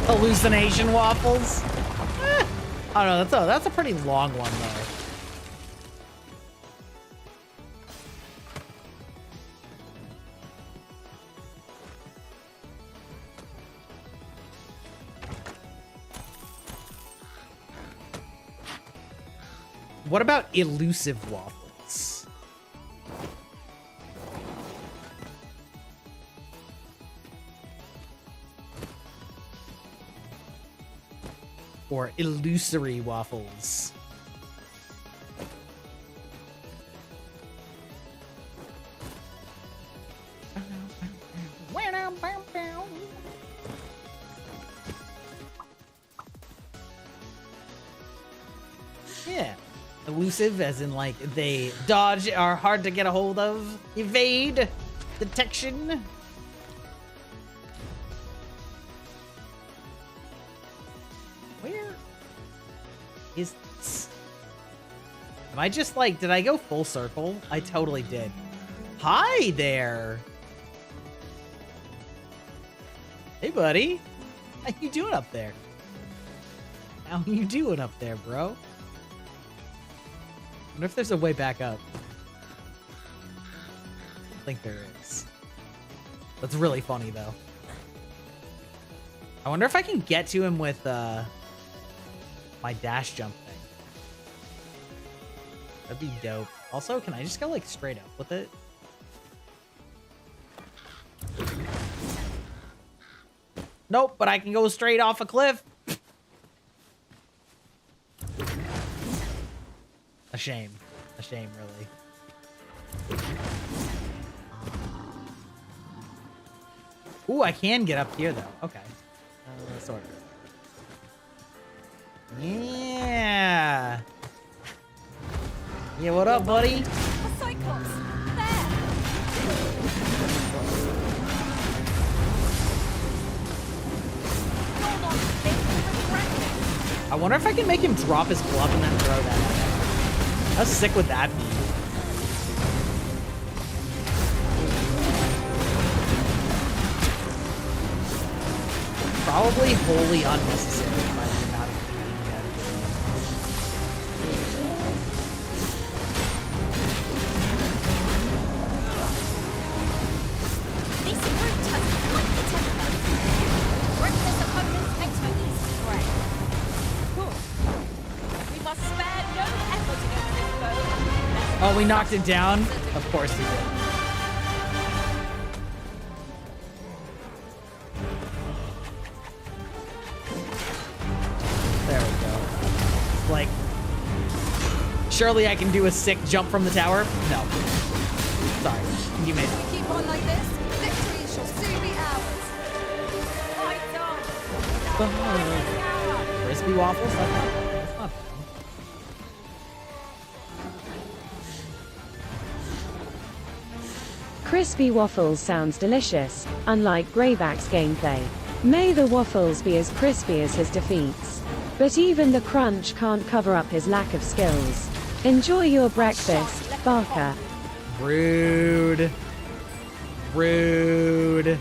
Hallucination waffles? I don't know, that's a pretty long one though. What about elusive waffles? Or illusory waffles? Yeah. Elusive as in like they dodge, are hard to get a hold of, evade, detection. Where is this? Am I just like, did I go full circle? I totally did. Hi there. Hey buddy. How you doing up there? How you doing up there, bro? I wonder if there's a way back up. I think there is. That's really funny, though. I wonder if I can get to him with my dash jump thing. That'd be dope. Also, can I just go, like, straight up with it? Nope, but I can go straight off a cliff. A shame. A shame, really. Ooh, I can get up here, though. Okay. Sort of. Yeah. Yeah, what up, buddy? A Cyclops! There! Hold on, I wonder if I can make him drop his glove and then throw that at him. How sick would that be? Probably wholly unnecessary by the amount of thinking you had to do. This route has quite the temper. Reckless opponents makes for easy prey. Good. We must spare no effort against this foe. Oh, we knocked it down? Of course we did. There we go. Like, surely I can do a sick jump from the tower? No. Sorry. You made it. Keep on like this, victory shall soon be ours. Crispy waffles? That's not bad. Crispy waffles sounds delicious, unlike Greyback's gameplay. May the waffles be as crispy as his defeats. But even the crunch can't cover up his lack of skills. Enjoy your breakfast, Barker. Rude. Rude.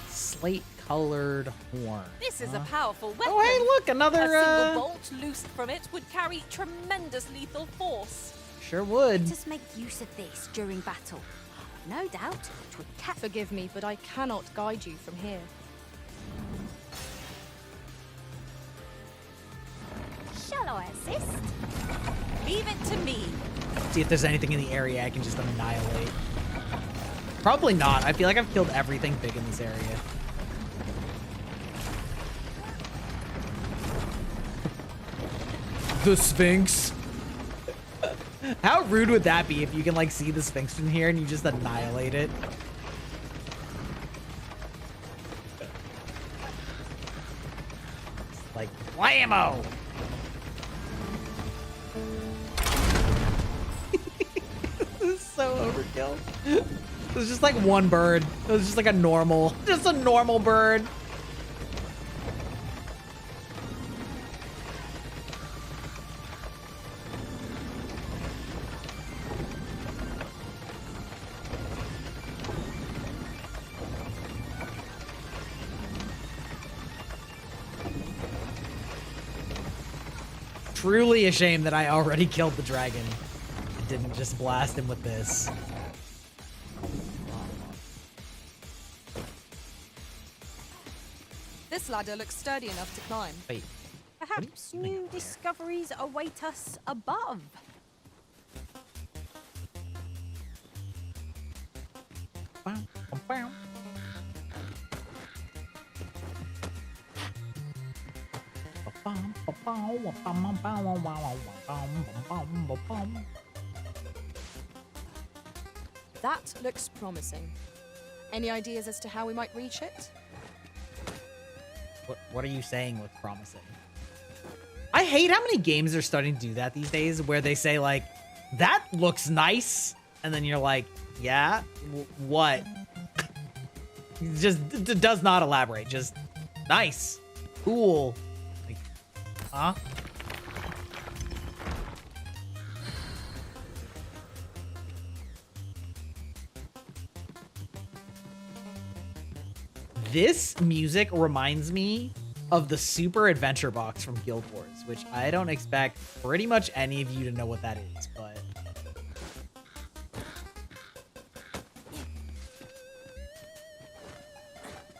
Slate-colored horn. This is a powerful weapon. Oh, hey, look, another, A single bolt loosed from it would carry tremendous lethal force. Sure would. Let us make use of this during battle. No doubt it would Forgive me, but I cannot guide you from here. Shall I assist? Leave it to me. See if there's anything in the area I can just annihilate. Probably not. I feel like I've killed everything big in this area. The Sphinx. How rude would that be if you can like see the Sphinx from here and you just annihilate it? Like whammo! This is so overkill. It was just like one bird. It was just like a normal bird. Truly a shame that I already killed the dragon. Didn't just blast him with this. This ladder looks sturdy enough to climb. Wait. Perhaps new discoveries await us above. That looks promising. Any ideas as to how we might reach it? What are you saying with promising? I hate how many games are starting to do that these days, where they say like, that looks nice, and then you're like, yeah, what? Just does not elaborate. Just nice, cool. Like, huh? This music reminds me of the Super Adventure Box from Guild Wars, which I don't expect pretty much any of you to know what that is, but...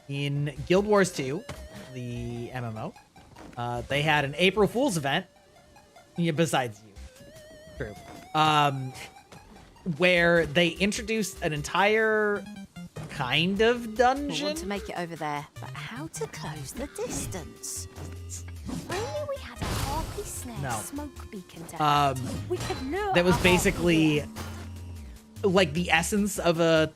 In Guild Wars 2, the MMO, they had an April Fool's event, yeah, besides you, true, where they introduced an entire kind of dungeon. We want to make it over there, but how to close the distance? If only we had a harpy snare smoke beacon down. We could lure that was our basically like the essence of a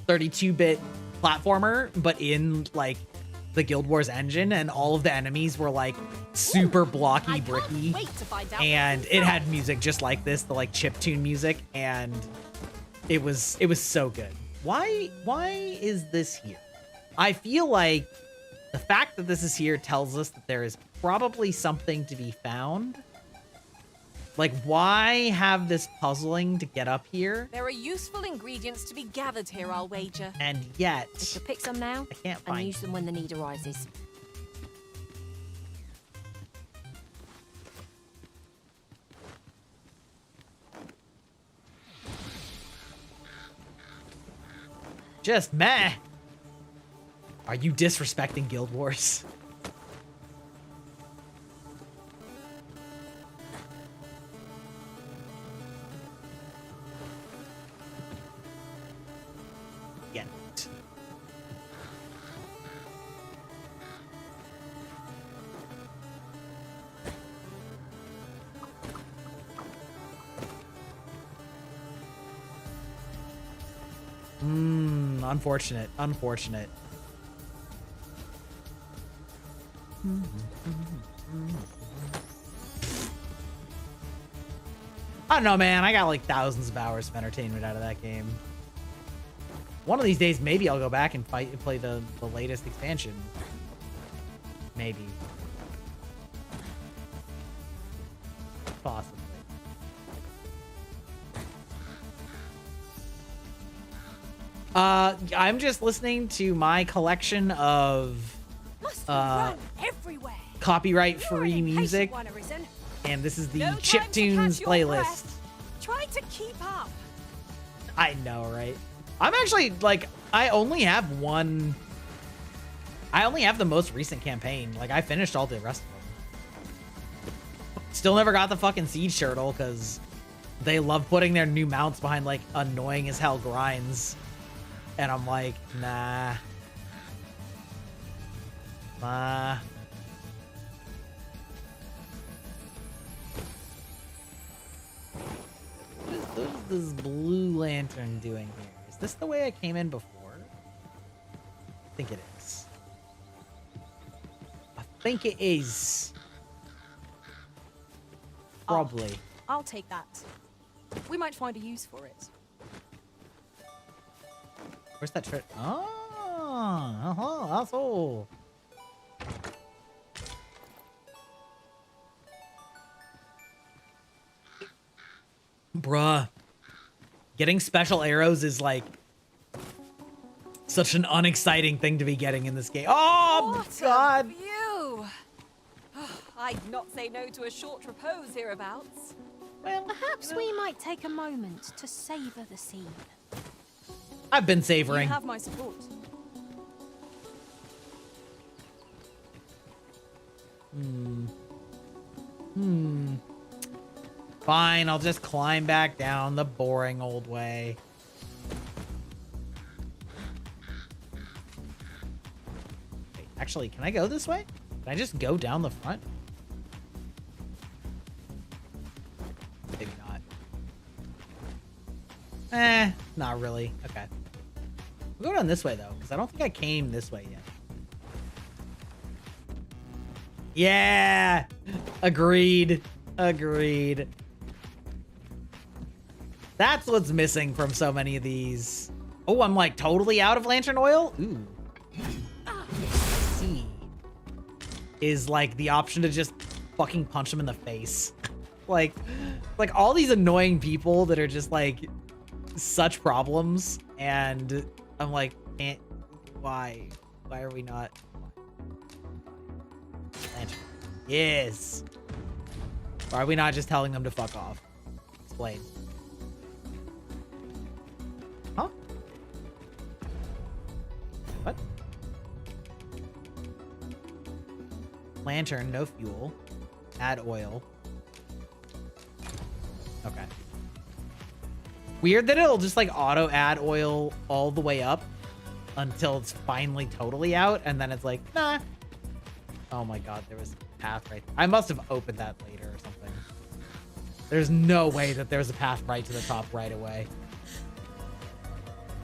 32-bit platformer, but in like the Guild Wars engine, and all of the enemies were like super blocky, bricky, and it had music just like this, the like chiptune music, and it was so good. Why is this here? I feel like the fact that this is here tells us that there is probably something to be found. Like, why have this puzzling to get up here? There are useful ingredients to be gathered here, I'll wager. And yet... We should pick some now I can't find and use them when the need arises. Just meh. Are you disrespecting Guild Wars? Get it. Unfortunate. Unfortunate. I don't know, man. I got like thousands of hours of entertainment out of that game. One of these days, maybe I'll go back and play the latest expansion. Maybe. Possibly. I'm just listening to my collection of copyright-free music, and this is the Chiptunes playlist. Try to keep up. I know, right? I'm actually like, I only have the most recent campaign. Like, I finished all the rest of them. Still never got the fucking Siege Turtle because they love putting their new mounts behind like annoying as hell grinds. And I'm like, nah. What is this blue lantern doing here? Is this the way I came in before? I think it is. I think it is. Probably. I'll take that. We might find a use for it. Where's that trick? Oh, asshole. Bruh. Getting special arrows is like such an unexciting thing to be getting in this game. Oh, what God. A view. I'd not say no to a short repose hereabouts. Well, Perhaps we might take a moment to savor the scene. I've been savoring. You have my support. Fine, I'll just climb back down the boring old way. Wait, actually, can I go this way? Can I just go down the front? Maybe not. Not really. Okay. We'll go down this way, though, because I don't think I came this way yet. Yeah! Agreed. Agreed. That's what's missing from so many of these. Oh, I'm like totally out of lantern oil? Ooh. C is like the option to just fucking punch them in the face. like all these annoying people that are just like such problems, and I'm like, why are we not? Lantern. Yes. Why are we not just telling them to fuck off? Explain. Huh? What? Lantern, no fuel. Add oil. Okay. Weird that it'll just like auto add oil all the way up until it's finally totally out, and then it's like, nah. Oh my god, there was a path right. I must have opened that later or something. There's no way that there's a path right to the top right away.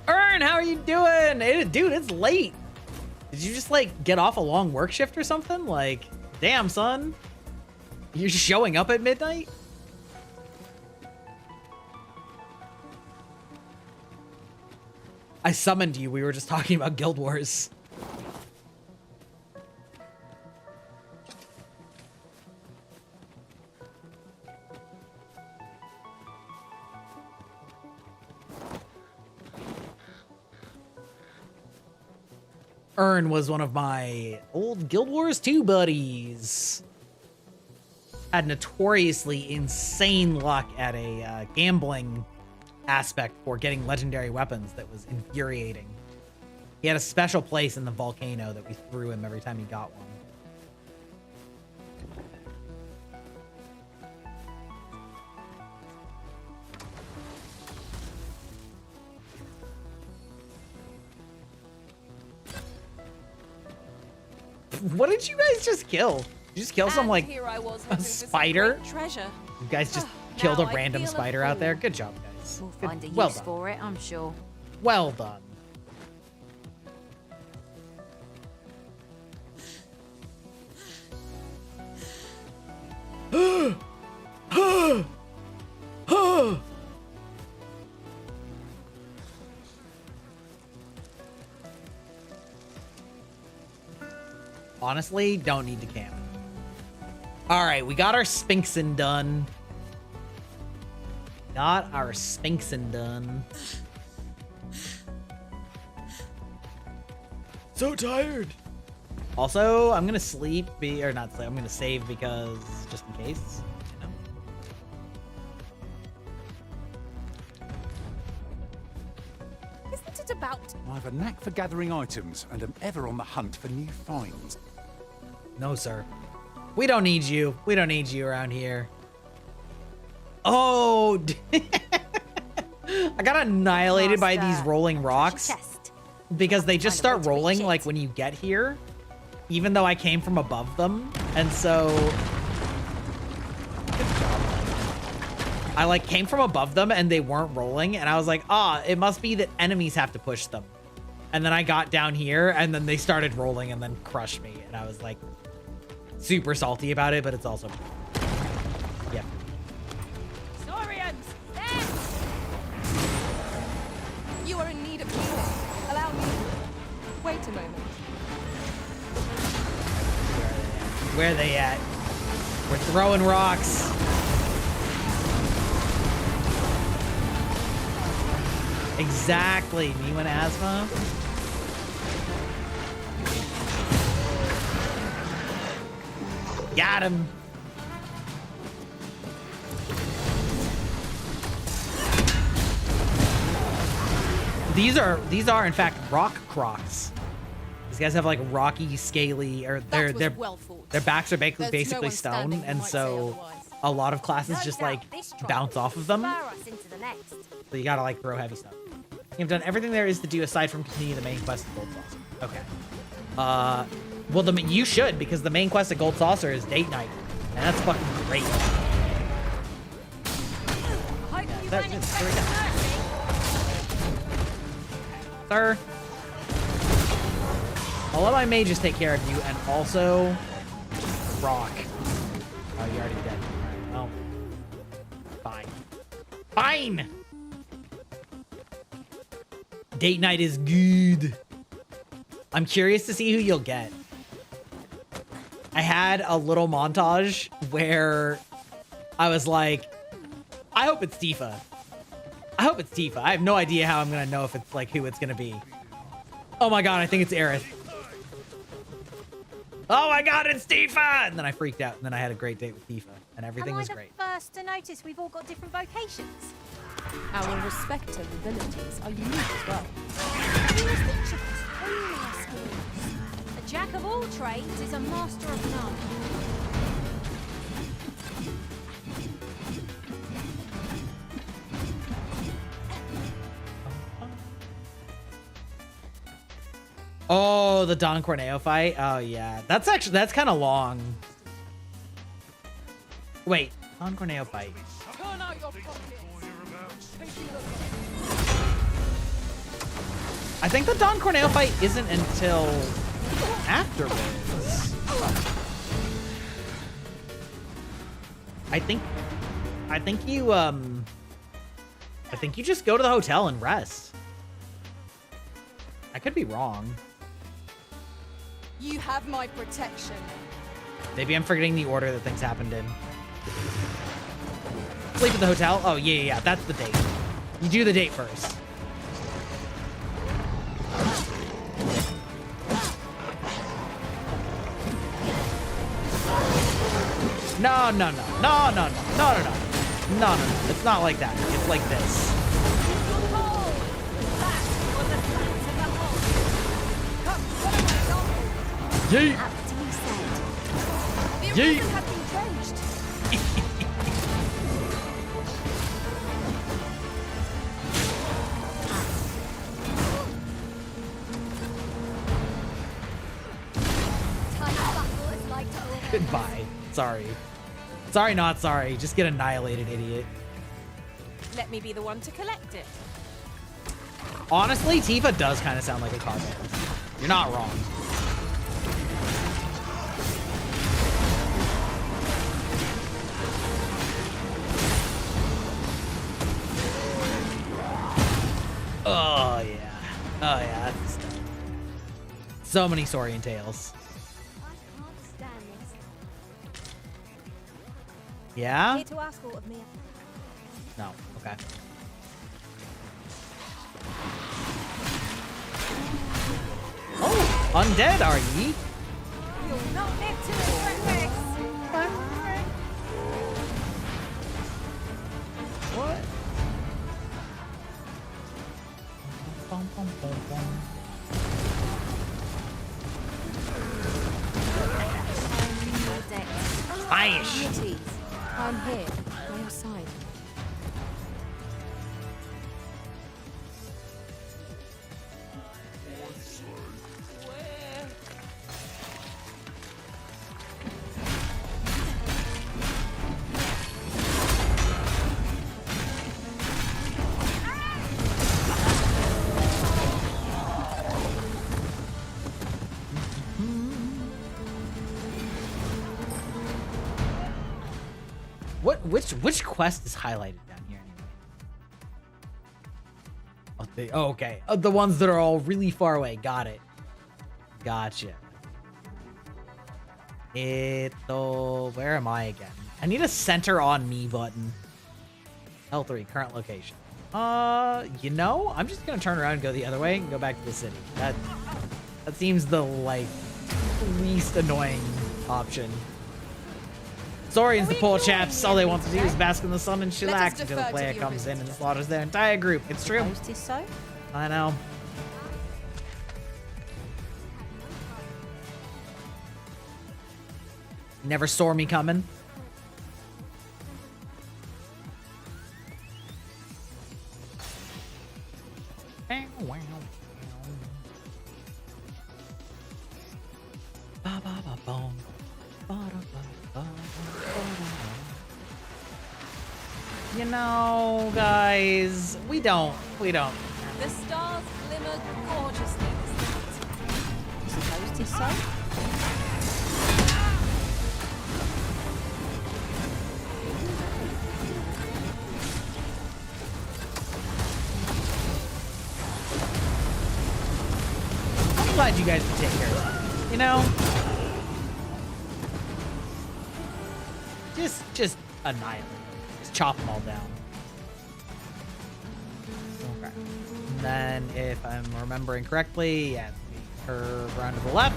Ern, how are you doing? Dude, it's late. Did you just like get off a long work shift or something? Like, damn, son. You're showing up at midnight? I summoned you. We were just talking about Guild Wars. Ern was one of my old Guild Wars 2 buddies. Had notoriously insane luck at a gambling aspect for getting legendary weapons that was infuriating. He had a special place in the volcano that we threw him every time he got one. What did you guys just kill? Did you just kill some like a spider? Treasure. You guys just killed a random spider out there. Good job, guys. We'll Good. find a Well use done. for it, I'm sure. Well done. Honestly, don't need to camp. All right, we got our Sphynxen done. Got our Sphynxen done. So tired. Also, I'm gonna sleep, or not sleep. I'm gonna save because just in case. You know? Isn't it about... I have a knack for gathering items and am ever on the hunt for new finds. No, sir. We don't need you. We don't need you around here. Oh, I got annihilated by these rolling rocks because they just start rolling like when you get here, even though I came from above them. And so good job. I like came from above them and they weren't rolling. And I was like, it must be that enemies have to push them. And then I got down here and then they started rolling and then crushed me. And I was like super salty about it, but it's also, yep. You are in need of healing. Allow me. Wait a moment. Where are they at? We're throwing rocks. Exactly. Me and asthma. Got him. These are in fact rock crocs. These guys have like rocky, scaly, or their backs are basically stone, and so a lot of classes just like bounce off of them. So you gotta like throw heavy stuff. You've done everything there is to do aside from continue the main quest of Gold Saucer. Okay. Well, you should, because the main quest of Gold Saucer is date night, and that's fucking great. Sir. I'll let my mages take care of you, and also rock. Oh, you're already dead. All right, well, fine. Fine! Date night is good. I'm curious to see who you'll get. I had a little montage where I was like, I hope it's Tifa. I hope it's Tifa. I have no idea how I'm gonna know if it's like who it's gonna be. Oh my god, I think it's Aerith. Oh my god, it's Tifa! And then I freaked out, and then I had a great date with Tifa, and everything was great. Am I the first to notice we've all got different vocations? Our respective abilities are unique as well. You must each of us hone our skills. A jack of all trades is a master of none. Oh, the Don Corneo fight? Oh, yeah. That's kind of long. Wait, Don Corneo fight. I think the Don Corneo fight isn't until afterwards. I think you just go to the hotel and rest. I could be wrong. You have my protection. Maybe I'm forgetting the order that things happened in. Sleep at the hotel? Oh, yeah, that's the date. You do the date first. No. It's not like that. It's like this. Yeet! Yeet! Goodbye. Sorry. Sorry, not sorry. Just get annihilated, idiot. Let me be the one to collect it. Honestly, Tifa does kind of sound like a car band. You're not wrong. Oh, yeah. Oh, yeah. That's so many Saurian tales. Yeah? Here to ask all of me. No. Okay. Oh, undead, are ye? You'll not live to regret this. What? Bum, bum, bum, bum. Aish. I'm here, by your side. Which quest is highlighted down here anyway? Oh, okay. The ones that are all really far away. Got it. Gotcha. Where am I again? I need a center on me button. L3, current location. You know, I'm just gonna turn around and go the other way and go back to the city. That seems the like least annoying option. Saurians, the poor chaps, all they want to do is bask in the sun and chillax until the player comes in and slaughters their entire group. It's true. So? I know. Never saw me coming. You know, guys, we don't. The stars glimmer gorgeously this night. Supposed to so? I'm glad you guys can take care of that. You know? Just annihilate them. Just chop them all down. Okay. And then, if I'm remembering correctly, yeah, we curve around to the left.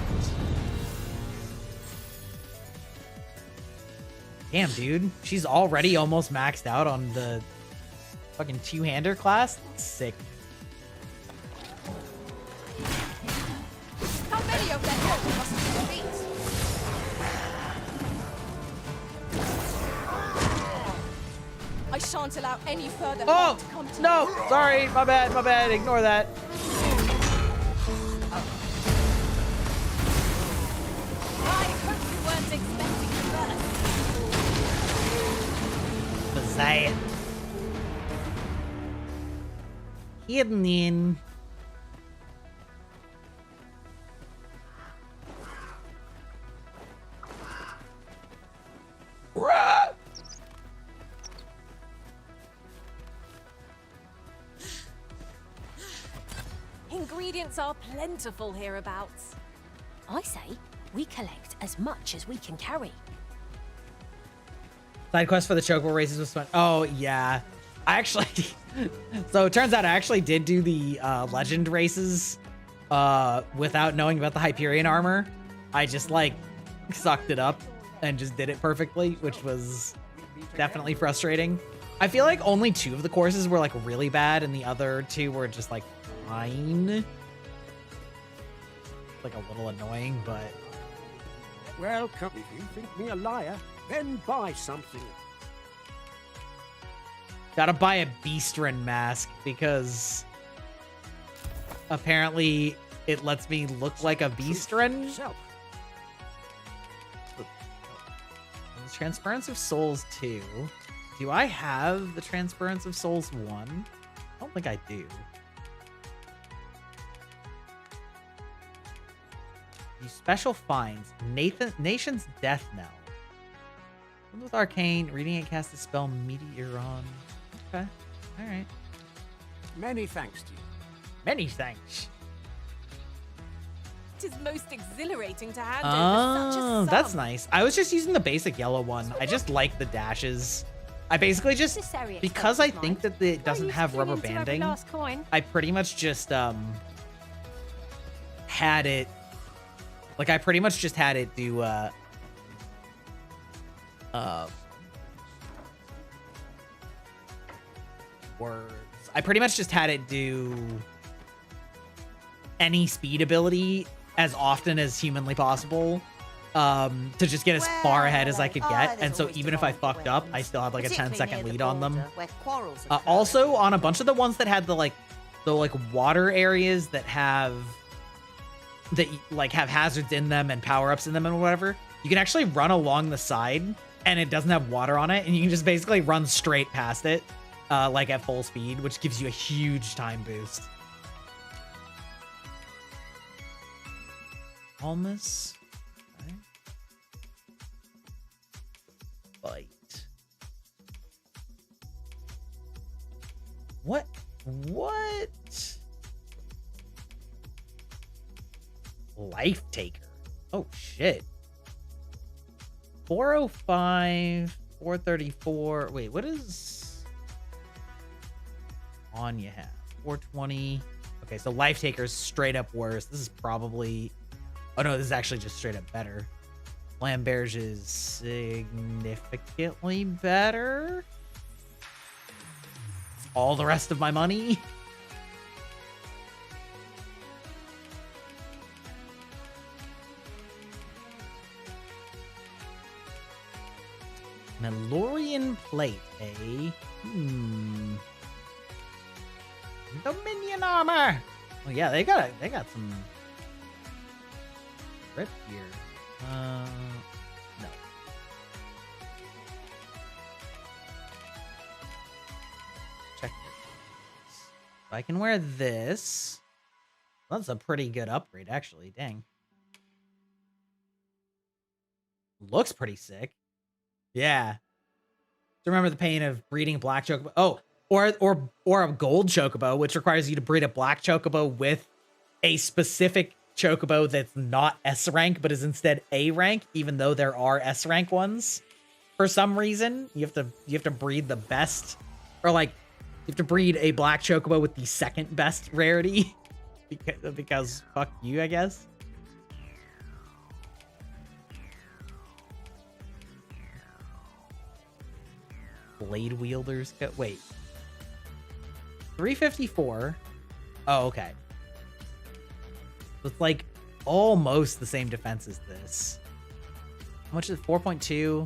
Damn, dude. She's already almost maxed out on the fucking two-hander class. Sick. How many of them must be beat? I shan't allow any further harm to come to no! me. Sorry, my bad. Ignore that. I hope you weren't expecting the burst. Zion. Hidden in. Ingredients are plentiful hereabouts. I say we collect as much as we can carry. Side quest for the chocobo races was fun. Oh, yeah. I actually... So it turns out I actually did do the legend races without knowing about the Hyperion armor. I just, like, sucked it up and just did it perfectly, which was definitely frustrating. I feel like only 2 of the courses were, like, really bad, and the other 2 were just, like, fine. Like, a little annoying, but... Well, come, if you think me a liar, then buy something. Gotta buy a Beastren mask, because... apparently, it lets me look like a Beastren. The Transference of Souls 2. Do I have the Transference of Souls 1? I don't think I do. These special finds. Nation's Death Knell. With Arcane, reading it casts the spell Meteoron. Okay. Alright. Many thanks to you. Many thanks. 'Tis most exhilarating to hand over such a Oh, sum. that's nice. I was just using the basic yellow one. I just like the dashes. I basically just, Necessary because I expenses, think mind. that it No doesn't use have clinging rubber to every banding, last coin. I pretty much just had it, like I pretty much just had it do words. I pretty much just had it do any speed ability as often as humanly possible, to just get as far ahead as I could get. And so even if I fucked up, I still had like a 10-second lead on them. Also, on a bunch of the ones that had the water areas that have hazards in them and power-ups in them and whatever, you can actually run along the side and it doesn't have water on it, and you can just basically run straight past it, like at full speed, which gives you a huge time boost. Almus. Okay. Bite. What? Life Taker. Oh, shit. 405, 434. Wait, what is Anya have? 420. Okay, so Life Taker's straight up worse. This is probably... Oh, no, this is actually just straight up better. Flamberge is significantly better. All the rest of my money. Melorian Plate, eh? Dominion Armor. Oh yeah, they got some rip here. No. Check this. If I can wear this. That's a pretty good upgrade, actually. Dang. Looks pretty sick. Yeah. Remember the pain of breeding a black chocobo. Oh, or a gold chocobo, which requires you to breed a black chocobo with a specific chocobo that's not S rank, but is instead A rank, even though there are S rank ones. For some reason, you have to breed the best, or like you have to breed a black chocobo with the second best rarity, because fuck you, I guess. Blade wielders go. Wait. 354. Oh, okay. It's like almost the same defense as this. How much is it? 4.2.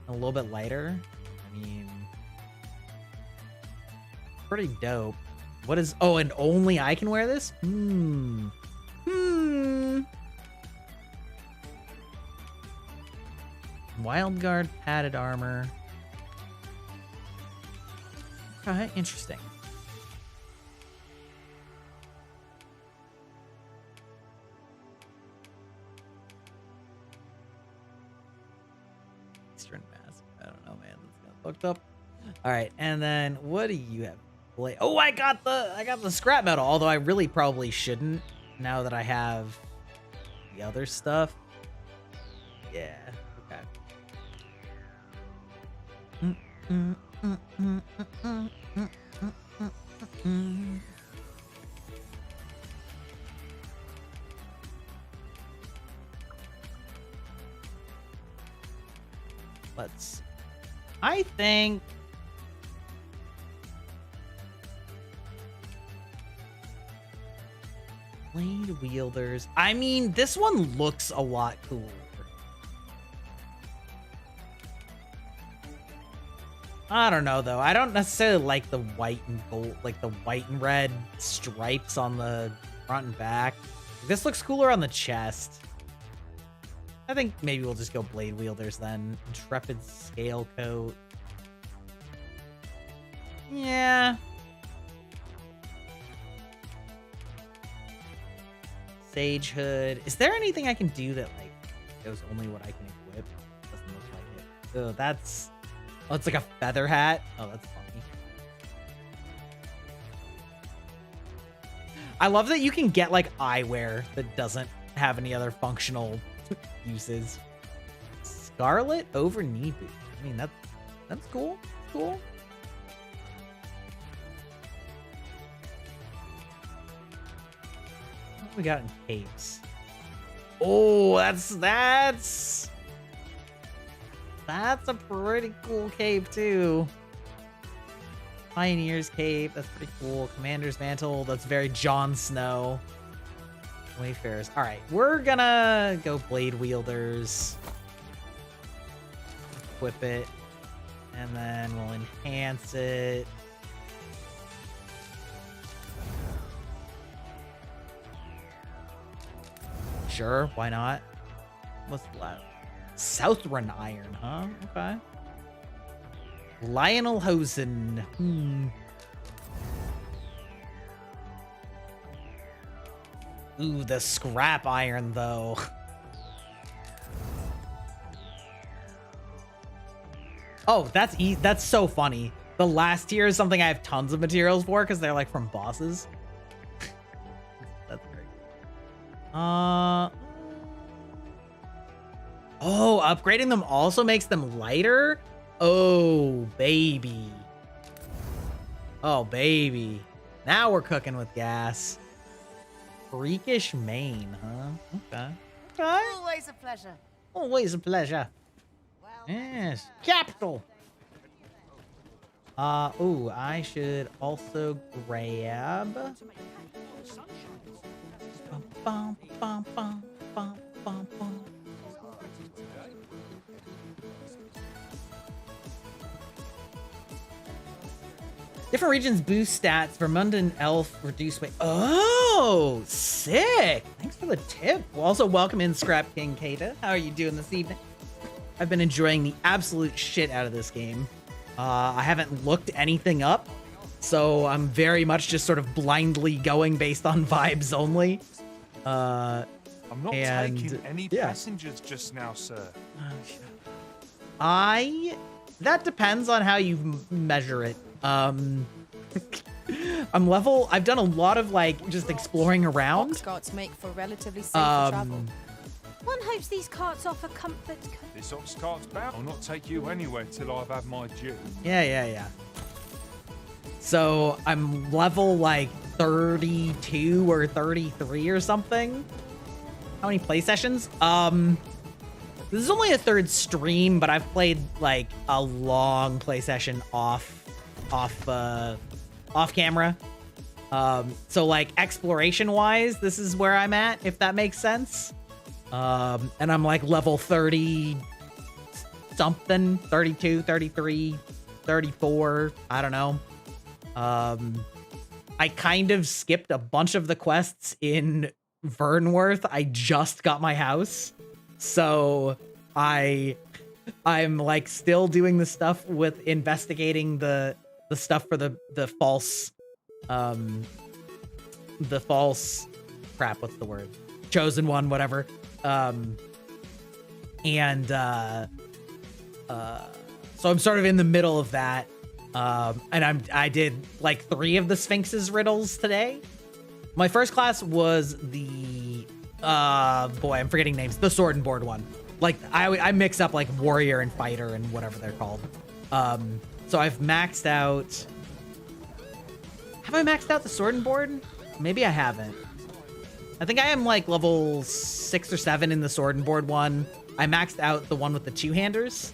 A little bit lighter. I mean, pretty dope. What is... Oh, and only I can wear this? Wild Guard padded armor. Okay, interesting. Eastern Mask. I don't know, man. That's got fucked up. All right, and then what do you have? Oh, I got the scrap metal. Although I really probably shouldn't now that I have the other stuff. Yeah. Okay. Let's see. I think blade wielders. I mean, this one looks a lot cooler. I don't know though. I don't necessarily like the white and gold, like the white and red stripes on the front and back. This looks cooler on the chest. I think maybe we'll just go blade wielders then. Intrepid scale coat. Yeah. Sage hood. Is there anything I can do that like shows only what I can equip? Doesn't look like it. Oh, that's... Oh, it's like a feather hat. Oh, that's funny. I love that you can get like eyewear that doesn't have any other functional uses. Scarlet over knee boot. I mean, that's cool. Cool. What we got in capes? Oh, that's a pretty cool cape too. Pioneer's cape, that's pretty cool. Commander's mantle, that's very Jon Snow. Wayfarers. All right, we're gonna go blade wielders. Equip it, and then we'll enhance it. Sure, why not? What's left? Southron Iron, huh? Okay. Lionel Hosen. Ooh, the scrap iron, though. Oh, that's so funny. The last tier is something I have tons of materials for because they're like from bosses. That's great. Oh, upgrading them also makes them lighter? Oh, baby. Oh, baby. Now we're cooking with gas. Freakish mane, huh? Okay. Okay. Always a pleasure. Always a pleasure. Yes. Capital. Ooh, I should also grab... Bum, bum, bum, bum, bum, bum, bum. Different regions boost stats. Vermundant Elf reduce weight. Oh, sick. Thanks for the tip. We'll also welcome in Scrap King Kata. How are you doing this evening? I've been enjoying the absolute shit out of this game. I haven't looked anything up, so I'm very much just sort of blindly going based on vibes only. I'm not taking any passengers just now, sir. That depends on how you measure it. I've done a lot of like just exploring around. Box carts make for relatively safer travel. One hopes these carts offer comfort. This ox cart's bound. I'll not take you anywhere till I've had my due. Yeah. So I'm level like 32 or 33 or something. How many play sessions? This is only a third stream, but I've played like a long play session off camera. So like exploration wise, this is where I'm at, if that makes sense. And I'm like level 30 something, 32, 33, 34. I don't know. I kind of skipped a bunch of the quests in Vernworth. I just got my house. So I'm like still doing the stuff with investigating the stuff for the false crap, what's the word? Chosen one, whatever. So I'm sort of in the middle of that. And I did like 3 of the Sphynxes riddles today. My first class was the I'm forgetting names. The sword and board one. Like I mix up like warrior and fighter and whatever they're called. So I've maxed out. Have I maxed out the sword and board? Maybe I haven't. I think I am like level 6 or 7 in the sword and board one. I maxed out the one with the 2-handers,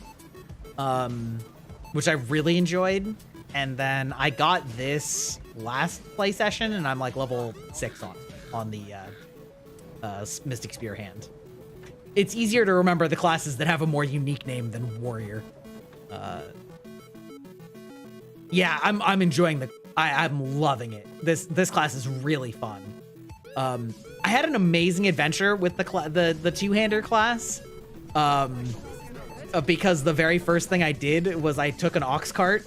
which I really enjoyed. And then I got this last play session, and I'm like level 6 on the Mystic Spear hand. It's easier to remember the classes that have a more unique name than warrior. Yeah, I'm enjoying I'm loving it. This class is really fun. I had an amazing adventure with the 2-hander class. Because the very first thing I did was I took an ox cart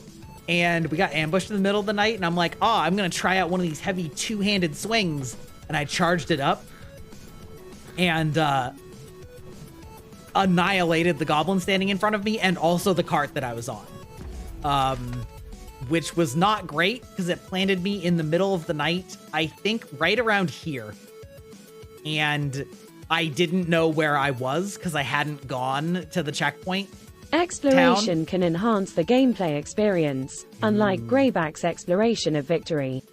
and we got ambushed in the middle of the night, and I'm like, I'm gonna try out one of these heavy 2-handed swings, and I charged it up and annihilated the goblin standing in front of me and also the cart that I was on. which was not great because it planted me in the middle of the night, I think right around here. And I didn't know where I was because I hadn't gone to the checkpoint. Exploration can enhance the gameplay experience, unlike Greyback's exploration of victory.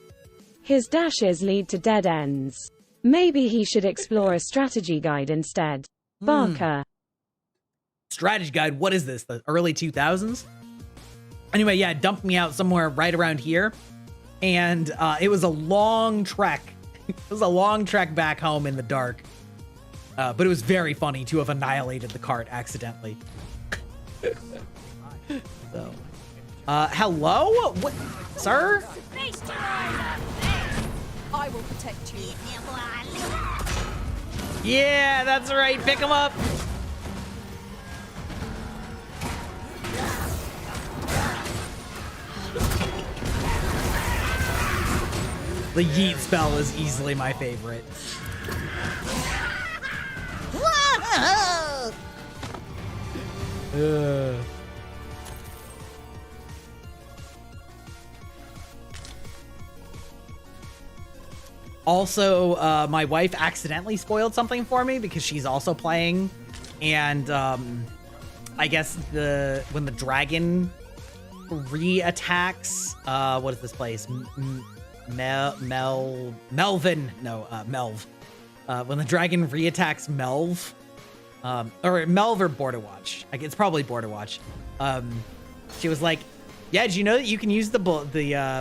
His dashes lead to dead ends. Maybe he should explore a strategy guide instead. Barker. Strategy guide? What is this? The early 2000s? Anyway, yeah, it dumped me out somewhere right around here. And it was a long trek. It was a long trek back home in the dark. But it was very funny to have annihilated the cart accidentally. So, hello? What, sir? I will protect you. Yeah, that's right. Pick him up. The yeet spell is easily my favorite. Also, my wife accidentally spoiled something for me because she's also playing, and I guess when the dragon re-attacks, what is this place? Melvin? No, Melv. When the dragon re-attacks Melv, or Melv or Border Watch. It's probably Border Watch. She was like, "Yeah, did you know that you can use the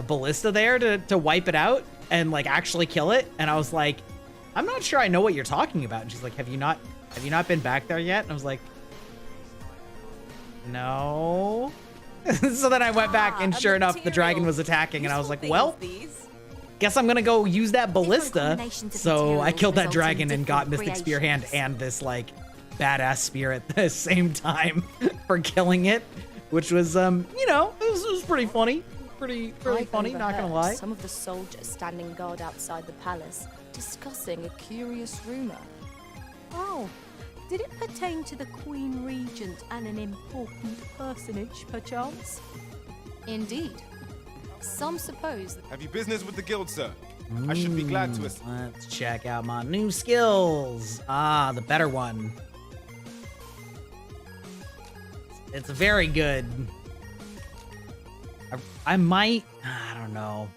ballista there to wipe it out and like actually kill it?" And I was like, "I'm not sure I know what you're talking about." And she's like, "Have you not been back there yet?" And I was like, "No." So then I went back, and sure enough, the dragon was attacking, and I was like, "Well, guess I'm gonna go use that ballista." So I killed that dragon and got Mystic Spear Hand and this like badass spear at the same time for killing it, which was you know, it was pretty funny, pretty funny, not gonna lie. Some of the soldiers standing guard outside the palace discussing a curious rumor. Oh, did it pertain to the Queen Regent and an important personage, perchance? Indeed. Some suppose that... Have you business with the guild, sir? I should be glad to assist. Let's check out my new skills. Ah, the better one. It's very good. I might... I don't know.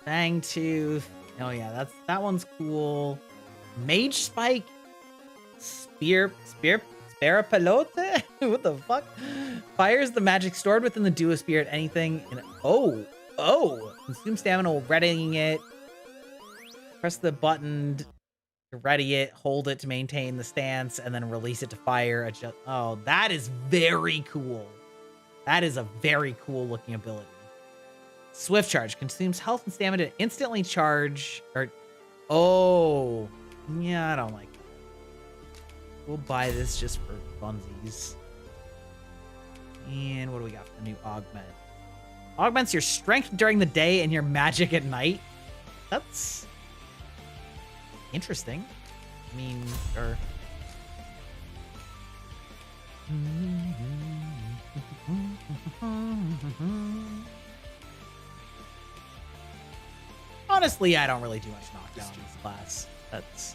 Fangtooth. Oh yeah, that one's cool. Mage Spike. Spear Pelote? What the fuck? Fires the magic stored within the duo spear at anything. And consume stamina while readying it. Press the button to ready it. Hold it to maintain the stance, and then release it to fire. Adjust. Oh, that is very cool. That is a very cool looking ability. Swift Charge consumes health and stamina to instantly charge. Oh, yeah, I don't like it. We'll buy this just for funsies. And what do we got for the new augment? Augments your strength during the day and your magic at night. That's interesting. I mean, sure. Honestly, I don't really do much knockdown in this class. That's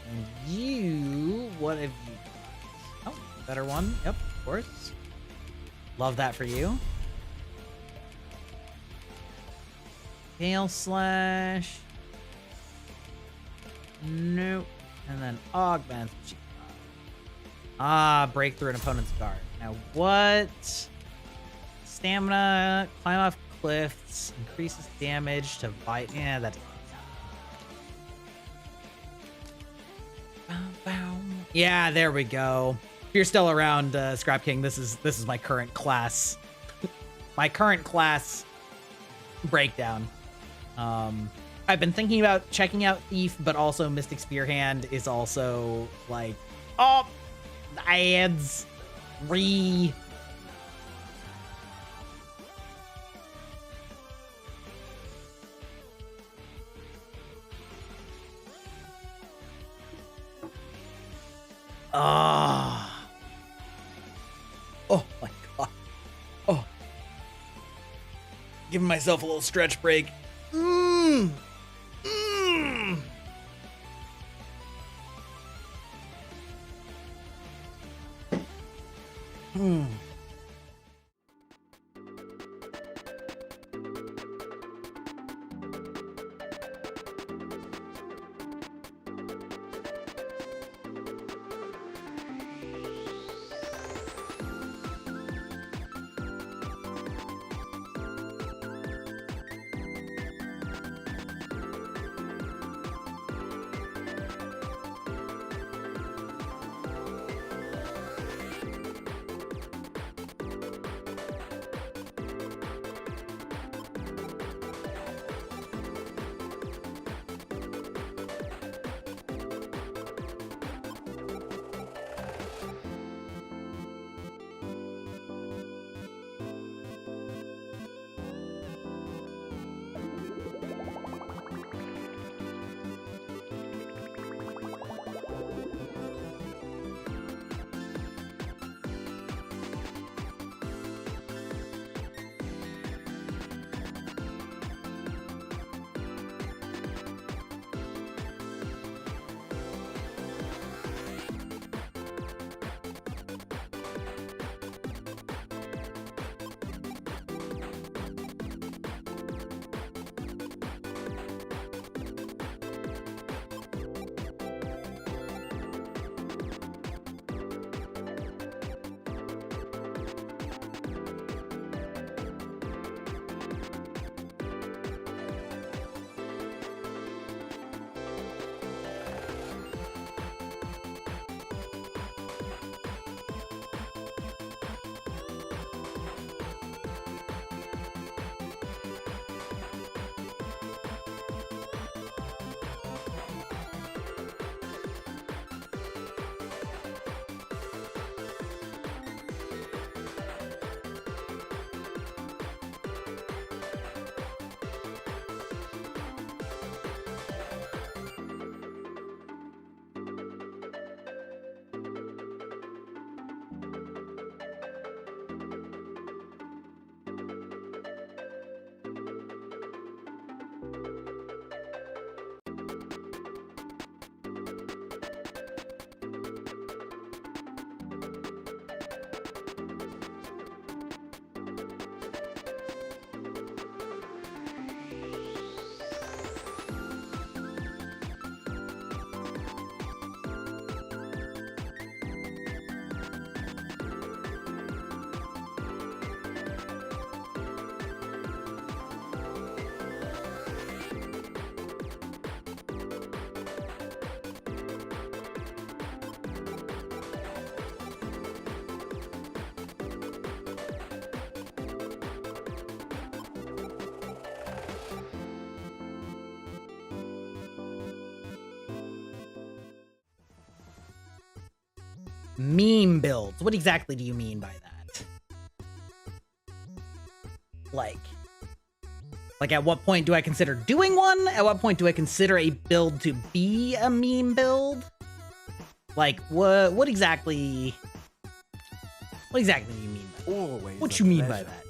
and you, what have you got? Oh, better one. Yep, of course. Love that for you. Hail Slash. Nope. And then augments. Break through an opponent's guard. Now what? Stamina, climb off cliffs, increases damage to bite. Yeah, that. Yeah, there we go. If you're still around, Scrap King, this is my current class. My current class breakdown. I've been thinking about checking out Thief, but also Mystic Spear Hand is also like, oh, ads, Giving myself a little stretch break. Mmm. Mmm. Hmm. Meme builds. What exactly do you mean by that? Like at what point do I consider doing one? At what point do I consider a build to be a meme build? Like what exactly do you mean by that? Always What a you mean by pleasure. that?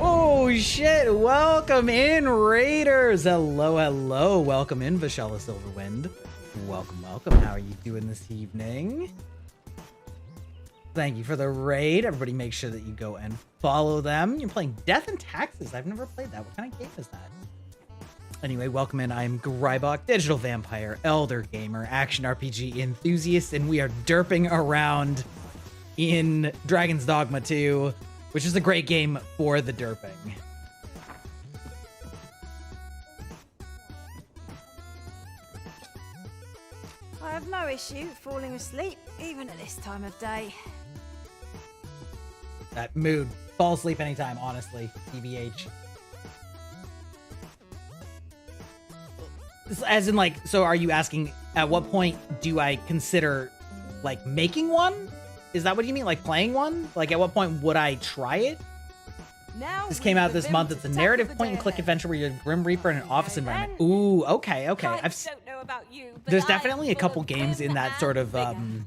Oh shit, welcome in, Raiders! Hello, hello, welcome in, Vishella Silverwind. Welcome, welcome, how are you doing this evening? Thank you for the raid. Everybody make sure that you go and follow them. You're playing Death and Taxes. I've never played that. What kind of game is that? Anyway, welcome in. I'm Grybok, digital vampire, elder gamer, action RPG enthusiast, and we are derping around in Dragon's Dogma 2, which is a great game for the derping. I have no issue falling asleep, even at this time of day. That mood. Fall asleep anytime, honestly. TBH. As in, like, so are you asking at what point do I consider, like, making one? Is that what you mean? Like, playing one? Like, at what point would I try it? Now This came out this month. It's a narrative point-and-click adventure where you're a Grim Reaper in an office environment. Ooh, okay, okay. about you, but there's I definitely a am full couple of games vim in that sort and of vigor.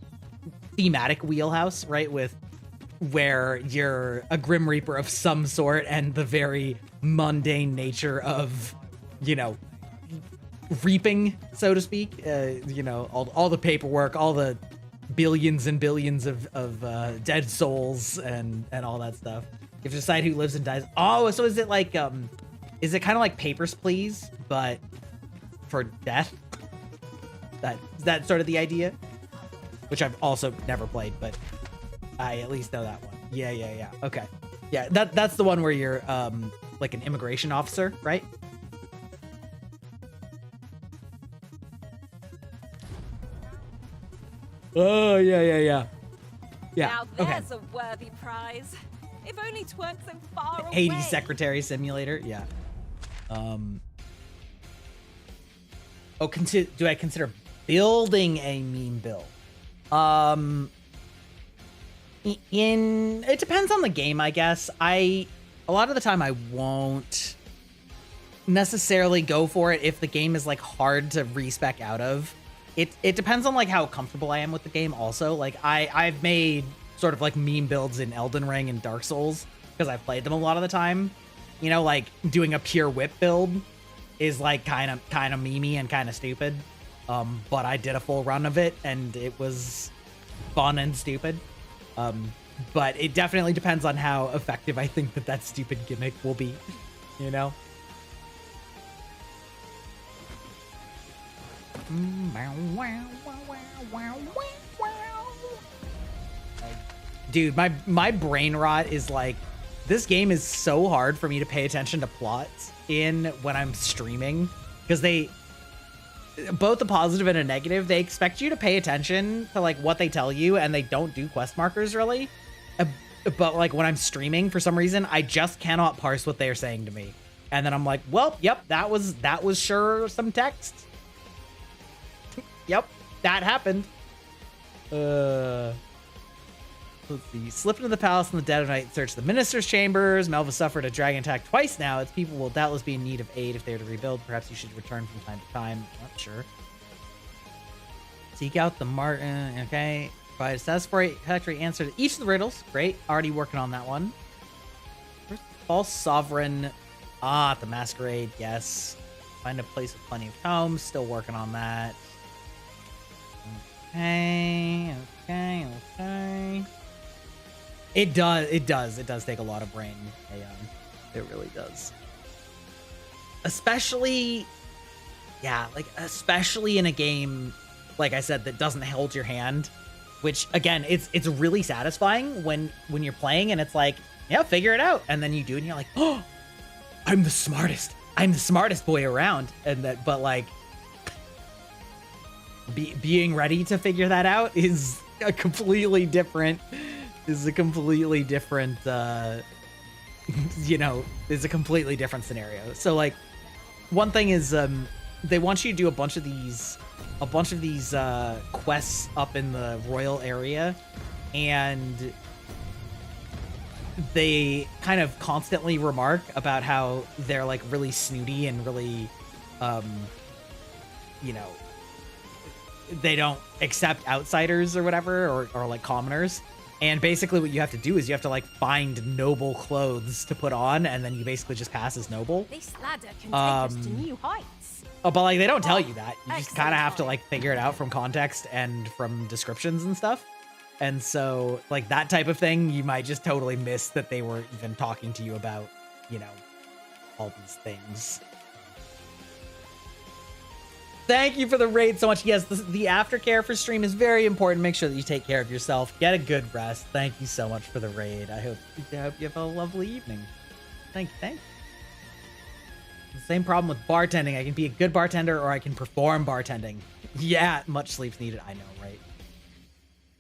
thematic wheelhouse, right? With where you're a Grim Reaper of some sort and the very mundane nature of, you know, reaping, so to speak. You know, all the paperwork, all the billions and billions of dead souls and all that stuff. You have to decide who lives and dies. Oh, so is it like is it kind of like Papers, Please, but for death? Is that sort of the idea? Which I've also never played, but I at least know that one. Yeah. Okay. Yeah, that's the one where you're like an immigration officer, right? Oh, yeah. Now Okay. there's a worthy prize. If only 'tweren't so far away. Hades Secretary Simulator, yeah. Oh, do I consider building a meme build? It depends on the game, I guess. A lot of the time I won't necessarily go for it if the game is like hard to respec out of. It depends on like how comfortable I am with the game also. Like I've made sort of like meme builds in Elden Ring and Dark Souls because I've played them a lot of the time. You know, like doing a pure whip build is like kind of memey and kind of stupid. But I did a full run of it and it was fun and stupid. But it definitely depends on how effective I think that stupid gimmick will be, you know? Dude, my brain rot is like, this game is so hard for me to pay attention to plots in when I'm streaming, because they, both a positive and a negative, they expect you to pay attention to like what they tell you, and they don't do quest markers really. But like when I'm streaming, for some reason, I just cannot parse what they're saying to me. And then I'm like, well, yep, that was sure some text. Yep, that happened. Let's see. Slip into the palace in the dead of night, search the minister's chambers. Melva suffered a dragon attack twice now. Its people will doubtless be in need of aid if they are to rebuild. Perhaps you should return from time to time. Not sure. Seek out the Martin. Okay. Provide a satisfactory answer to each of the riddles. Great. Already working on that one. False sovereign. Ah, the masquerade. Yes. Find a place with plenty of tomes. Still working on that. Okay. It does take a lot of brain. It really does. Especially in a game, like I said, that doesn't hold your hand, which again, it's really satisfying when you're playing and it's like, yeah, figure it out. And then you do, and you're like, oh, I'm the smartest boy around. But like, being ready to figure that out is a completely different, is a completely different scenario. So like, one thing is they want you to do a bunch of these quests up in the royal area, and they kind of constantly remark about how they're like really snooty and really they don't accept outsiders or whatever, or like commoners. And basically what you have to do is you have to like find noble clothes to put on, and then you basically just pass as noble. This ladder can take us to new heights. Oh, but like they don't tell you that. You just kind of have to like figure it out from context and from descriptions and stuff. And so like that type of thing, you might just totally miss that they were even talking to you about, all these things. Thank you for the raid so much. Yes, the aftercare for stream is very important. Make sure that you take care of yourself. Get a good rest. Thank you so much for the raid. I hope you have a lovely evening. Thank you. The same problem with bartending. I can be a good bartender or I can perform bartending. Yeah, much sleep's needed. I know, right?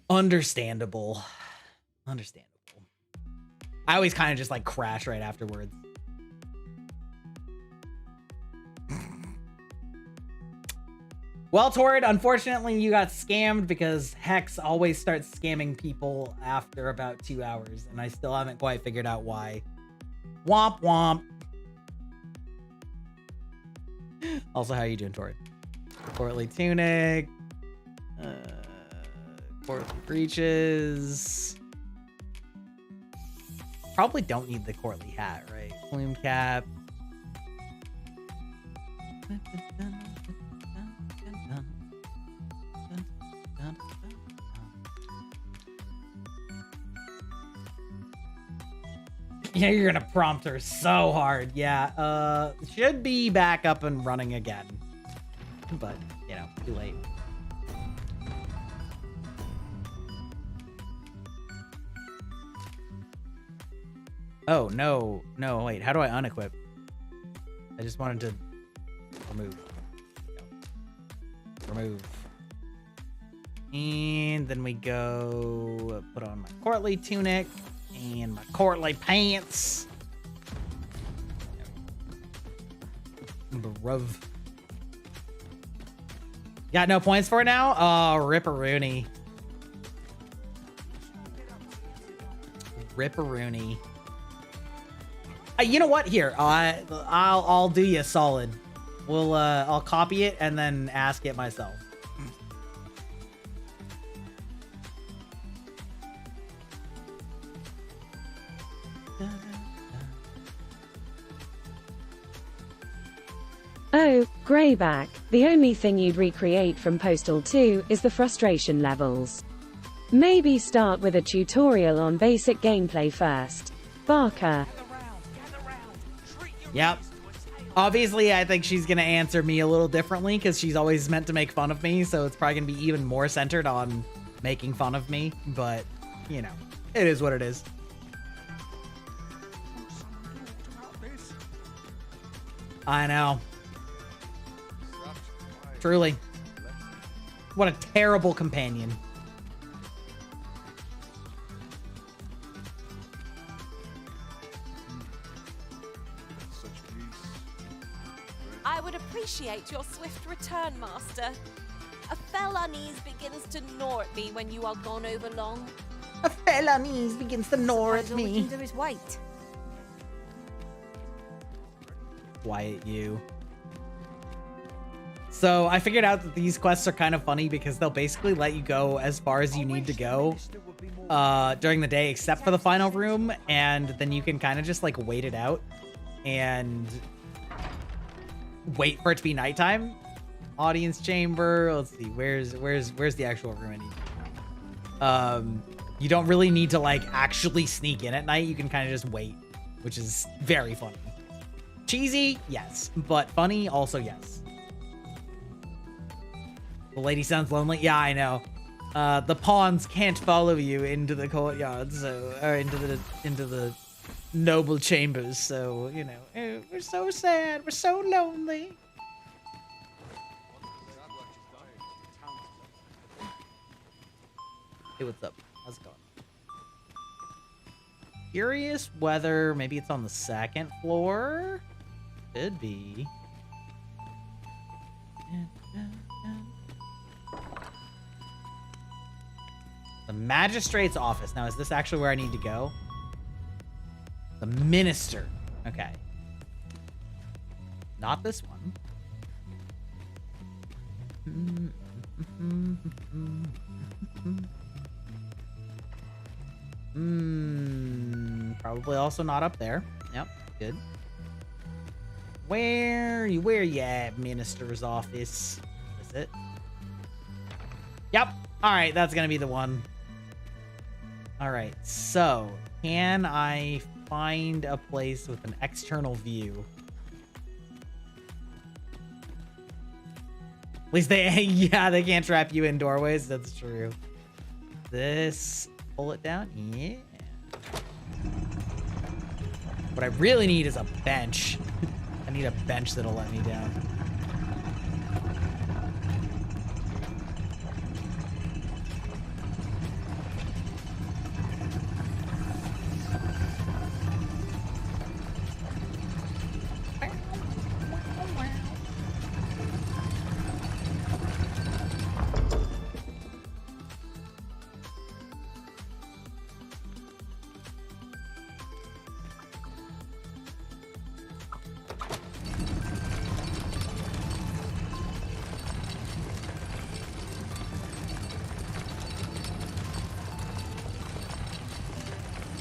Understandable. I always kind of just like crash right afterwards. Well, Torrid, unfortunately you got scammed because Hex always starts scamming people after about 2 hours, and I still haven't quite figured out why. Womp womp. Also, how are you doing, Torrid? Courtly tunic. Courtly breeches. Probably don't need the courtly hat, right? Plume cap. Yeah, you're gonna prompt her so hard. Yeah, should be back up and running again. But, you know, too late. Oh, no. No, wait. How do I unequip? I just wanted to remove. Remove. And then we go put on my courtly tunic and my courtly pants. Bruv. Got no points for it now? Oh, ripperoonie. Ripperoonie. You know what? Here, I'll do you a solid. I'll copy it and then ask it myself. Oh, Greyback, the only thing you'd recreate from Postal 2 is the frustration levels. Maybe start with a tutorial on basic gameplay first. Barker. Yep. Obviously, I think she's going to answer me a little differently because she's always meant to make fun of me, so it's probably going to be even more centered on making fun of me, but, you know, it is what it is. I know. Truly. What a terrible companion. I would appreciate your swift return, Master. A fell unease begins to gnaw at me when you are gone over long. A fell unease begins to gnaw at All we me. can do is wait. Quiet you. So I figured out that these quests are kind of funny because they'll basically let you go as far as you need to go during the day, except for the final room, and then you can kind of just like wait it out and wait for it to be nighttime. Audience chamber. Let's see. Where's the actual room I need? You don't really need to like actually sneak in at night. You can kind of just wait, which is very funny. Cheesy, yes, but funny also, yes. The lady sounds lonely. Yeah, I know. The pawns can't follow you into the courtyard, so or into the noble chambers. So you know, we're so sad. We're so lonely. Hey, what's up? How's it going? Curious whether maybe it's on the second floor. Could be. The magistrate's office. Now, is this actually where I need to go? The minister. Okay. Not this one. Probably also not up there. Yep, good. Where you at, minister's office? Is it? Yep. All right, that's gonna be the one. All right, so can I find a place with an external view? At least they can't trap you in doorways. That's true. This, pull it down. Yeah. What I really need is a bench. I need a bench that'll let me down.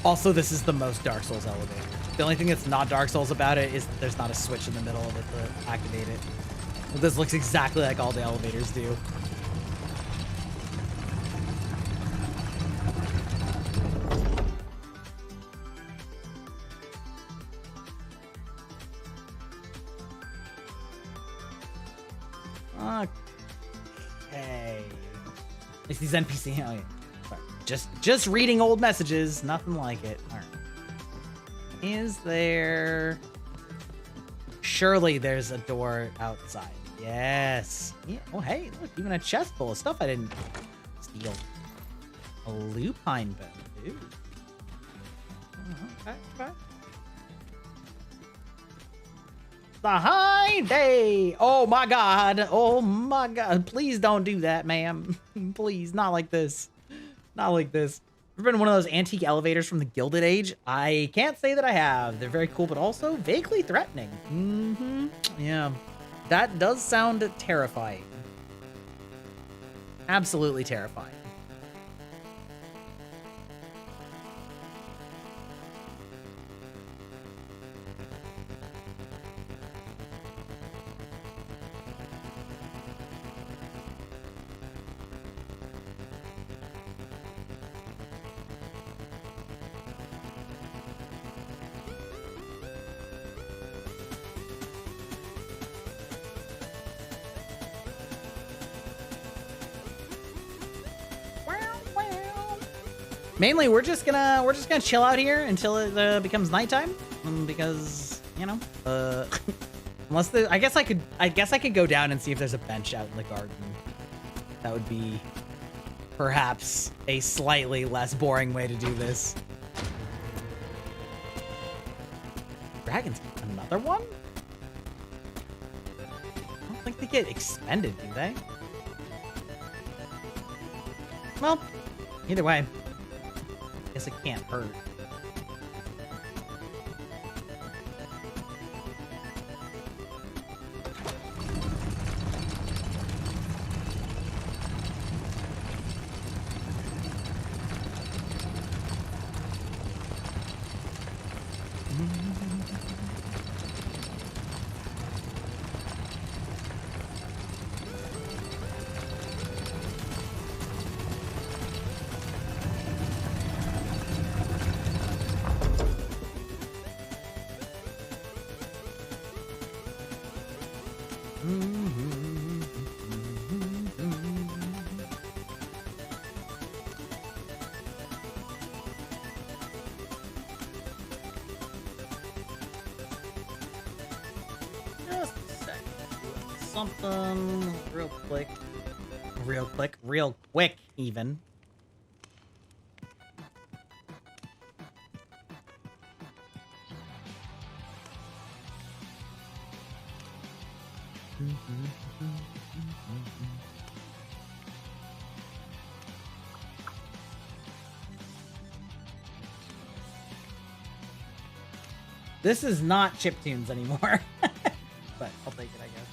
Also, this is the most Dark Souls elevator. The only thing that's not Dark Souls about it is that there's not a switch in the middle of it to activate it. But this looks exactly like all the elevators do. Okay. At least these NPC. Oh, yeah. Just reading old messages. Nothing like it. All right. Is there... Surely there's a door outside. Yes. Yeah. Oh, hey, look, even a chest full of stuff I didn't steal. A lupine bone. Ooh. Okay, okay. The high day. Oh my god. Oh my god. Please don't do that, ma'am. Please, not like this. Not like this. Ever been in one of those antique elevators from the Gilded Age? I can't say that I have. They're very cool, but also vaguely threatening. Mm-hmm. Yeah. That does sound terrifying. Absolutely terrifying. Mainly, we're just gonna chill out here until it becomes nighttime, because you know, unless I guess I could go down and see if there's a bench out in the garden. That would be perhaps a slightly less boring way to do this. Dragons, another one? I don't think they get expended, do they? Well, either way. Guess it can't hurt. Something real quick even. This is not chiptunes anymore, but I'll take it, I guess.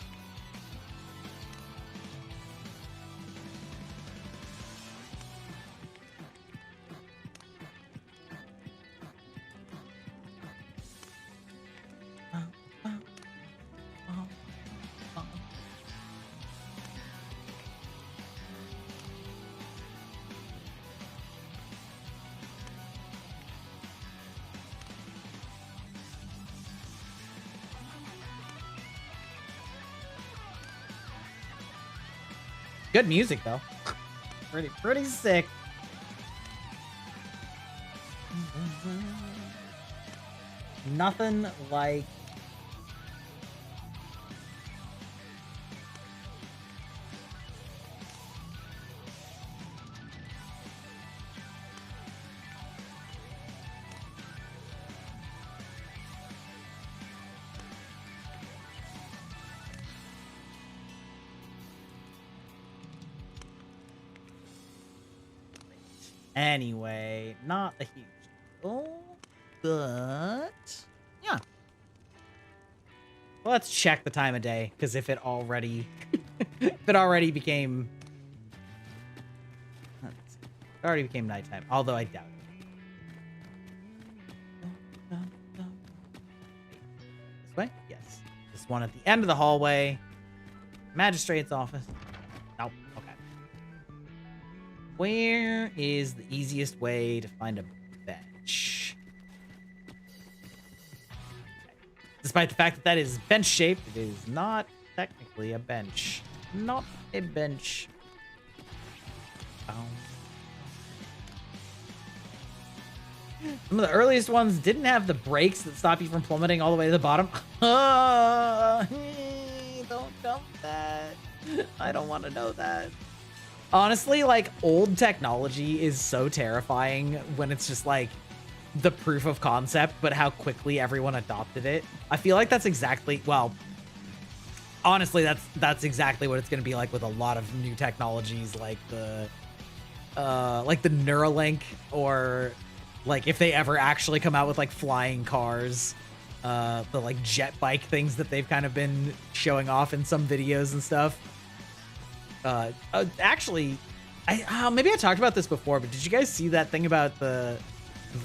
Good music though. Pretty sick. Nothing like anyway, not a huge deal, but yeah. Well, let's check the time of day, because if it already became nighttime, although I doubt it. This way? Yes. This one at the end of the hallway. Magistrate's office. Nope. Okay. Where is the easiest way to find a bench? Despite the fact that that is bench-shaped, it is not technically a bench. Not a bench. Some of the earliest ones didn't have the brakes that stop you from plummeting all the way to the bottom. Don't dump that. I don't want to know that. Honestly, like, old technology is so terrifying when it's just like the proof of concept, but how quickly everyone adopted it. I feel like that's exactly, well, honestly, that's exactly what it's going to be like with a lot of new technologies, like the Neuralink, or like if they ever actually come out with like flying cars, the like jet bike things that they've kind of been showing off in some videos and stuff. Actually, maybe I talked about this before, but did you guys see that thing about the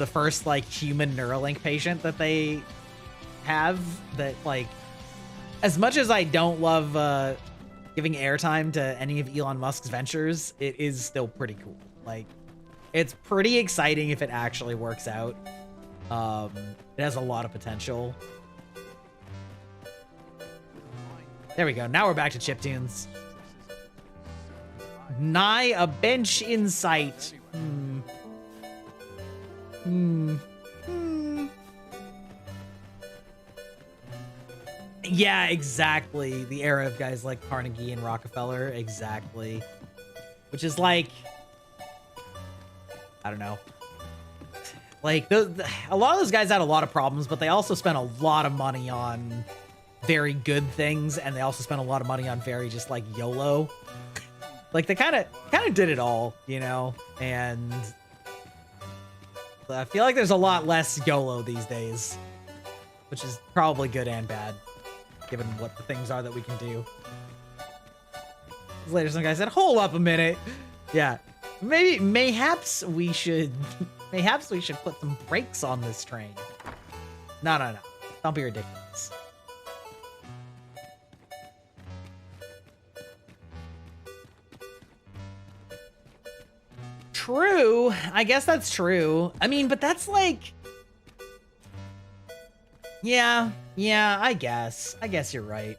first like human Neuralink patient that they have? That, like, as much as I don't love giving airtime to any of Elon Musk's ventures, it is still pretty cool. Like, it's pretty exciting if it actually works out. It has a lot of potential. There we go. Now we're back to chiptunes. Nigh a bench in sight. Yeah, exactly. The era of guys like Carnegie and Rockefeller. Exactly. Which is like, I don't know. Like, a lot of those guys had a lot of problems, but they also spent a lot of money on very good things, and they also spent a lot of money on very just like YOLO. Like, they kind of did it all, you know? And I feel like there's a lot less YOLO these days, which is probably good and bad, given what the things are that we can do. Later, some guy said, "Hold up a minute." Yeah, mayhaps we should put some brakes on this train. No. Don't be ridiculous. True. I guess that's true. I mean, but that's like... Yeah, I guess. I guess you're right.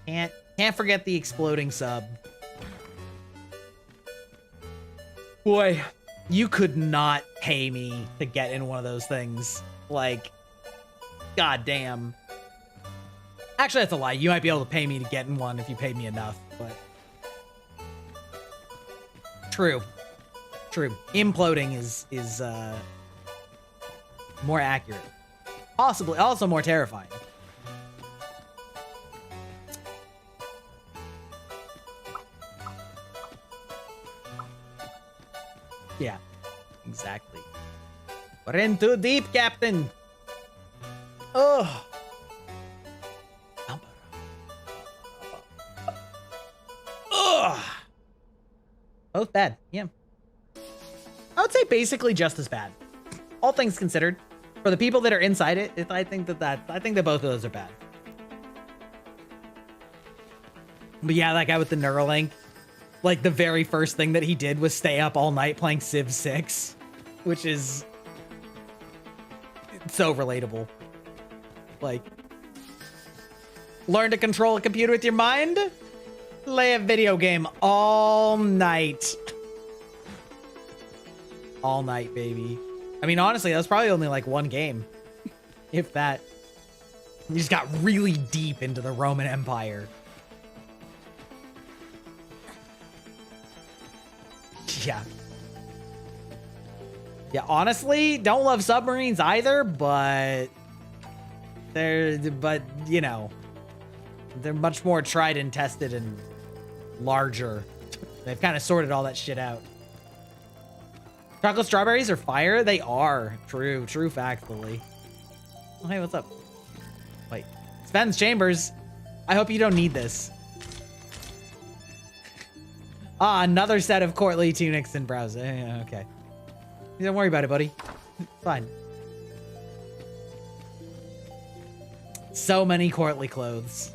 Can't forget the exploding sub. Boy, you could not pay me to get in one of those things. Like, goddamn. Actually, that's a lie. You might be able to pay me to get in one if you paid me enough, but... True. Imploding is more accurate. Possibly also more terrifying. Yeah, exactly. We're in too deep, Captain. Oh. Both bad, yeah. I would say basically just as bad. All things considered. For the people that are inside it, I think that both of those are bad. But yeah, that guy with the Neuralink, like, the very first thing that he did was stay up all night playing Civ 6, which is so relatable. Like, learn to control a computer with your mind? Play a video game all night. All night, baby. I mean, honestly, that was probably only like one game. If that. You just got really deep into the Roman Empire. Yeah. Yeah, honestly, don't love submarines either, but you know, they're much more tried and tested and larger. They've kind of sorted all that shit out. Chocolate strawberries are fire? They are. True fact, Lily. Oh, hey, what's up? Wait. Sven's Chambers. I hope you don't need this. Ah, another set of courtly tunics and browser. Yeah, okay. Don't worry about it, buddy. It's fine. So many courtly clothes.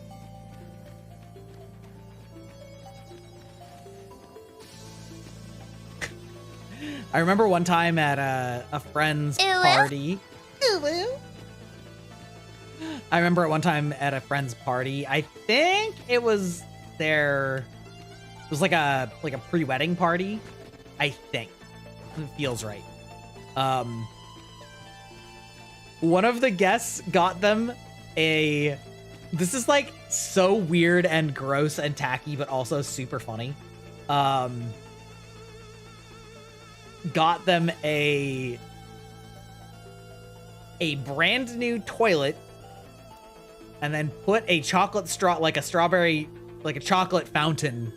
I remember one time at a friend's party. I remember at one time at a friend's party. I think it was their. It was like a pre-wedding party. I think it feels right. One of the guests got them a. This is like so weird and gross and tacky, but also super funny. Got them a brand new toilet and then put a chocolate straw, like a strawberry, like a chocolate fountain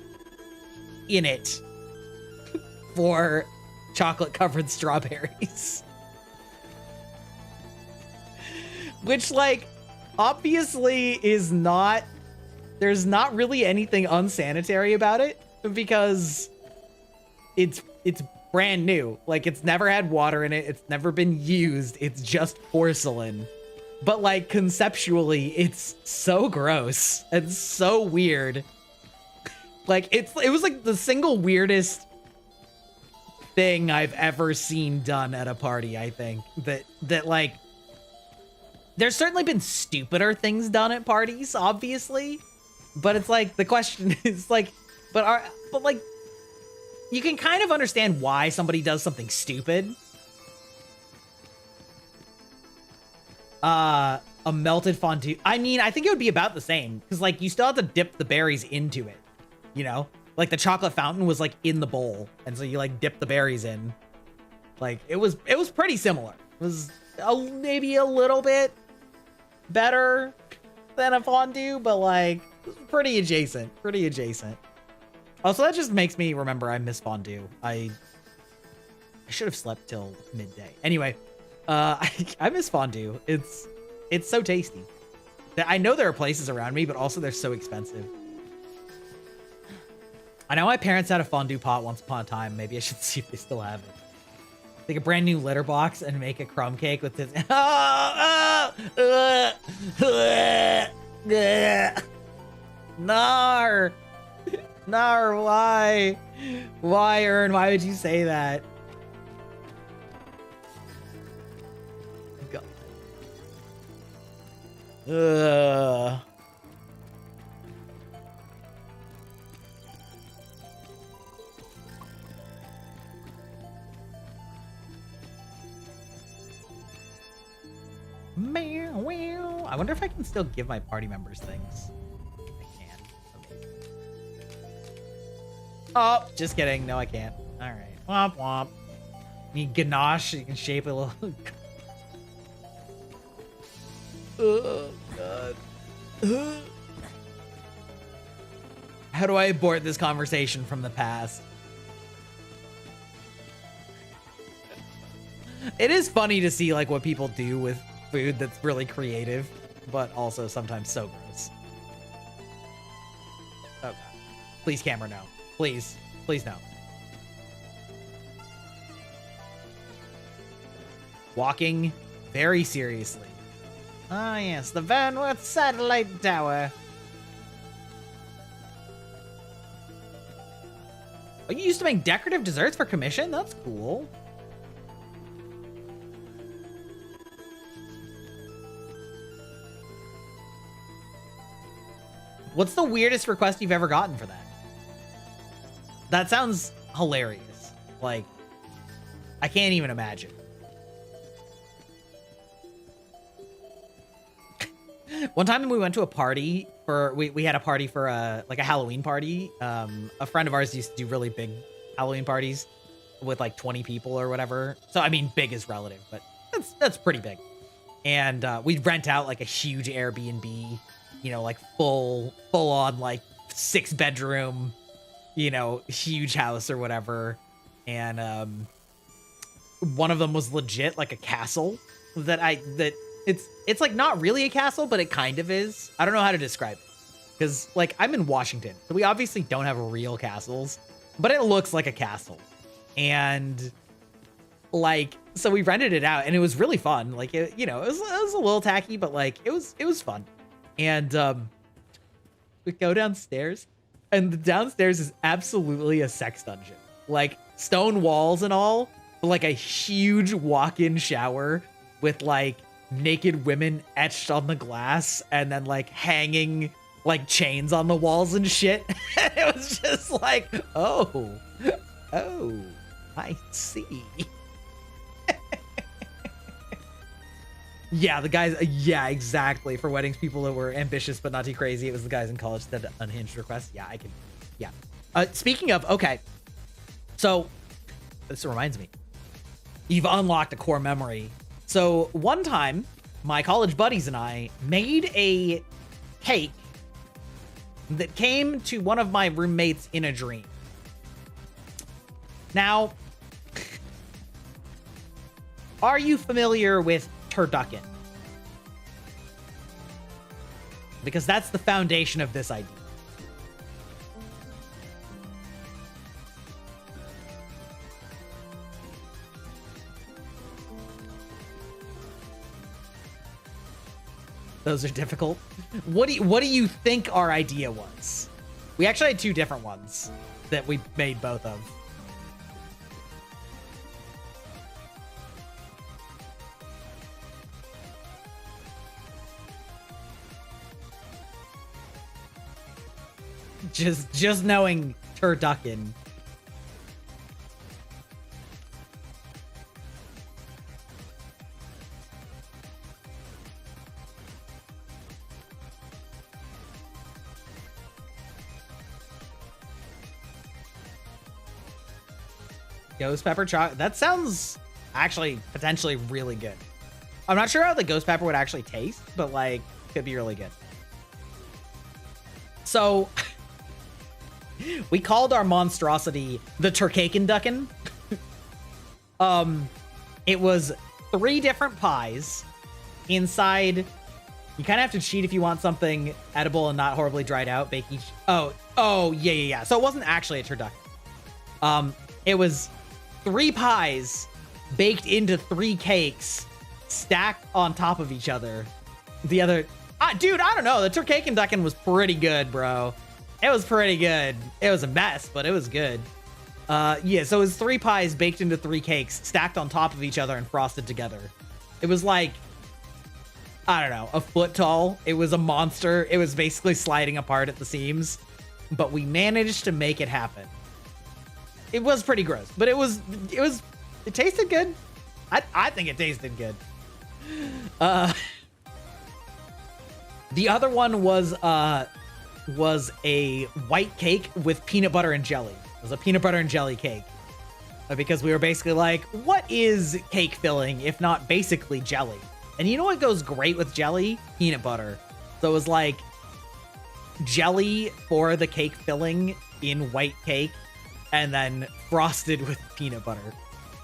in it for chocolate covered strawberries. Which, like, obviously is not, there's not really anything unsanitary about it because it's brand new. Like, it's never had water in it. It's never been used. It's just porcelain. But, like, conceptually, it's so gross and so weird. Like, it was, like, the single weirdest thing I've ever seen done at a party, I think. That, like, there's certainly been stupider things done at parties, obviously. But it's, like, the question is, like, but, like, you can kind of understand why somebody does something stupid. A melted fondue. I mean, I think it would be about the same. Because, like, you still have to dip the berries into it. You know? Like, the chocolate fountain was, like, in the bowl. And so you, like, dip the berries in. Like, it was pretty similar. It was maybe a little bit better than a fondue. But, like, pretty adjacent. Pretty adjacent. Also, that just makes me remember I miss fondue. I should have slept till midday. Anyway, I miss fondue. It's so tasty. I know there are places around me, but also they're so expensive. I know my parents had a fondue pot once upon a time. Maybe I should see if they still have it. Take a brand new litter box and make a crumb cake with this. Nar! Nar, why? Why, Ern? Why would you say that? God. Meow, meow. I wonder if I can still give my party members things. Oh, just kidding. No, I can't. All right. Womp womp. Need ganache. You can shape it a little. Oh, God. How do I abort this conversation from the past? It is funny to see, like, what people do with food that's really creative, but also sometimes so gross. Oh, God. Please, camera, no. Please. Please, no. Walking very seriously. Ah, yes. The Vernworth Satellite Tower. Oh, you used to make decorative desserts for commission? That's cool. What's the weirdest request you've ever gotten for that? That sounds hilarious. Like, I can't even imagine. One time we went to a party for, we had a party for a Halloween party. A friend of ours used to do really big Halloween parties with like 20 people or whatever. So, I mean, big is relative, but that's pretty big. And we'd rent out like a huge Airbnb, you know, like full on like 6-bedroom, you know, huge house or whatever. And one of them was legit like a castle that it's like not really a castle, but it kind of is. I don't know how to describe it because like I'm in Washington, so we obviously don't have real castles, but it looks like a castle. And like, so we rented it out and it was really fun. Like, it, you know, it was a little tacky, but like it was fun. And we go downstairs, and the downstairs is absolutely a sex dungeon. Like, stone walls and all, but like a huge walk-in shower with like naked women etched on the glass and then like hanging like chains on the walls and shit. It was just like, oh, I see. Yeah, the guys, yeah, exactly. For weddings, people that were ambitious but not too crazy, it was the guys in college that had unhinged requests. Yeah, I can, yeah. Speaking of, okay, so this reminds me, you've unlocked a core memory. So one time, my college buddies and I made a cake that came to one of my roommates in a dream. Now, are you familiar with turducken? Because that's the foundation of this idea. Those are difficult. What do you think our idea was? We actually had two different ones that we made both of. Just knowing turducken. Ghost pepper chocolate. That sounds actually potentially really good. I'm not sure how the ghost pepper would actually taste, but like could be really good. So we called our monstrosity the Turkakenducken. It was 3 different pies inside. You kind of have to cheat if you want something edible and not horribly dried out. Bake each. Oh, yeah. So it wasn't actually a turducken. It was 3 pies baked into 3 cakes stacked on top of each other. The other, dude, I don't know. The Turkakenducken was pretty good, bro. It was pretty good. It was a mess, but it was good. Yeah, so it was 3 pies baked into 3 cakes stacked on top of each other and frosted together. It was like, I don't know, a foot tall. It was a monster. It was basically sliding apart at the seams, but we managed to make it happen. It was pretty gross, but it tasted good. I think it tasted good. The other one was a white cake with peanut butter and jelly. It was a peanut butter and jelly cake. Because we were basically like, what is cake filling if not basically jelly? And you know what goes great with jelly? Peanut butter. So it was like jelly for the cake filling in white cake and then frosted with peanut butter.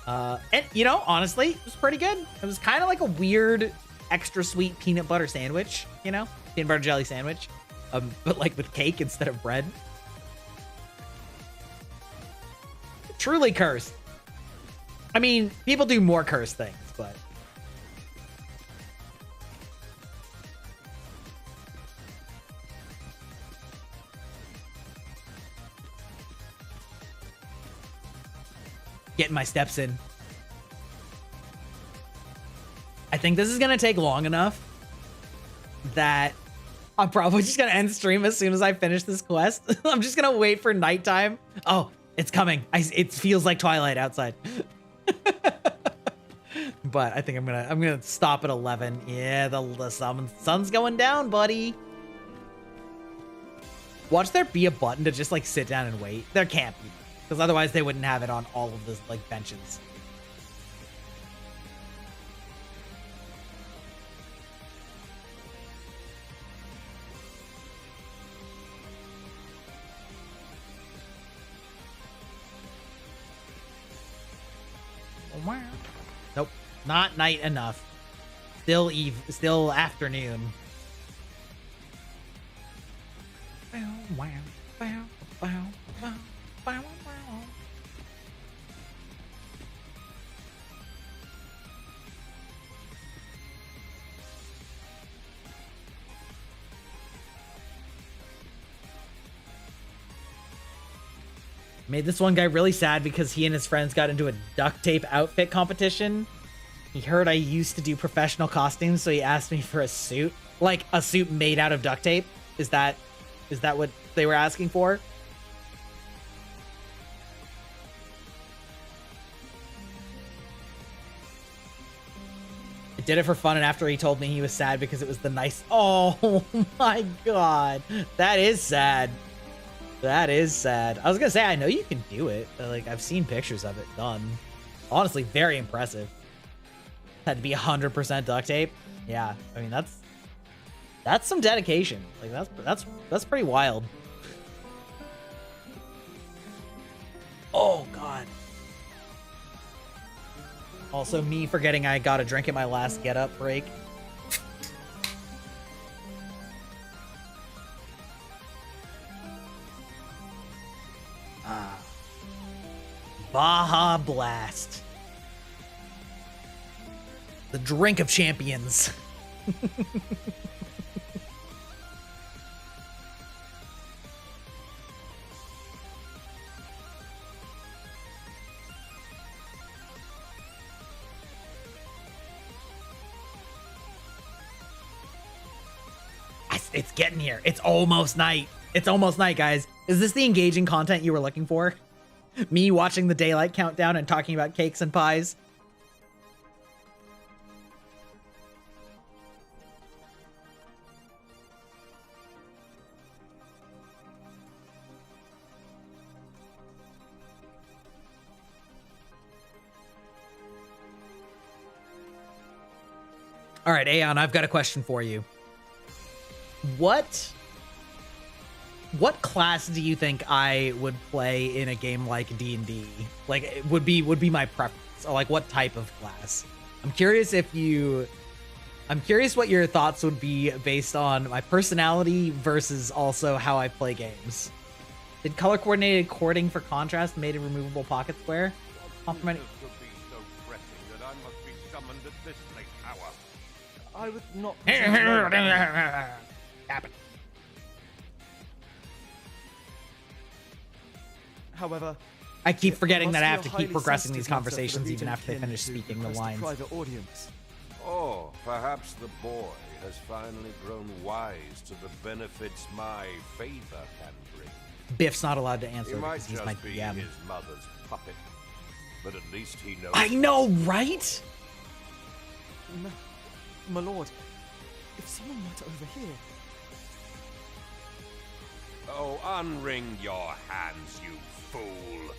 And you know, honestly, it was pretty good. It was kind of like a weird extra sweet peanut butter sandwich, you know? Peanut butter jelly sandwich. But like with cake instead of bread. Truly cursed. I mean, people do more cursed things, but getting my steps in. I think this is gonna take long enough that I'm probably just gonna end stream as soon as I finish this quest. I'm just gonna wait for nighttime. Oh, it's coming. It feels like twilight outside. But I think I'm gonna stop at 11. Yeah, the sun's going down, buddy. Watch there be a button to just like sit down and wait. There can't be, because otherwise they wouldn't have it on all of the like benches. Nope, not night enough. Still afternoon. Made this one guy really sad because he and his friends got into a duct tape outfit competition. He heard I used to do professional costumes, so he asked me for a suit. Like, a suit made out of duct tape? Is that what they were asking for? I did it for fun, and after he told me he was sad because it was the nice... Oh my god. That is sad. That is sad. I was gonna say, I know you can do it. But, like, I've seen pictures of it done. Honestly, very impressive. Had to be 100% duct tape. Yeah, I mean, that's some dedication. Like, that's pretty wild. Oh, God. Also, me forgetting I got a drink at my last get-up break. Baja Blast. The drink of champions. It's getting here. It's almost night. It's almost night, guys. Is this the engaging content you were looking for? Me watching the daylight countdown and talking about cakes and pies? All right, Aeon, I've got a question for you. What class do you think I would play in a game like D&D? Like, it would be my preference. Or like, what type of class? I'm curious what your thoughts would be based on my personality versus also how I play games. Did color coordinated cording for contrast made a removable pocket square? Compliment. I would not. However, I keep forgetting that I have to keep progressing these conversations even after they finish speaking the lines. Oh, perhaps the boy has finally grown wise to the benefits my favor can bring. Biff's not allowed to answer He might because he's just my be DM. his mother's puppet, but at least he knows. I know, right? My lord, if someone were to overhear. Oh, unring your hands, you fool!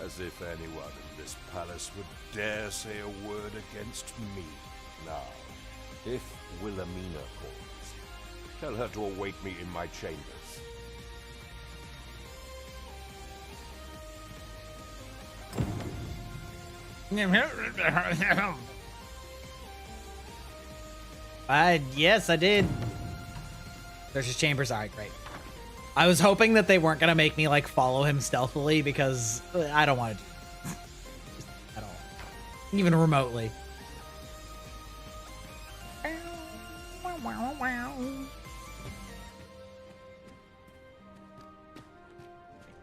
As if anyone in this palace would dare say a word against me. Now, if Wilhelmina calls, tell her to await me in my chambers. Yes, I did. There's his chambers. All right, great. I was hoping that they weren't gonna make me like follow him stealthily because I don't want to do that at all, even remotely.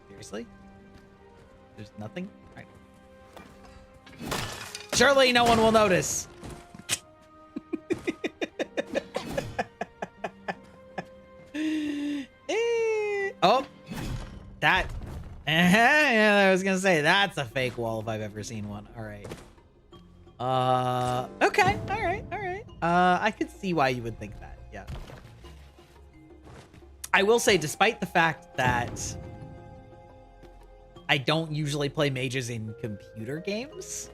Seriously? There's nothing? All right. Surely no one will notice. Oh, that. Yeah, I was gonna say that's a fake wall if I've ever seen one. All right. Okay. All right. I could see why you would think that. Yeah. I will say, despite the fact that I don't usually play mages in computer games,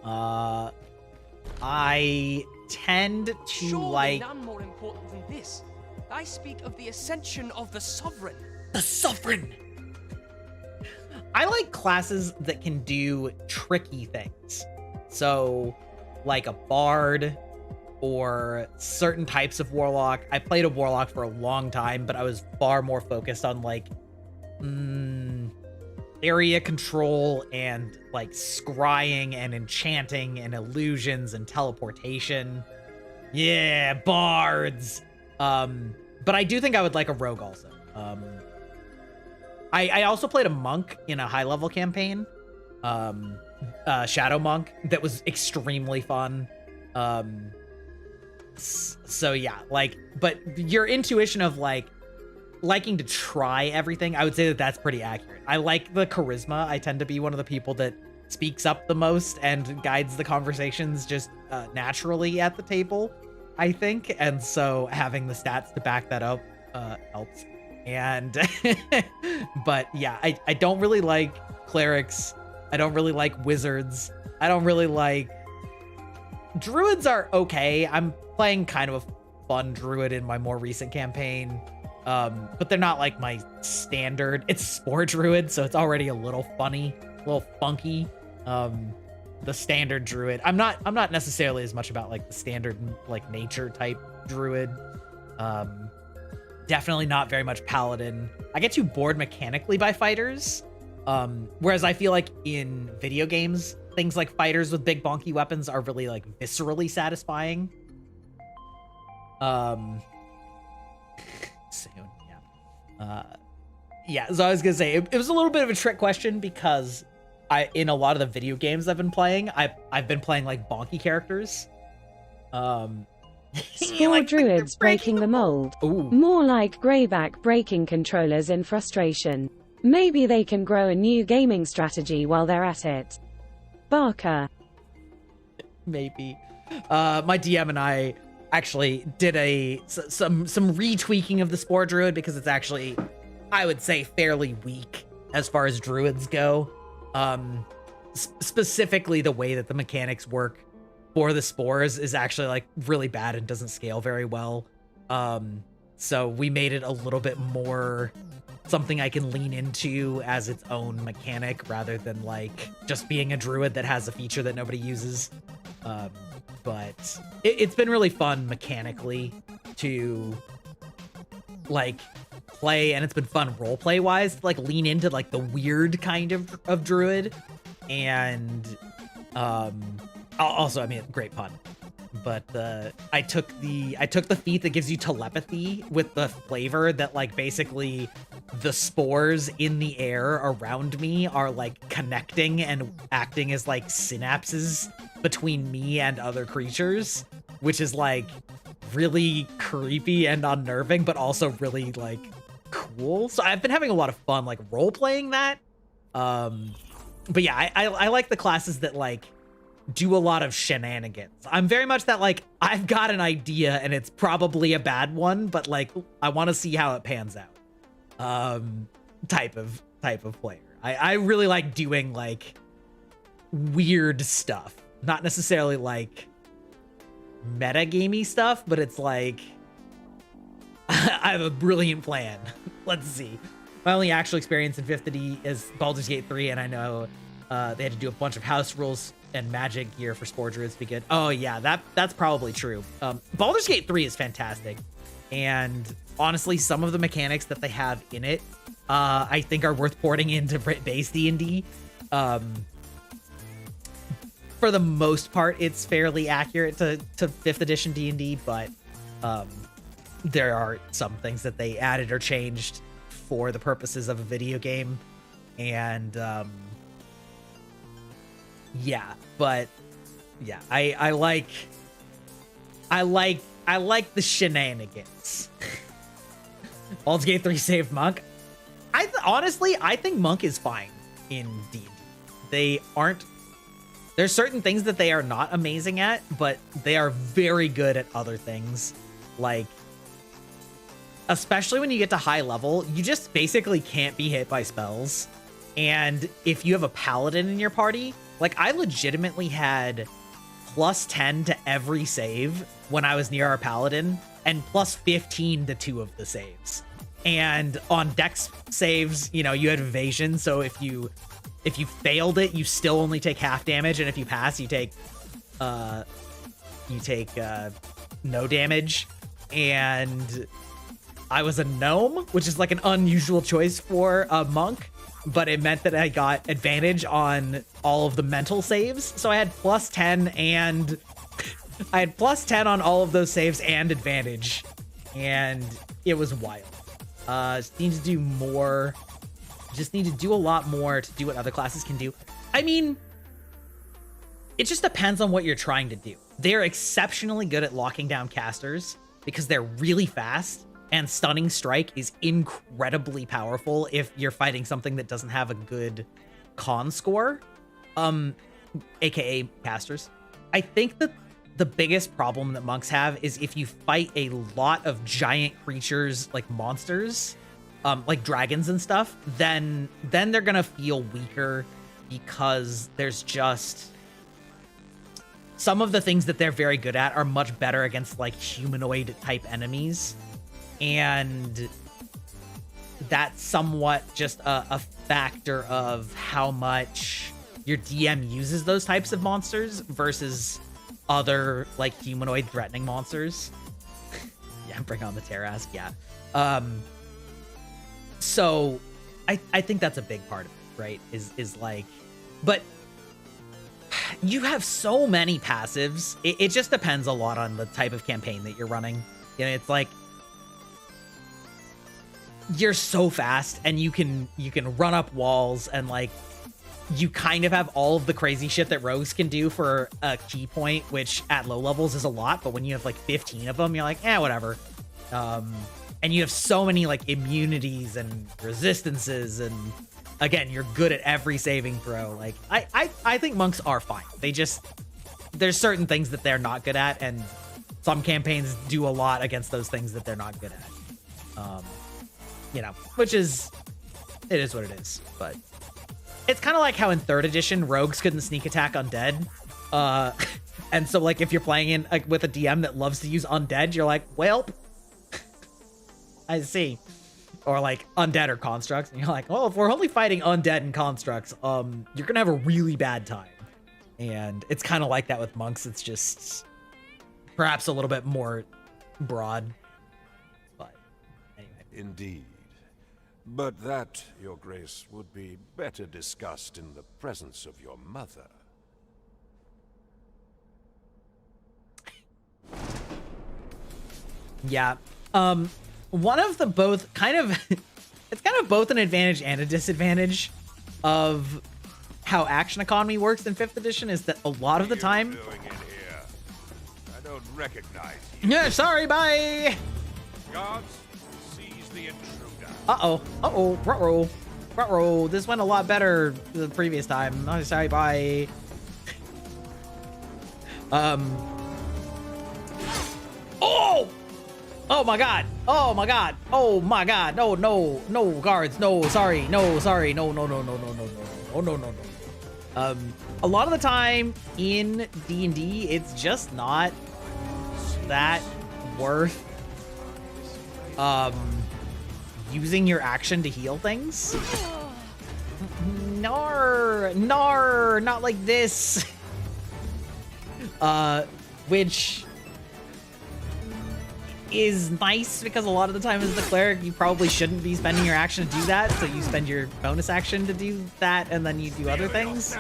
I tend to Surely none more important than this. I speak of the ascension of the Sovereign. The Sovereign! I like classes that can do tricky things. So, like a bard or certain types of warlock. I played a warlock for a long time, but I was far more focused on like area control and like scrying and enchanting and illusions and teleportation. Yeah, bards. But I do think I would like a rogue also. I also played a monk in a high level campaign, Shadow Monk, that was extremely fun. So yeah, like, but your intuition of like liking to try everything, I would say that that's pretty accurate. I like the charisma. I tend to be one of the people that speaks up the most and guides the conversations just naturally at the table, I think. And so having the stats to back that up helps. And but yeah, I don't really like clerics. I don't really like wizards. I don't really like druids. Are okay. I'm playing kind of a fun druid in my more recent campaign, but they're not like my standard. It's spore druid, so it's already a little funny, a little funky. The standard druid, I'm not necessarily as much about like the standard like nature type druid. Definitely not very much paladin. I get too bored mechanically by fighters. Whereas I feel like in video games, things like fighters with big bonky weapons are really like viscerally satisfying. Soon, yeah. Yeah, so I was gonna say, it was a little bit of a trick question because in a lot of the video games I've been playing, I've been playing like bonky characters. Spore like, druids breaking the mold. Ooh. More like greyback breaking controllers in frustration. Maybe they can grow a new gaming strategy while they're at it. Barker. Maybe. My DM and I actually did some retweaking of the Spore Druid because it's actually, I would say, fairly weak as far as druids go. Specifically the way that the mechanics work for the spores is actually like really bad and doesn't scale very well. So we made it a little bit more something I can lean into as its own mechanic rather than like just being a druid that has a feature that nobody uses. But it's been really fun mechanically to like play, and it's been fun roleplay wise to like lean into like the weird kind of druid. And also, I mean, great pun. But I took the feat that gives you telepathy with the flavor that like basically the spores in the air around me are like connecting and acting as like synapses between me and other creatures, which is like really creepy and unnerving, but also really like cool. So I've been having a lot of fun like role playing that. But yeah, I like the classes that like do a lot of shenanigans. I'm very much that like I've got an idea and it's probably a bad one, but like I want to see how it pans out. Type of player. I really like doing like weird stuff, not necessarily like metagamey stuff, but it's like I have a brilliant plan. Let's see. My only actual experience in 5th Ed is Baldur's Gate 3, and I know they had to do a bunch of house rules and magic gear for Spore Druids to be good. Oh yeah, that's probably true. Baldur's Gate 3 is fantastic, and honestly, some of the mechanics that they have in it, I think are worth porting into base D&D. For the most part, it's fairly accurate to 5th edition D&D, but there are some things that they added or changed for the purposes of a video game, and yeah, but yeah, I like the shenanigans. Baldur's Gate 3 saved Monk. Honestly, I think Monk is fine in D&D. They aren't. There's certain things that they are not amazing at, but they are very good at other things. Like, especially when you get to high level, you just basically can't be hit by spells. And if you have a paladin in your party, like I legitimately had +10 to every save when I was near our paladin, and +15 to 2 of the saves. And on dex saves, you know, you had evasion, so if you failed it, you still only take half damage, and if you pass, you take no damage. And I was a gnome, which is like an unusual choice for a monk, but it meant that I got advantage on all of the mental saves. So I had +10 and I had +10 on all of those saves and advantage, and it was wild. Seems to do more just need to do a lot more to do what other classes can do. I mean, it just depends on what you're trying to do. They're exceptionally good at locking down casters because they're really fast, and Stunning Strike is incredibly powerful if you're fighting something that doesn't have a good con score, aka casters. I think that the biggest problem that monks have is if you fight a lot of giant creatures like monsters, like dragons and stuff, then they're gonna feel weaker because there's just some of the things that they're very good at are much better against like humanoid type enemies. And that's somewhat just a factor of how much your DM uses those types of monsters versus other like humanoid threatening monsters. Yeah, bring on the Terrask. Yeah. So I think that's a big part of it, right? Is like, but you have so many passives. It just depends a lot on the type of campaign that you're running. You know, it's like you're so fast and you can run up walls, and like you kind of have all of the crazy shit that rogues can do for a key point, which at low levels is a lot, but when you have like 15 of them, you're like, whatever. And you have so many like immunities and resistances, and again, you're good at every saving throw. Like I think monks are fine. They just, there's certain things that they're not good at, and some campaigns do a lot against those things that they're not good at. You know, which is, it is what it is. But it's kind of like how in 3rd edition, rogues couldn't sneak attack undead. And so like if you're playing in like with a DM that loves to use undead, you're like, welp. I see. Or like undead or constructs, and you're like, oh, if we're only fighting undead and constructs, you're gonna have a really bad time. And it's kind of like that with monks. It's just perhaps a little bit more broad. But anyway. Indeed. But that, Your Grace, would be better discussed in the presence of your mother. Yeah. One of the both kind of it's kind of both an advantage and a disadvantage of how action economy works in 5th edition is that a lot of the time Doing in here? I don't recognize you. Yeah, sorry, bye. Guards, seize the intruder. Ruh-roh. This went a lot better the previous time. Oh, sorry, bye. Oh my god. No, guards. No, sorry. No. A lot of the time in D&D, it's just not that worth using your action to heal things. Nar, not like this. Which is nice because a lot of the time as the cleric, you probably shouldn't be spending your action to do that, so you spend your bonus action to do that, and then you do other things.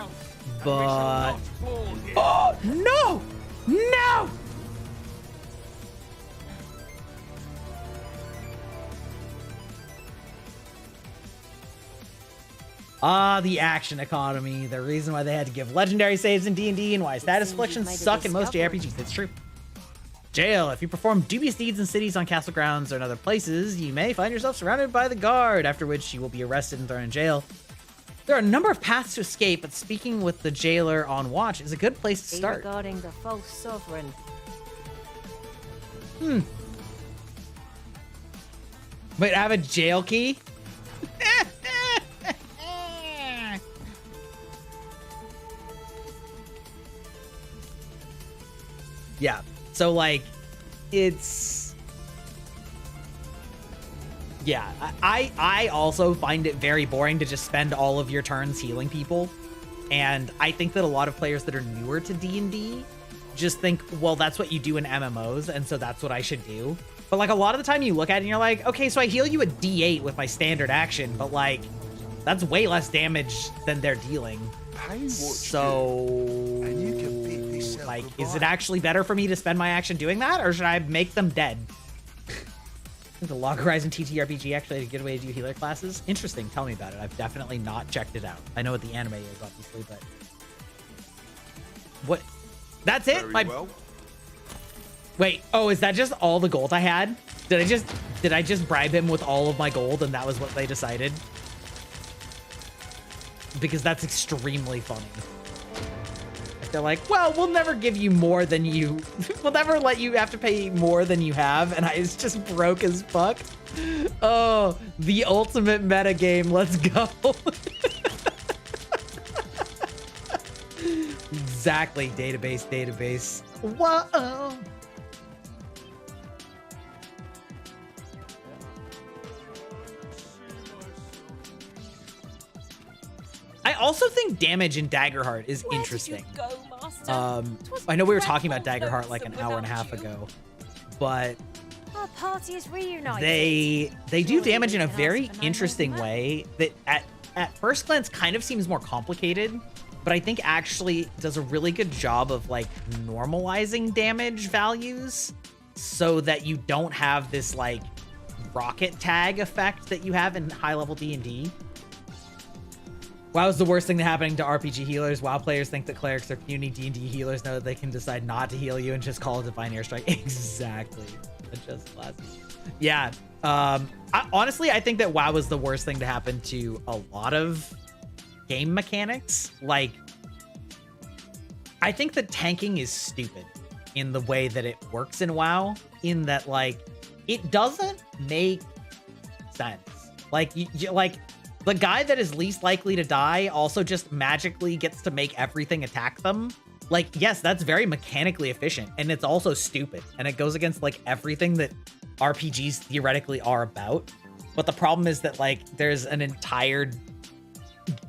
But oh no! The action economy, the reason why they had to give legendary saves in D&D and why status afflictions suck in most JRPGs. It's true. Jail. If you perform dubious deeds in cities, on castle grounds, or in other places, you may find yourself surrounded by the guard, after which you will be arrested and thrown in jail. There are a number of paths to escape, but speaking with the jailer on watch is a good place to start. Regarding the false sovereign. Wait, I have a jail key? Yeah. So, like, it's... Yeah, I also find it very boring to just spend all of your turns healing people. And I think that a lot of players that are newer to D&D just think, well, that's what you do in MMOs, and so that's what I should do. But, like, a lot of the time you look at it and you're like, okay, so I heal you a D8 with my standard action, but, like, that's way less damage than they're dealing. So, like, is it actually better for me to spend my action doing that, or should I make them dead? The Log Horizon TTRPG actually had a good way to do healer classes. Interesting. Tell me about it. I've definitely not checked it out. I know what the anime is, obviously, but what? That's it. Well. Wait. Oh, is that just all the gold I had? Did I just bribe him with all of my gold, and that was what they decided? Because that's extremely funny. They're like, well, we'll never give you more than you... we'll never let you have to pay more than you have. And it's just broke as fuck. Oh, the ultimate meta game. Let's go. Exactly. Database. Whoa. I also think damage in Daggerheart is interesting. I know we were talking about Daggerheart like an hour and a half ago, but our party is reunited. They do damage in a very interesting way that at first glance kind of seems more complicated, but I think actually does a really good job of like normalizing damage values so that you don't have this like rocket tag effect that you have in high level D&D. WoW is the worst thing happening to RPG healers. WoW players think that clerics are puny. D&D healers know that they can decide not to heal you and just call a Divine Airstrike. Exactly. Just classic. Yeah. Honestly, I think that WoW is the worst thing to happen to a lot of game mechanics. Like, I think that tanking is stupid in the way that it works in WoW, in that, like, it doesn't make sense. Like, the guy that is least likely to die also just magically gets to make everything attack them. Like, yes, that's very mechanically efficient, and it's also stupid, and it goes against, like, everything that RPGs theoretically are about. But the problem is that, like, there's an entire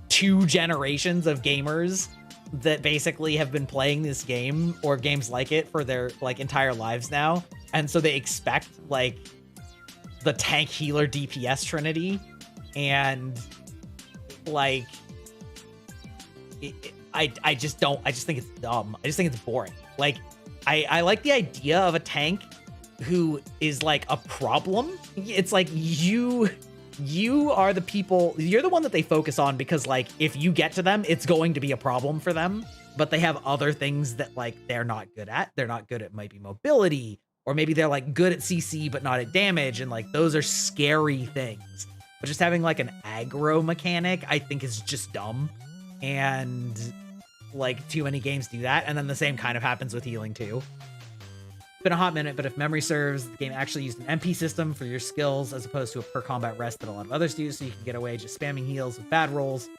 2 generations of gamers that basically have been playing this game or games like it for their, like, entire lives now. And so they expect, like, the tank healer DPS trinity. And like, I just think it's dumb. I just think it's boring. Like, I like the idea of a tank who is like a problem. It's like you are the people, you're the one that they focus on because like, if you get to them, it's going to be a problem for them, but they have other things that like, they're not good at. They're not good at maybe mobility, or maybe they're like good at CC, but not at damage. And like, those are scary things. But just having like an aggro mechanic, I think is just dumb. And like too many games do that. And then the same kind of happens with healing too. It's been a hot minute, but if memory serves, the game actually used an MP system for your skills as opposed to a per combat rest that a lot of others do, so you can get away just spamming heals with bad rolls.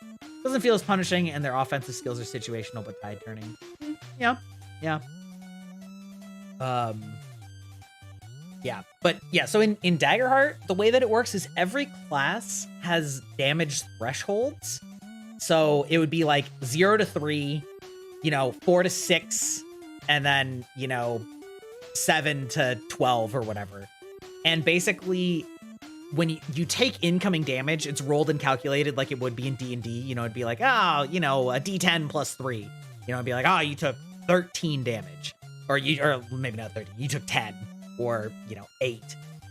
Doesn't feel as punishing, and their offensive skills are situational but tide turning. Yeah. Yeah, but yeah, so in Daggerheart, the way that it works is every class has damage thresholds. So it would be like 0 to 3, 4 to 6, and then, 7 to 12 or whatever. And basically, when you take incoming damage, it's rolled and calculated like it would be in D&D. It'd be like, a D10 plus 3. It'd be like, you took 13 damage. Or maybe not 13, you took 10. Or 8,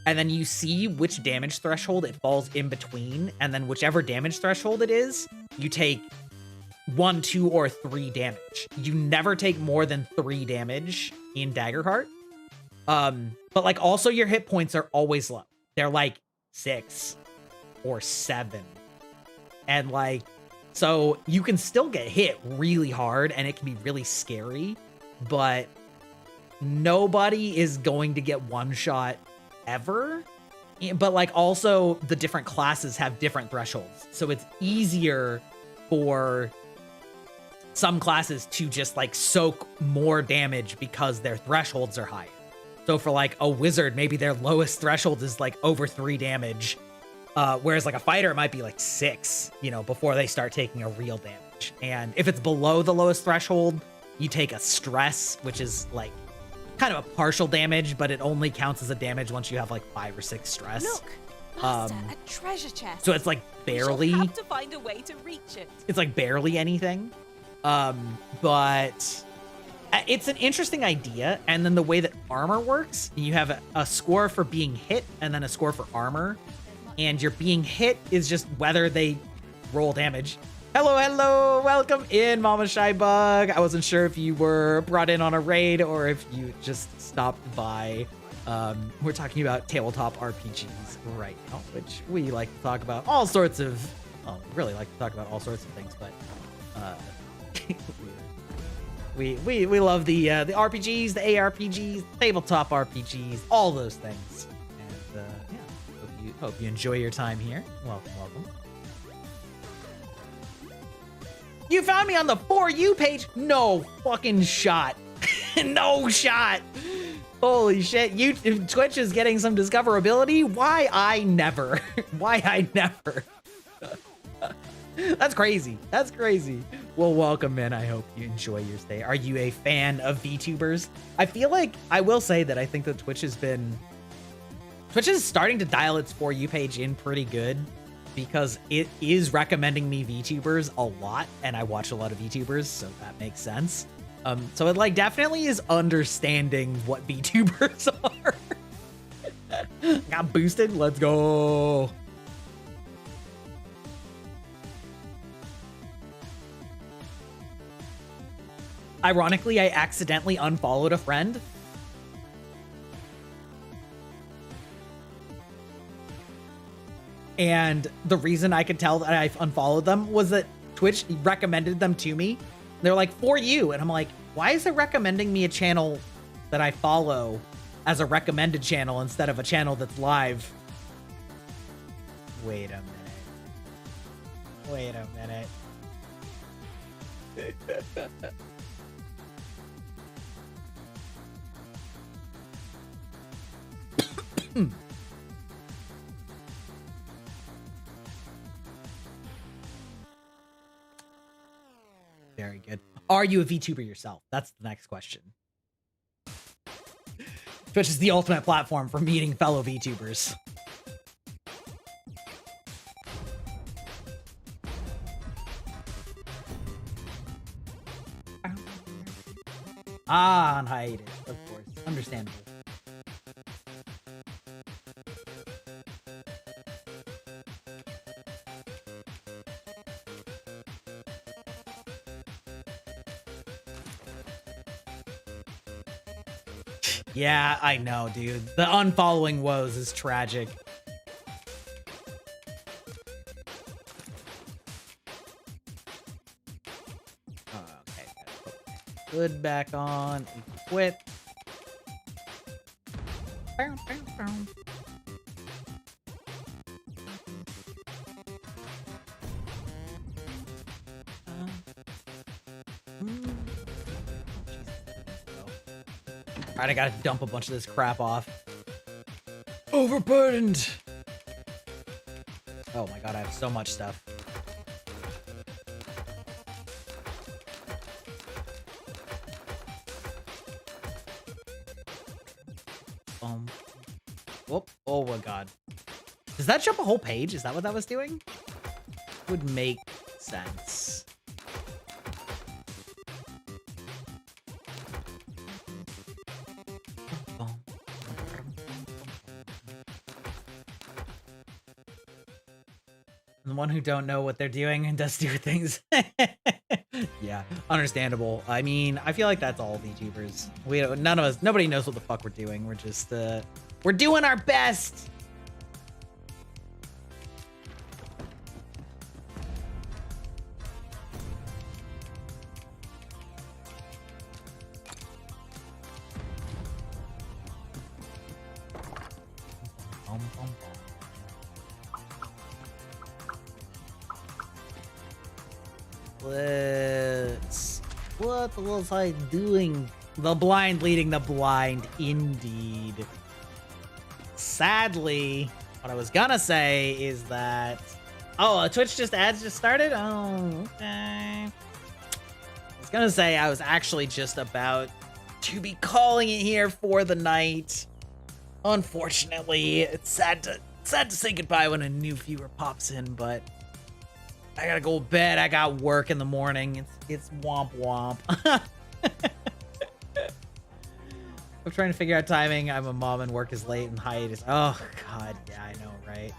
and then you see which damage threshold it falls in between, and then whichever damage threshold it is, you take 1, 2, or 3 damage. You never take more than 3 damage in Daggerheart. But like also your hit points are always low. They're like 6 or 7, and like, so you can still get hit really hard, and it can be really scary, but nobody is going to get one shot ever. But like also the different classes have different thresholds. So it's easier for some classes to just like soak more damage because their thresholds are higher. So for like a wizard, maybe their lowest threshold is like over 3 damage. Whereas like a fighter, it might be like 6, before they start taking a real damage. And if it's below the lowest threshold, you take a stress, which is like kind of a partial damage, but it only counts as a damage once you have like 5 or 6 stress. Look, Master, a treasure chest. So it's like barely. We have to find a way to reach it. It's like barely anything. But It's an interesting idea, and then the way that armor works, you have a score for being hit and then a score for armor, and your being hit is just whether they roll damage. Hello, welcome in, Mama Shy Bug. I wasn't sure if you were brought in on a raid or if you just stopped by. We're talking about tabletop RPGs right now, which we like to talk about all sorts of, really like to talk about all sorts of things, but we love the RPGs, the ARPGs, tabletop RPGs, all those things. And yeah, hope you enjoy your time here. Welcome. You found me on the For You page? No fucking shot. No shot. Holy shit. Twitch is getting some discoverability? Why I never? Why I never? That's crazy. That's crazy. Well, welcome in. I hope you enjoy your stay. Are you a fan of VTubers? I feel like, I will say that I think that Twitch is starting to dial its For You page in pretty good, because it is recommending me VTubers a lot, and I watch a lot of VTubers, so that makes sense. So it like definitely is understanding what VTubers are. Got boosted. Let's go. Ironically, I accidentally unfollowed a friend. And the reason I could tell that I unfollowed them was that Twitch recommended them to me. They're like, For You. And I'm like, why is it recommending me a channel that I follow as a recommended channel instead of a channel that's live? Wait a minute. Very good. Are you a VTuber yourself? That's the next question. Twitch is the ultimate platform for meeting fellow VTubers. On hiatus, of course. Understandable. Yeah, I know, dude. The unfollowing woes is tragic. Okay, good back on. Equip. Alright, I gotta dump a bunch of this crap off. Overburdened! Oh my god, I have so much stuff. Whoop. Oh my god. Does that jump a whole page? Is that what that was doing? Would make sense. The one who don't know what they're doing and does do things. Yeah, understandable. I mean, I feel like that's all VTubers. Nobody knows what the fuck we're doing. We're just, we're doing our best. What was I doing? The blind leading the blind, indeed. Sadly, what I was gonna say is that... Oh, Twitch ads just started? Oh, okay. I was gonna say I was actually just about to be calling it here for the night. Unfortunately, it's sad to say goodbye when a new viewer pops in, but I gotta go to bed. I got work in the morning. It's womp womp. I'm trying to figure out timing. I'm a mom and work is late and hiatus. Oh, God. Yeah, I know, right?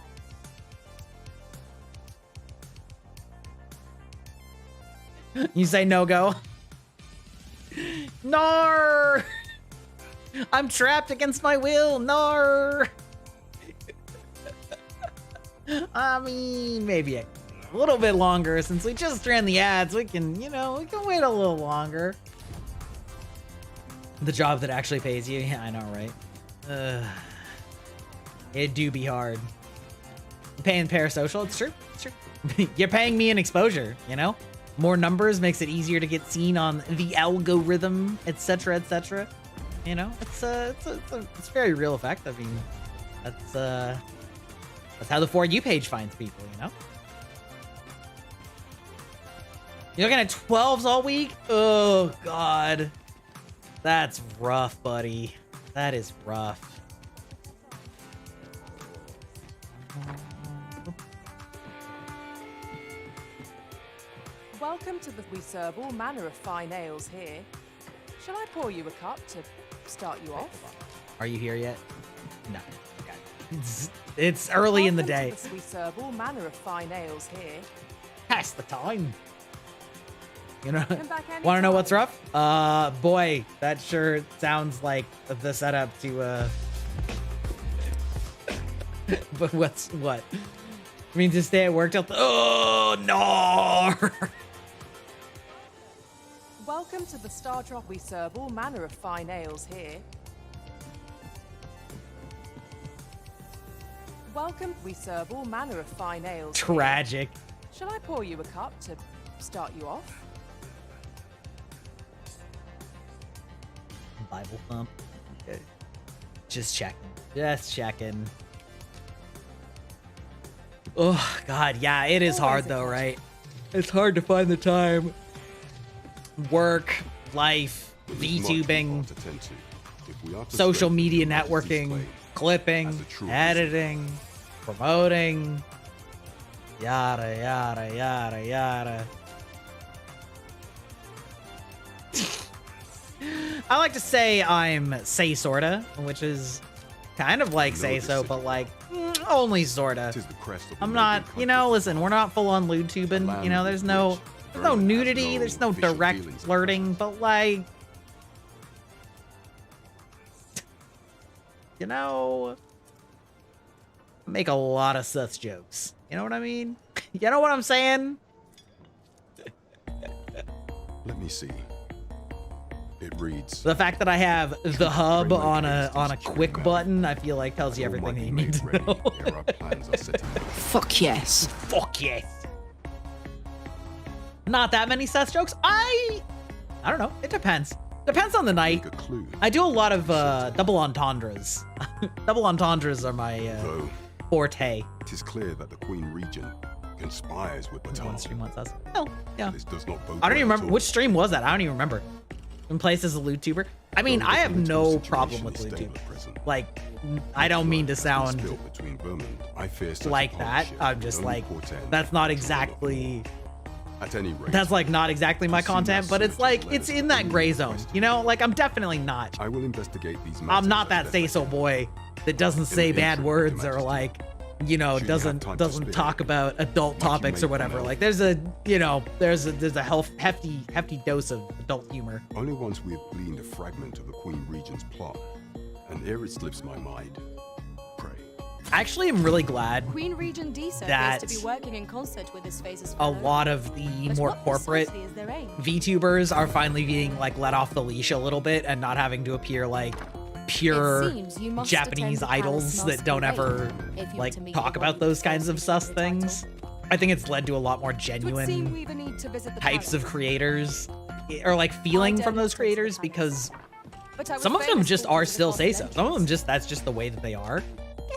You say no-go? Nar! I'm trapped against my will. Nar! I mean, maybe a little bit longer since we just ran the ads. We can, you know, we can wait a little longer. The job that actually pays you. Yeah, I know, right? It do be hard. Paying parasocial. It's true. It's true. You're paying me an exposure, you know? More numbers makes it easier to get seen on the algorithm, etc., etc. You know, it's a very real effect. I mean, that's how the For You page finds people, you know? You're looking at 12s all week? Oh, God. That's rough, buddy. That is rough. Welcome to the... We serve all manner of fine ales here. Shall I pour you a cup to start you off? Are you here yet? No. Okay. It's early in the day. We serve all manner of fine ales here. Pass the time. You know, want to know what's rough? Boy, that sure sounds like the setup to, but what? I mean, to stay at work till, oh, no! Welcome to the Star Drop. We serve all manner of fine ales here. Welcome. We serve all manner of fine ales. Tragic. Here. Shall I pour you a cup to start you off? Bible thump. Okay. Just checking. Just checking. Oh, God. Yeah, it is hard, though, right? It's hard to find the time. Work, life, VTubing, social media networking, clipping, editing, promoting, yada, yada, yada, yada. I like to say I'm say sorta, which is kind of like say so, but like only sorta. I'm not, you know, listen, we're not full on lewd tubing, you know, there's no nudity, there's no direct flirting, but like, you know, make a lot of sus jokes. You know what I mean? You know what I'm saying? Let me see. It reads. The fact that I have the hub on a quick button, I feel like tells you everything that you need to know. Fuck yes. Fuck yes. Not that many sus jokes. I don't know. It depends. Depends on the night. I do a lot of double entendres. Double entendres are my forte. It is clear that the Queen Regent conspires with the One stream wants us. Oh, yeah. This does not bode I don't even well remember at all. which stream was that. I don't even remember. In place as a loot tuber. I mean, I have no problem with loot tubing. Like, I don't mean to sound like that. I'm just like, that's not exactly. At any rate, that's like not exactly my content, but it's like it's in that gray zone. You know, like I'm definitely not. I will investigate these matters. I'm not that say so boy that doesn't say bad words or like, you know, doesn't talk about adult topics or whatever. Like there's a, you know, there's a hefty dose of adult humor. Only once we have gleaned a fragment of the Queen Regent's plot, and ere it slips my mind, pray. I actually am really glad Queen Regent Disa that appears to be working in concert with his phases. a lot of the more corporate VTubers are finally being like let off the leash a little bit and not having to appear like pure Japanese idols that don't ever like talk about those kinds of sus things. I think it's led to a lot more genuine types of creators or like feeling from those creators because some of them just are still say so. Some of them just, that's just the way that they are,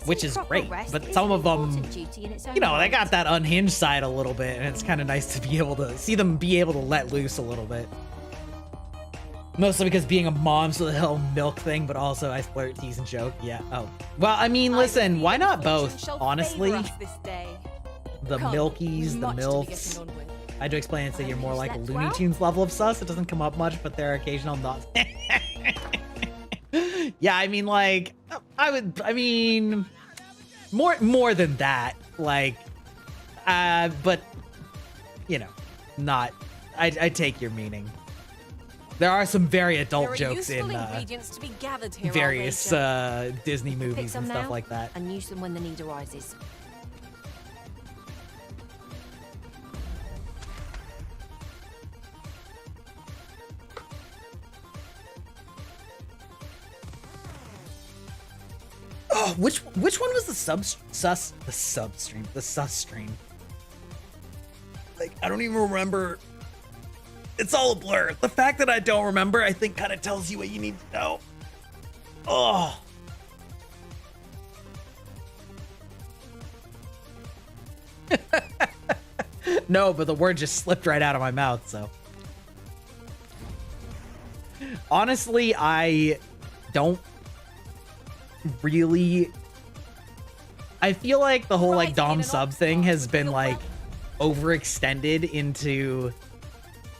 which is great. But some of them, you know, they got that unhinged side a little bit and it's kind of nice to be able to see them be able to let loose a little bit. Mostly because being a mom's the whole milk thing, but also I flirt, tease, and joke. Yeah. Oh. Well, I mean, listen, why not both? Honestly, the milkies, the milfs. I had to explain and say you're more like a Looney Tunes level of sus. It doesn't come up much, but there are occasional nods. Yeah, I mean, like, I mean, more than that, like, but, you know, not, I take your meaning. There are some very adult jokes in ingredients to be gathered here, various Disney movies and stuff like that. And use them when the need arises. Oh, which one was the sus stream? Like, I don't even remember. It's all a blur. The fact that I don't remember, I think, kind of tells you what you need to know. Oh. No, but the word just slipped right out of my mouth, so. Honestly, I don't really. I feel like the whole like Dom sub thing has been like overextended into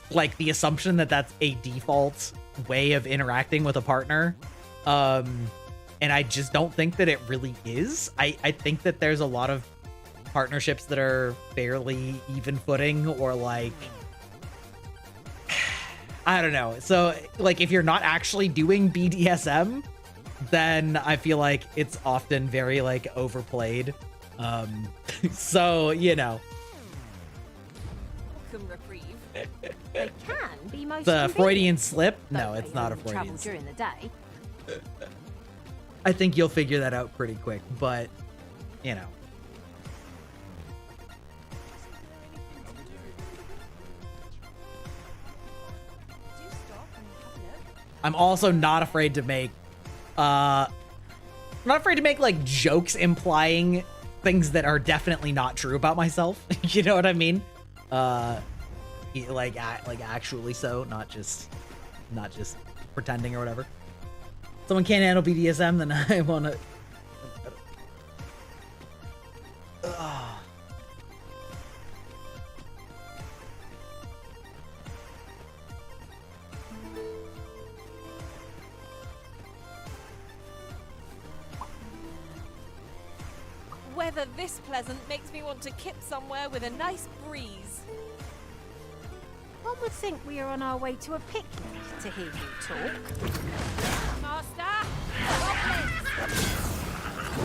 like the assumption that that's a default way of interacting with a partner. And I just don't think that it really is. I think that there's a lot of partnerships that are fairly even footing, or like, I don't know. So like if you're not actually doing BDSM, then I feel like it's often very like overplayed. So, you know. They can be most The Freudian slip? No, it's not a Freudian slip. During the day. I think you'll figure that out pretty quick, but, you know. I'm also not afraid to make, I'm not afraid to make like jokes implying things that are definitely not true about myself. You know what I mean? Like actually so, not just pretending or whatever. Someone can't handle BDSM, then I wanna. Weather this pleasant makes me want to kip somewhere with a nice breeze. One would think we are on our way to a picnic to hear you talk. Master!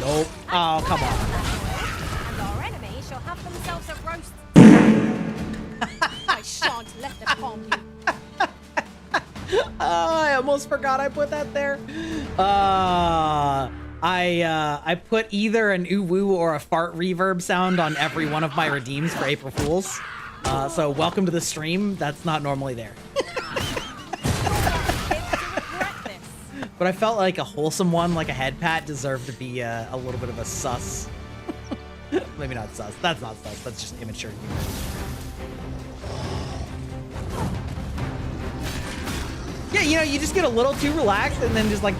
Nope. Oh, come on. And our enemies shall have themselves a roast. I shan't let them harm you. I almost forgot I put that there. I put either an ooh-woo or a fart reverb sound on every one of my redeems for April Fools. So welcome to the stream. That's not normally there. But I felt like a wholesome one, like a head pat, deserved to be a little bit of a sus. Maybe not sus. That's not sus. That's just immature. Yeah, you know, you just get a little too relaxed and then just like...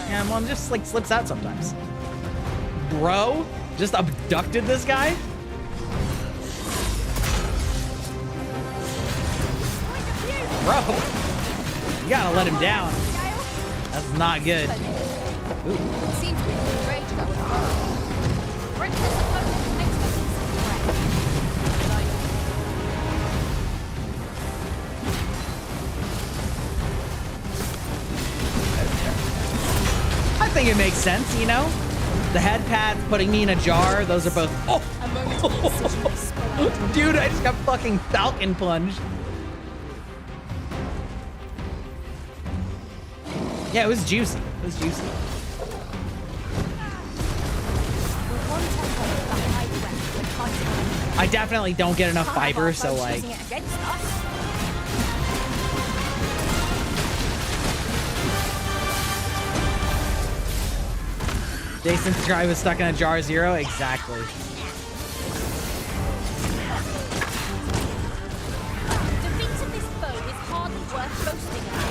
Yeah, one just like slips out sometimes. Bro just abducted this guy? Bro, you gotta let him down. That's not good. Ooh. Seems to be a rage going on. I think it makes sense, you know? The head pad putting me in a jar, those are both... Oh! Dude, I just got fucking falcon punched. Yeah, it was juicy. It was juicy. I definitely don't get enough fiber, so like... Jason's drive was stuck in a jar 0? Exactly. Defeat of this foe is hardly worth boasting about.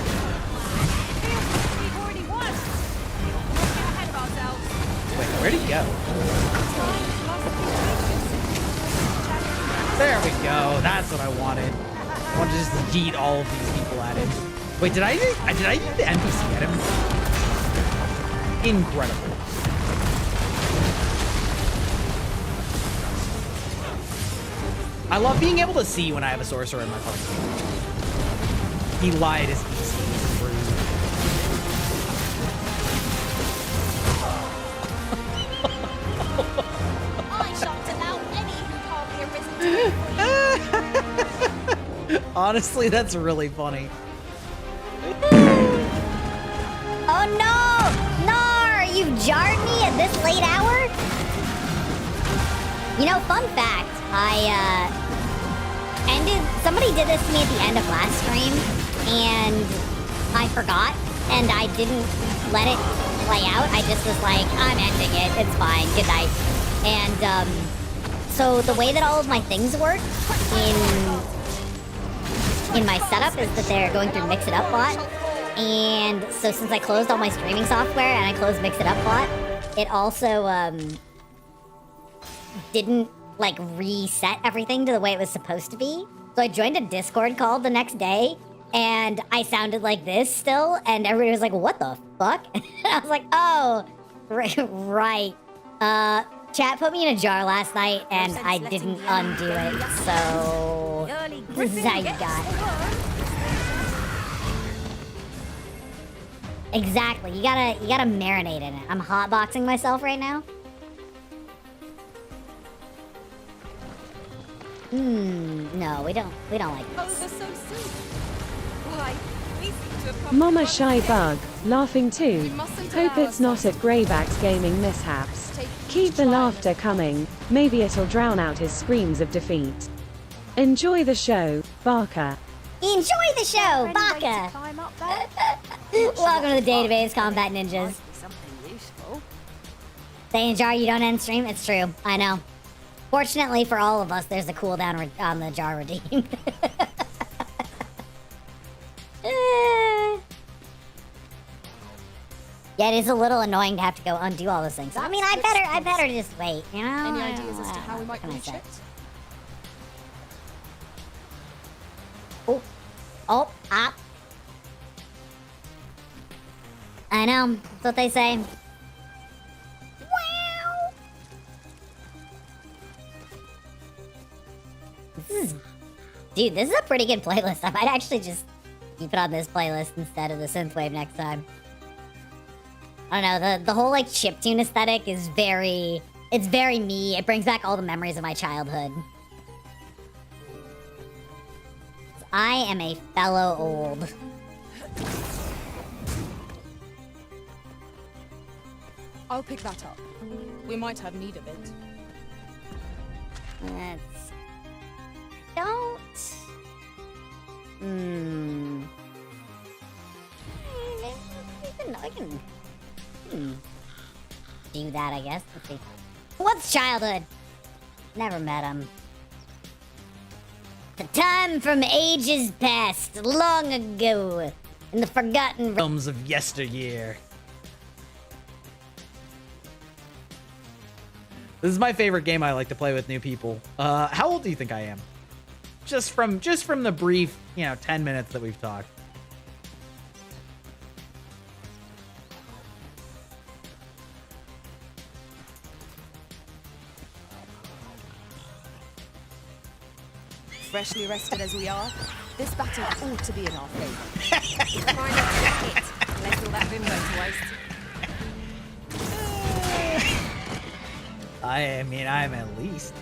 We've already won. Let's get ahead of ourselves. Wait, where'd he go? There we go. That's what I wanted. I wanted to just yeet all of these people at him. Wait, did I use the NPC at him? Incredible. I love being able to see when I have a sorcerer in my party. He lied as easy as rude. I shan't allow any who can't be arisen to Honestly, that's really funny. Oh no! Nar, you jarred me at this late hour? You know, fun fact, somebody did this to me at the end of last stream, and I forgot, and I didn't let it play out. I just was like, I'm ending it, it's fine, good night. And, so the way that all of my things work in my setup is that they're going through Mix It Up bot. And so since I closed all my streaming software and I closed Mix It Up bot, it also didn't like reset everything to the way it was supposed to be. So I joined a Discord call the next day and I sounded like this still, and everybody was like, what the fuck? And I was like, oh, right. Chat put me in a jar last night and I didn't undo it, so this is how you got it. Exactly. You gotta marinate in it. I'm hotboxing myself right now. No, we don't like this. so soon. Why, we seem to have come Mama Shy Bug, laughing too. mustn't Hope allow it's not at Greyback's gaming mishaps. Keep the laughter coming. Maybe it'll drown out his screams of defeat. Enjoy the show, Barker. Enjoy the show, Baka! Welcome to the database, Combat Ninjas. Saying Jar, you don't end stream? It's true. I know. Fortunately for all of us, there's a cooldown on the Jar redeem. Yeah, it is a little annoying to have to go undo all those things. I mean, I better just wait, you know? Any ideas as to how we might reach it? Oh, ah. I know. That's what they say. Wow. Dude, this is a pretty good playlist. I might actually just keep it on this playlist instead of the synthwave next time. I don't know, the whole like chiptune aesthetic is it's very me. It brings back all the memories of my childhood. I am a fellow old. I'll pick that up. We might have need of it. Let's... Don't... I can do that, I guess. Let's see. What's childhood? Never met him. The time from ages past, long ago, in the forgotten realms of yesteryear. This is my favorite game I like to play with new people. How old do you think I am? Just from the brief, 10 minutes that we've talked. Freshly rested as we are, this battle ought to be in our favour. Try not to get hit. Less all that vim to waste. I mean, I'm at least.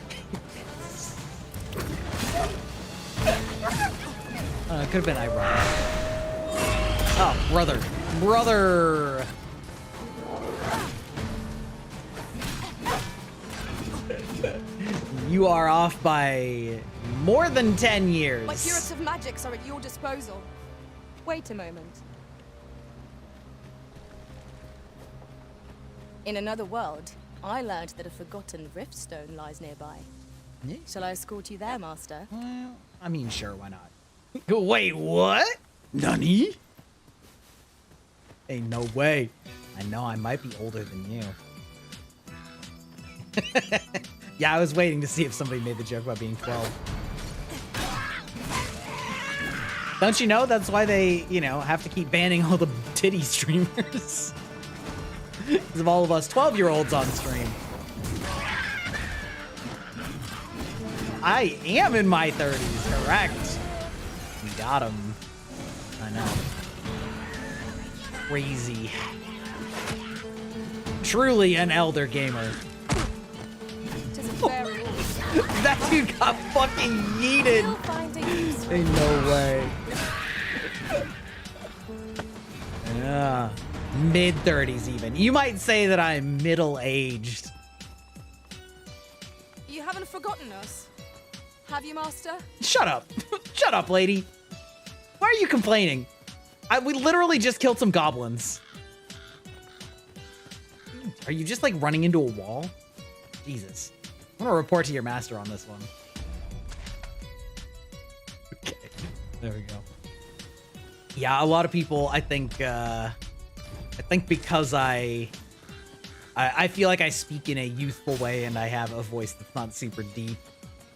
It could have been ironic. Oh, brother. Brother! You are off by more than 10 years. My curative magics are at your disposal. Wait a moment. In another world, I learned that a forgotten riftstone lies nearby. Yeah. Shall I escort you there, Master? Well, I mean, sure, why not? Wait, what? Nani? Ain't no way. I know I might be older than you. Yeah, I was waiting to see if somebody made the joke about being 12. Don't you know that's why they, you know, have to keep banning all the titty streamers? Because of all of us 12-year-olds on stream. I am in my 30s, correct. We got him. I know. Crazy. Truly an elder gamer. That dude got fucking yeeted. Ain't no way. Yeah. Mid-30s even. You might say that I'm middle-aged. You haven't forgotten us, have you, Master? Shut up. Shut up, lady. Why are you complaining? We literally just killed some goblins. Are you just like running into a wall? Jesus. I'm gonna report to your master on this one. Okay. There we go. Yeah, a lot of people, I think because I feel like I speak in a youthful way and I have a voice that's not super deep.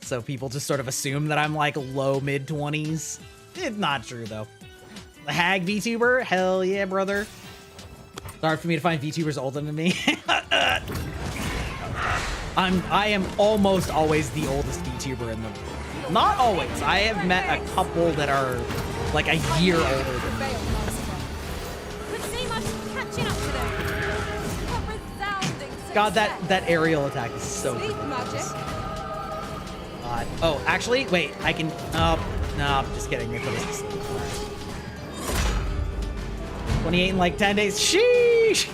So people just sort of assume that I'm like low mid-20s. It's not true though. The hag VTuber? Hell yeah, brother. It's hard for me to find VTubers older than me. I am almost always the oldest VTuber in the room. Not always. I have met a couple that are like a year older than me. God, that aerial attack is so good. Oh, actually, wait, I can. No, I'm just kidding. They put us to sleep. 28 in like 10 days. Sheesh.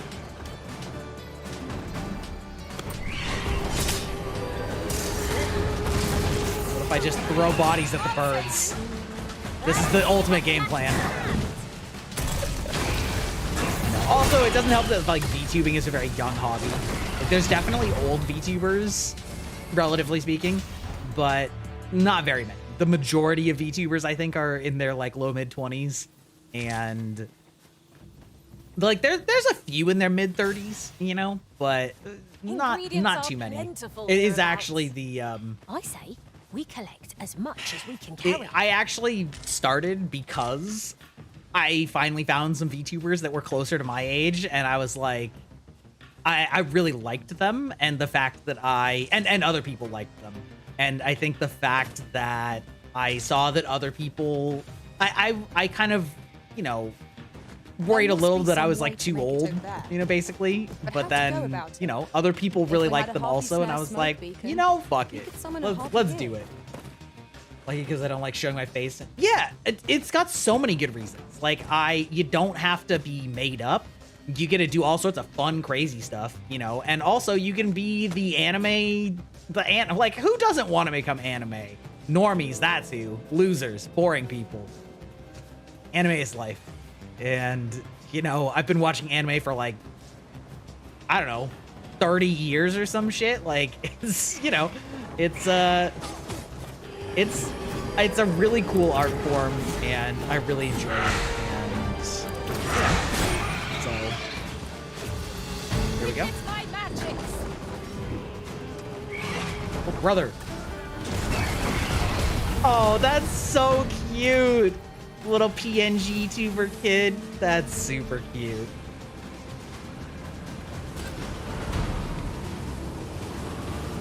What if I just throw bodies at the birds? This is the ultimate game plan. Also, it doesn't help that like VTubing is a very young hobby. Like, there's definitely old VTubers, relatively speaking, but not very many. The majority of VTubers, I think, are in their like low mid 20s, and like there's a few in their mid 30s, you know, but not too many. It is actually the I say we collect as much as we can carry. I actually started because I finally found some VTubers that were closer to my age, and I was like, I really liked them, and the fact that and other people liked them. And I think the fact that I saw that other people, I kind of, you know, worried a little that I was like too old, you know, basically. But then, you know, other people really liked them also, and I was like, you know, fuck it. Let's do it. Like, because I don't like showing my face. Yeah, it's got so many good reasons. Like, you don't have to be made up. You get to do all sorts of fun, crazy stuff, you know, and also you can be the anime, like, who doesn't want to become anime? Normies, that's who. Losers, boring people. Anime is life. And, you know, I've been watching anime for like, I don't know, 30 years or some shit. Like, it's, you know, it's a really cool art form, and I really enjoy it. And yeah. So here we go. Oh, brother. Oh, that's so cute. Little PNG tuber kid. That's super cute.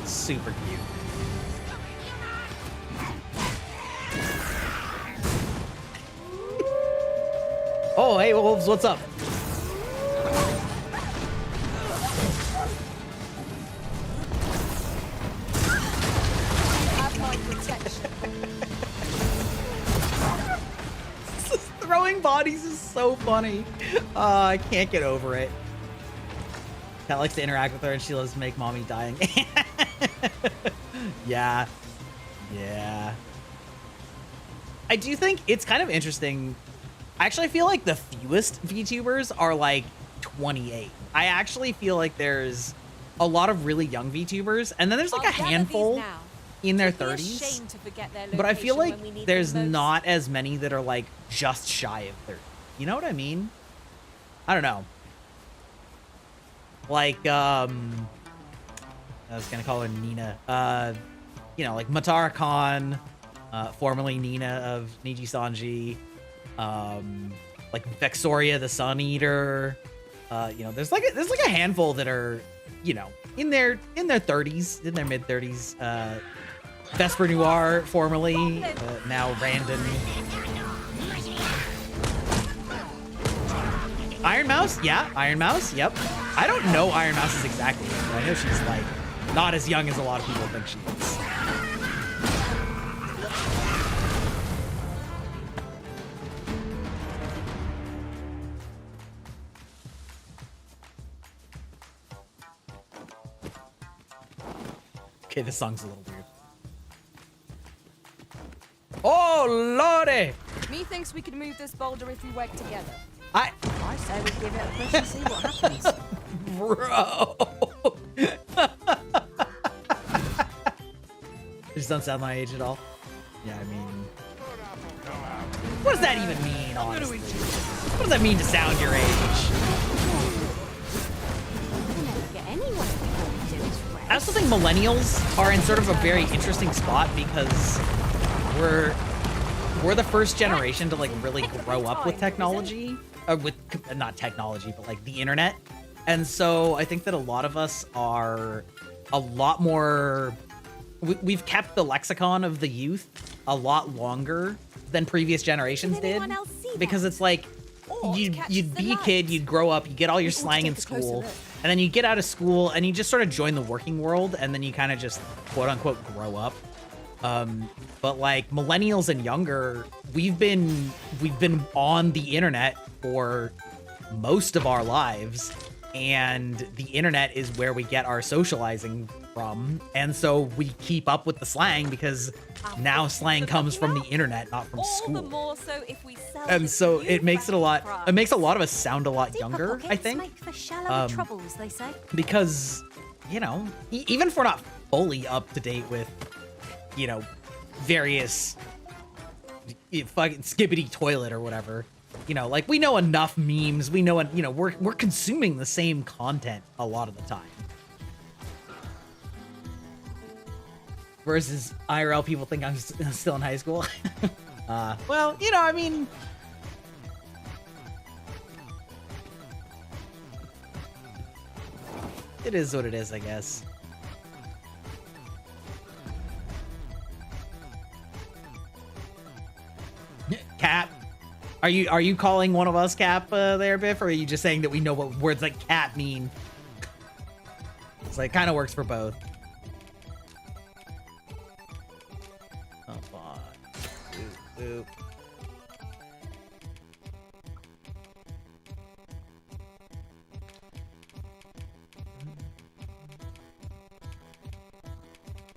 Super cute. Oh, hey, Wolves, what's up? Throwing bodies is so funny. I can't get over it. Cat likes to interact with her, and she loves to make mommy dying. Yeah. Yeah. I do think it's kind of interesting. I actually feel like the fewest VTubers are like 28. I actually feel like there's a lot of really young VTubers, and then there's like a handful in their 30s. But I feel like there's not as many that are like just shy of 30. You know what I mean? I don't know. Like, I was gonna call her Nina. You know, like Matara Khan, formerly Nina of Niji Sanji. like Vexoria the Sun Eater. You know, there's like a handful that are, you know, in their 30s, in their mid 30s. Vesper Noir, formerly, now Randon. Iron Mouse? Yeah, Iron Mouse, yep. I don't know Iron Mouse's exact age, but I know she's like not as young as a lot of people think she is. Okay, this song's a little weird. Oh, lordy! Me thinks we could move this boulder if we work together. I say we give it a push and see what happens. Bro! Just don't sound my age at all. Yeah, I mean... What does that even mean, honestly? What does that mean to sound your age? I also think millennials are in sort of a very interesting spot because we're the first generation to like really grow up with technology, with not technology, but like the internet. And so I think that a lot of us are a lot more, we've kept the lexicon of the youth a lot longer than previous generations did, because it's like you'd be a kid, you'd grow up, you get all your slang in school, and then you get out of school and you just sort of join the working world, and then you kind of just quote unquote grow up. But like millennials and younger, we've been on the internet for most of our lives, and the internet is where we get our socializing from, and so we keep up with the slang because now slang comes from the internet, not from school. All the more so if we sell And so it makes it a lot of us sound a lot younger, I think. Make for shallow troubles, they say. Because, you know, even if we're not fully up to date with, you know, various fucking skibbity toilet or whatever, you know, like we know enough memes, we know, you know, we're consuming the same content a lot of the time. Versus IRL people think I'm still in high school. Well, you know, I mean, it is what it is, I guess. Cap, are you calling one of us Cap there, Biff, or are you just saying that we know what words like cat mean? It's like kind of works for both. Oh, fuck. Boop, boop.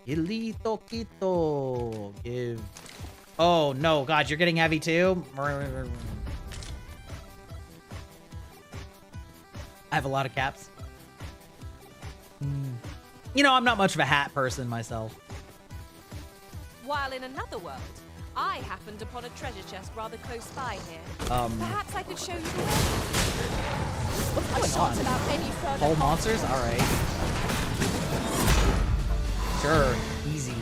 Gilito Quito. Give. Oh, no. God, you're getting heavy too? I have a lot of caps. You know, I'm not much of a hat person myself. While in another world, I happened upon a treasure chest rather close by here. Perhaps I could show you the way. What's going on? Whole monsters? Alright. Sure. Easy.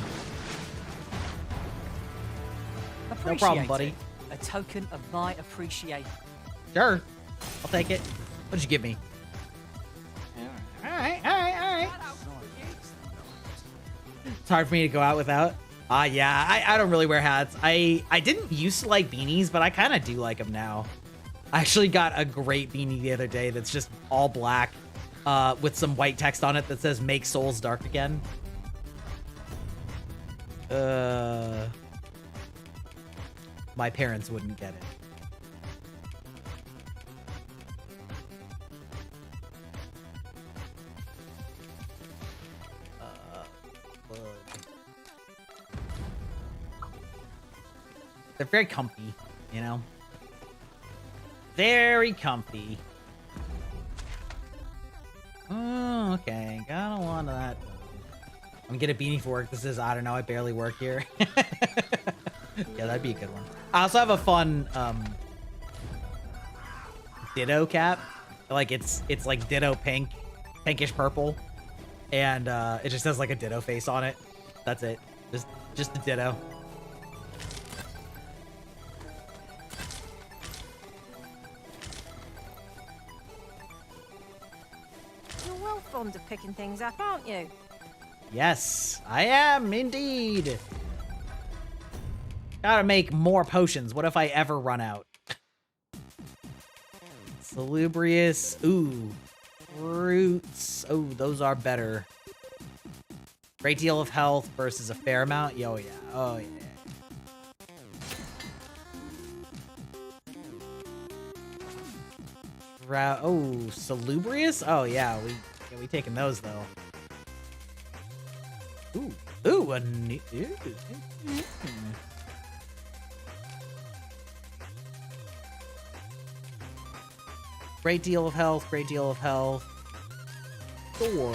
No problem, buddy. A token of my appreciation. Sure. I'll take it. What'd you give me? Alright. It's hard for me to go out without. Yeah, I don't really wear hats. I didn't used to like beanies, but I kind of do like them now. I actually got a great beanie the other day that's just all black with some white text on it that says "Make Souls Dark Again." My parents wouldn't get it. They're very comfy, you know? Very comfy. Oh, okay. Got a lot of that. I'm gonna get a beanie for work. This is, I don't know, I barely work here. Yeah, that'd be a good one. I also have a fun Ditto cap. Like it's like Ditto pink, pinkish purple, and it just has like a Ditto face on it. That's it. Just a Ditto. fond of picking things up, aren't you? Yes, I am indeed. Gotta make more potions. What if I ever run out? Salubrious. Ooh. Fruits. Oh, those are better. Great deal of health versus a fair amount. Oh, yeah. Oh, yeah. Oh, salubrious? Oh, yeah. We taking those, though. Ooh. Ooh, a new... Great deal of health, great deal of health. 4.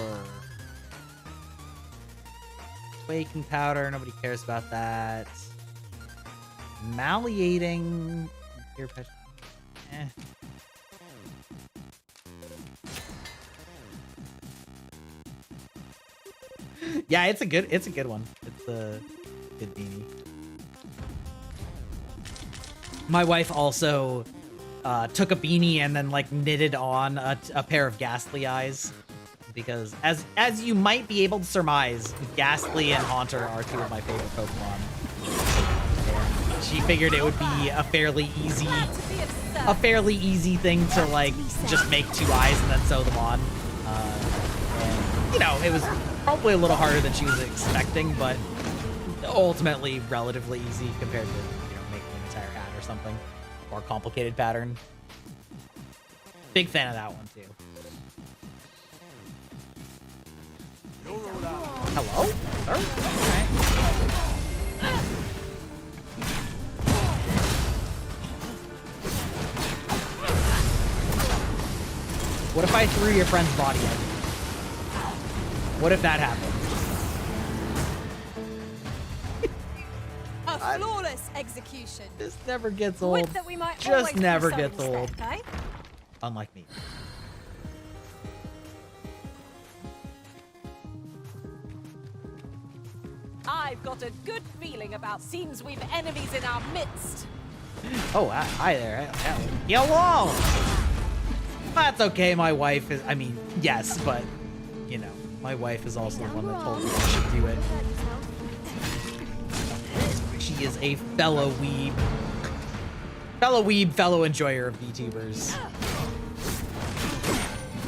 Waking powder, nobody cares about that. Malleating. Eh. Yeah, it's a good one. It's a good beanie. My wife also took a beanie and then like knitted on a pair of Ghastly eyes, because as you might be able to surmise, Ghastly and Haunter are 2 of my favorite Pokemon. And she figured it would be a fairly easy thing to like just make 2 eyes and then sew them on. And you know, it was probably a little harder than she was expecting, but ultimately relatively easy compared to, you know, making an entire hat or something. More complicated pattern. Big fan of that one too. Hello? Sir? Alright. What if I threw your friend's body at you? What if that happened? A flawless execution. This never gets old. Would that we might Just never gets instead, old. eh? Unlike me. I've got a good feeling about seems we've enemies in our midst. Oh, hi there. Hello! That's okay, my wife is... I mean, yes, but, you know, my wife is also the one that told me I should do it. She is a fellow weeb. Fellow enjoyer of VTubers.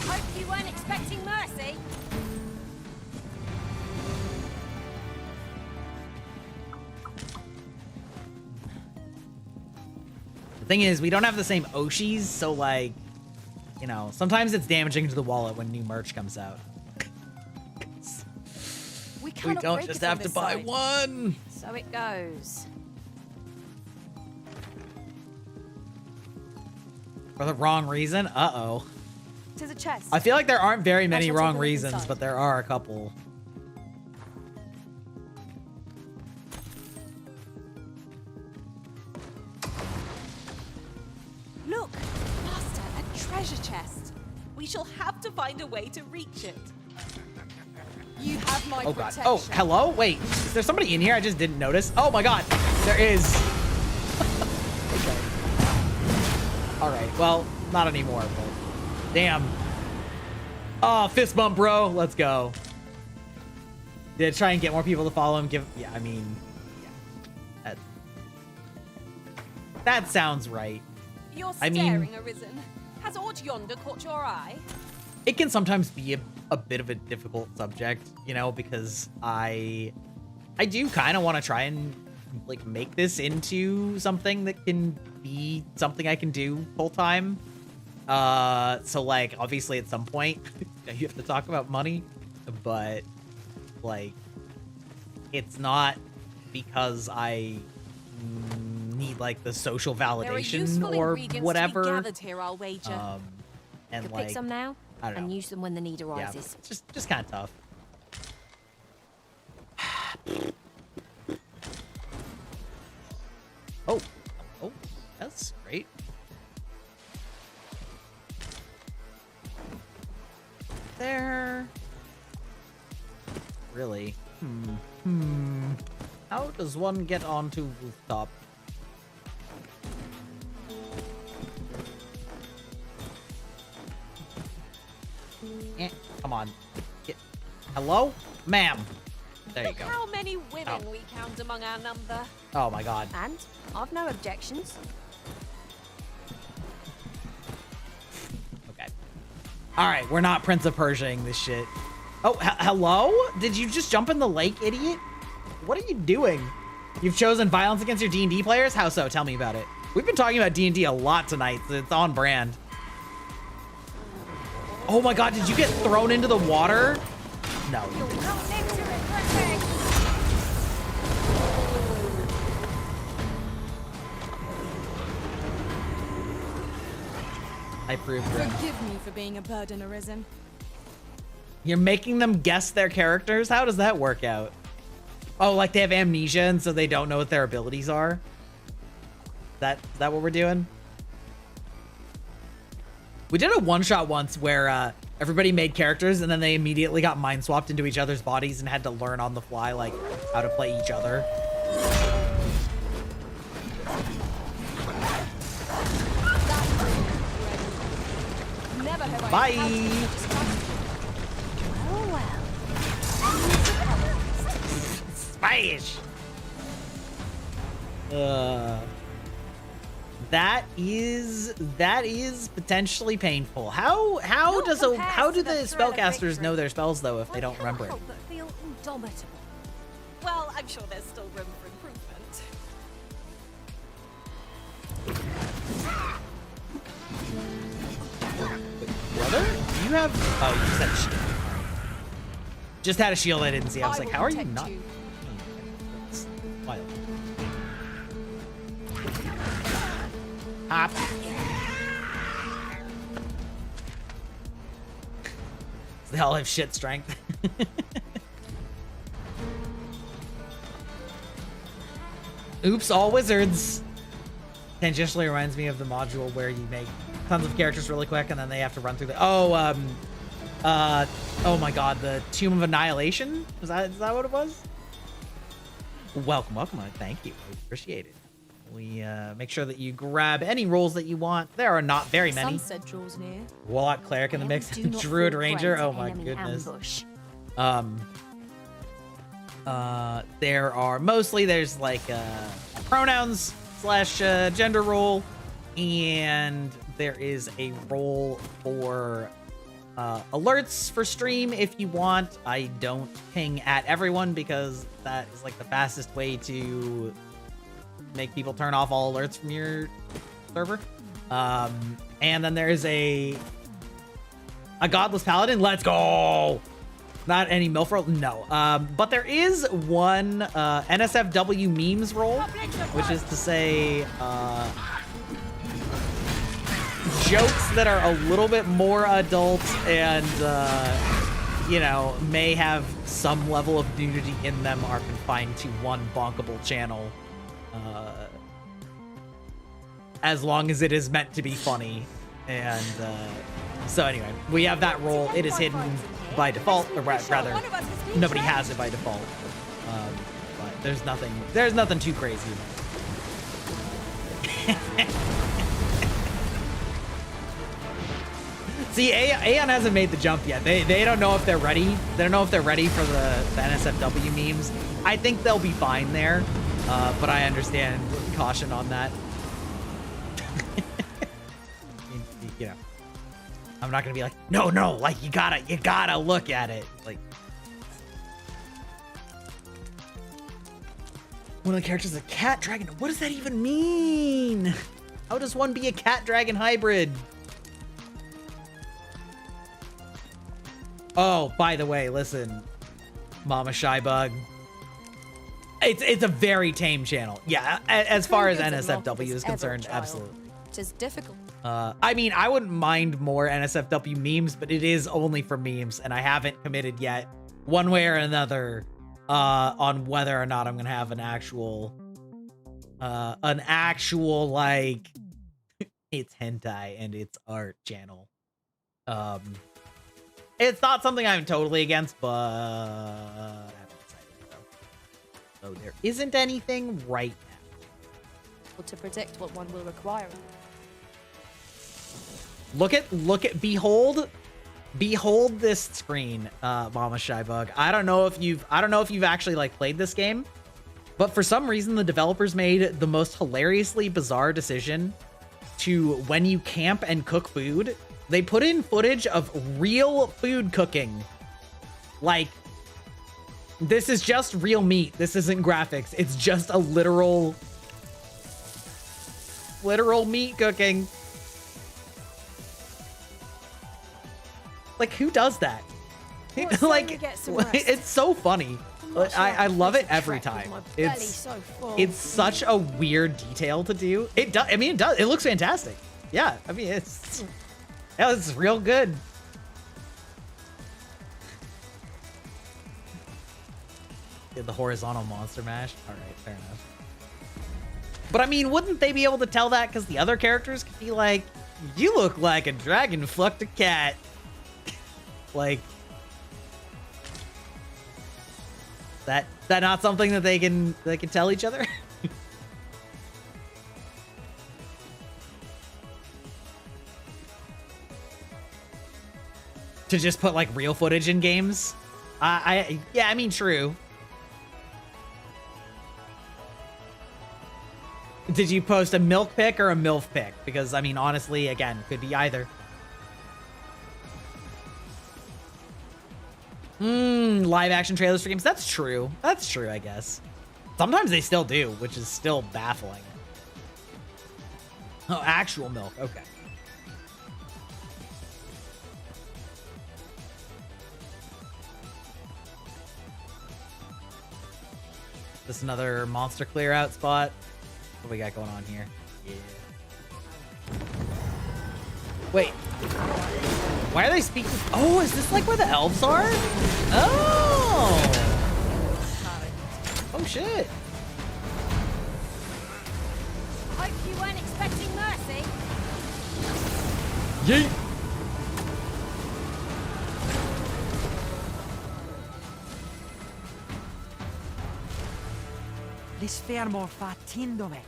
Hope you weren't expecting mercy. The thing is, we don't have the same Oshis, so like, you know, sometimes it's damaging to the wallet when new merch comes out. We don't just have to buy one. So it goes. For the wrong reason? Uh-oh. To the chest. I feel like there aren't very many wrong reasons, but there are a couple. Look, Master, a treasure chest. We shall have to find a way to reach it. You have my protection. Oh, hello? Wait, is there somebody in here I just didn't notice? Oh my god, there is. Okay. All right, well, not anymore, but damn. Oh, fist bump, bro. Let's go. Did try and get more people to follow him. Yeah, I mean, yeah. That sounds right. You're staring, Arisen. Has aught yonder caught your eye? It can sometimes be a bit of a difficult subject, you know, because I do kind of want to try and like make this into something that can be something I can do full time. So like obviously at some point you have to talk about money, but like it's not because I need like the social validation or whatever. To be gathered here, I'll wager. And could like pick some now I don't know. and use them when the need arises. Yeah, just kind of tough. Oh, that's great. There. Really? How does one get onto rooftop? Come on. Hello? Ma'am. There you Look go. how many women Oh. we count among our number. Oh my god. And I've no objections. Okay. Alright, we're not Prince of Persiaing this shit. Oh, hello? Did you just jump in the lake, idiot? What are you doing? You've chosen violence against your D&D players? How so? Tell me about it. We've been talking about D&D a lot tonight, so it's on brand. Oh my god, did you get thrown into the water? No. I proved it. Forgive me for being a burden, Arisen. You're making them guess their characters? How does that work out? Oh, like they have amnesia and so they don't know what their abilities are? Is that what we're doing? We did a one-shot once where everybody made characters and then they immediately got mind swapped into each other's bodies and had to learn on the fly, like, how to play each other. Never have I Bye! Spice! That is potentially painful. How do the spellcasters know their spells though if they don't remember it? But feel indomitable. Well, I'm sure there's still room for improvement. Brother, do you have? Oh, you just had a shield. Just had a shield. I didn't see. I was like, how are you not? That's wild. Hop. They all have shit strength. Oops, all wizards. Tangentially reminds me of the module where you make tons of characters really quick and then they have to run through the oh my god, the Tomb of Annihilation? Is that what it was? Welcome. Thank you. I appreciate it. We make sure that you grab any rolls that you want. There are not very many. Sunset draws near. Warlock Cleric in the mix. Druid Ranger. Oh my goodness. Ambush. There are mostly there's like pronouns / gender role, and there is a role for alerts for stream if you want. I don't ping at everyone because that is like the fastest way to make people turn off all alerts from your server. And then there's a Godless Paladin. Let's go! Not any MILF role? No. But there is one NSFW memes role, which is to say jokes that are a little bit more adult and, you know, may have some level of nudity in them are confined to one bonkable channel. As long as it is meant to be funny. And so anyway, we have that role. It is hidden by default, or rather, nobody has it by default. But there's nothing too crazy. See, Aeon hasn't made the jump yet. They don't know if they're ready. They don't know if they're ready for the NSFW memes. I think they'll be fine there, but I understand caution on that. You know, I'm not gonna be like, no, like you gotta look at it. Like, one of the characters is a cat dragon. What does that even mean? How does one be a cat dragon hybrid? Oh, by the way, listen, Mama Shybug. It's a very tame channel. Yeah, as far as NSFW is concerned, absolutely. It is difficult. I mean, I wouldn't mind more NSFW memes, but it is only for memes, and I haven't committed yet, one way or another, on whether or not I'm gonna have an actual like, it's hentai and it's art channel. It's not something I'm totally against, but I haven't decided though. So there isn't anything right now. To predict what one will require. Look at behold behold this screen, Mama Shybug. I don't know if you've actually like played this game, but for some reason the developers made the most hilariously bizarre decision to, when you camp and cook food, they put in footage of real food cooking. Like, this is just real meat. This isn't graphics. It's just a literal meat cooking. Like, who does that? Like, it's so funny. I love it every time. It's such a weird detail to do. It does. I mean, it does. It looks fantastic. Yeah. I mean, it's real good. The horizontal monster mash. All right, fair enough. But I mean, wouldn't they be able to tell that because the other characters could be like, "You look like a dragon fucked a cat." Like, that not something that they can tell each other? To just put like real footage in games? Yeah, I mean, true. Did you post a milk pic or a MILF pic? Because I mean, honestly, again, could be either. Live action trailers for games. That's true. That's true, I guess. Sometimes they still do, which is still baffling. Oh, actual milk. Okay. This another monster clear out spot. What we got going on here? Yeah. Wait. Why are they speaking? Oh, is this like where the elves are? Oh. Oh shit. Hope you weren't expecting mercy. Yeet. L'sfermo fattindome.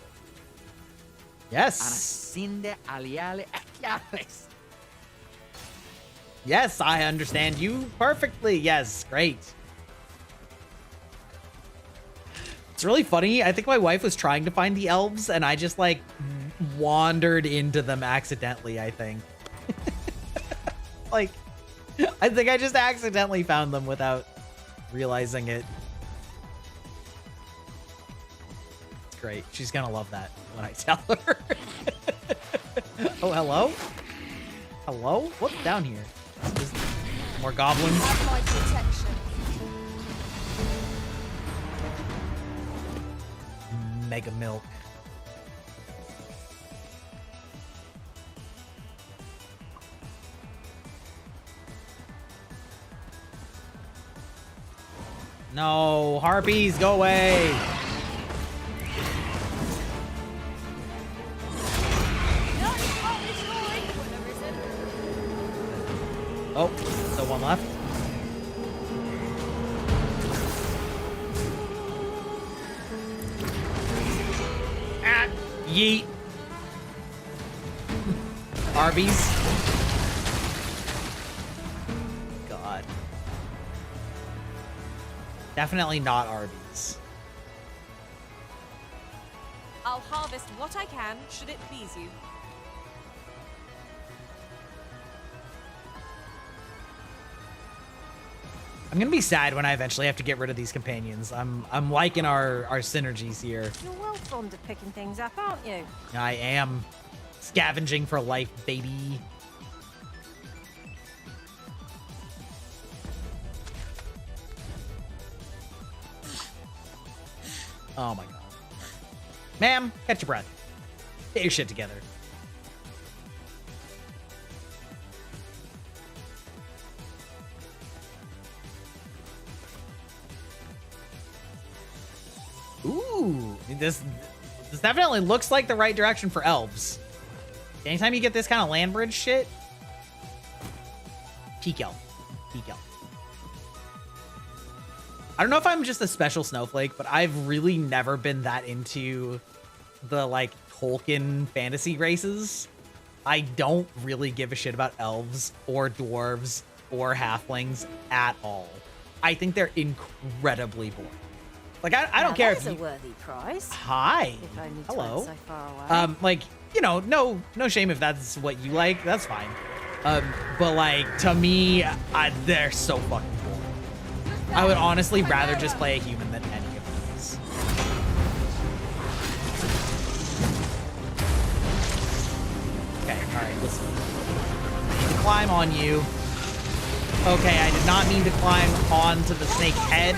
Yes. Anascinde aliale acchiales. Yes, I understand you perfectly. Yes, great. It's really funny. I think my wife was trying to find the elves and I just like wandered into them accidentally, I think. Like, I think I just accidentally found them without realizing it. It's great. She's gonna love that when I tell her. Oh, hello? Hello? What's down here? Just more goblins. Mega milk. No, harpies, go away. Oh, still one left. Ah, yeet. Arby's. God. Definitely not Arby's. I'll harvest what I can, should it please you. I'm gonna be sad when I eventually have to get rid of these companions. I'm liking our synergies here. You're well fond of picking things up, aren't you? I am. Scavenging for life, baby. Oh my god. Ma'am, catch your breath. Get your shit together. Ooh, this definitely looks like the right direction for elves. Anytime you get this kind of land bridge shit, peak elf. Peak elf. I don't know if I'm just a special snowflake, but I've really never been that into the like Tolkien fantasy races. I don't really give a shit about elves or dwarves or halflings at all. I think they're incredibly boring. Like, I don't care if a worthy prize. Hi. If only Hello. so far away. Like, you know, no shame if that's what you like. That's fine. But like, to me, they're so fucking boring. I would honestly rather just play a human than any of these. Okay, alright, listen. I need to climb on you. Okay, I did not mean to climb onto the snake's head.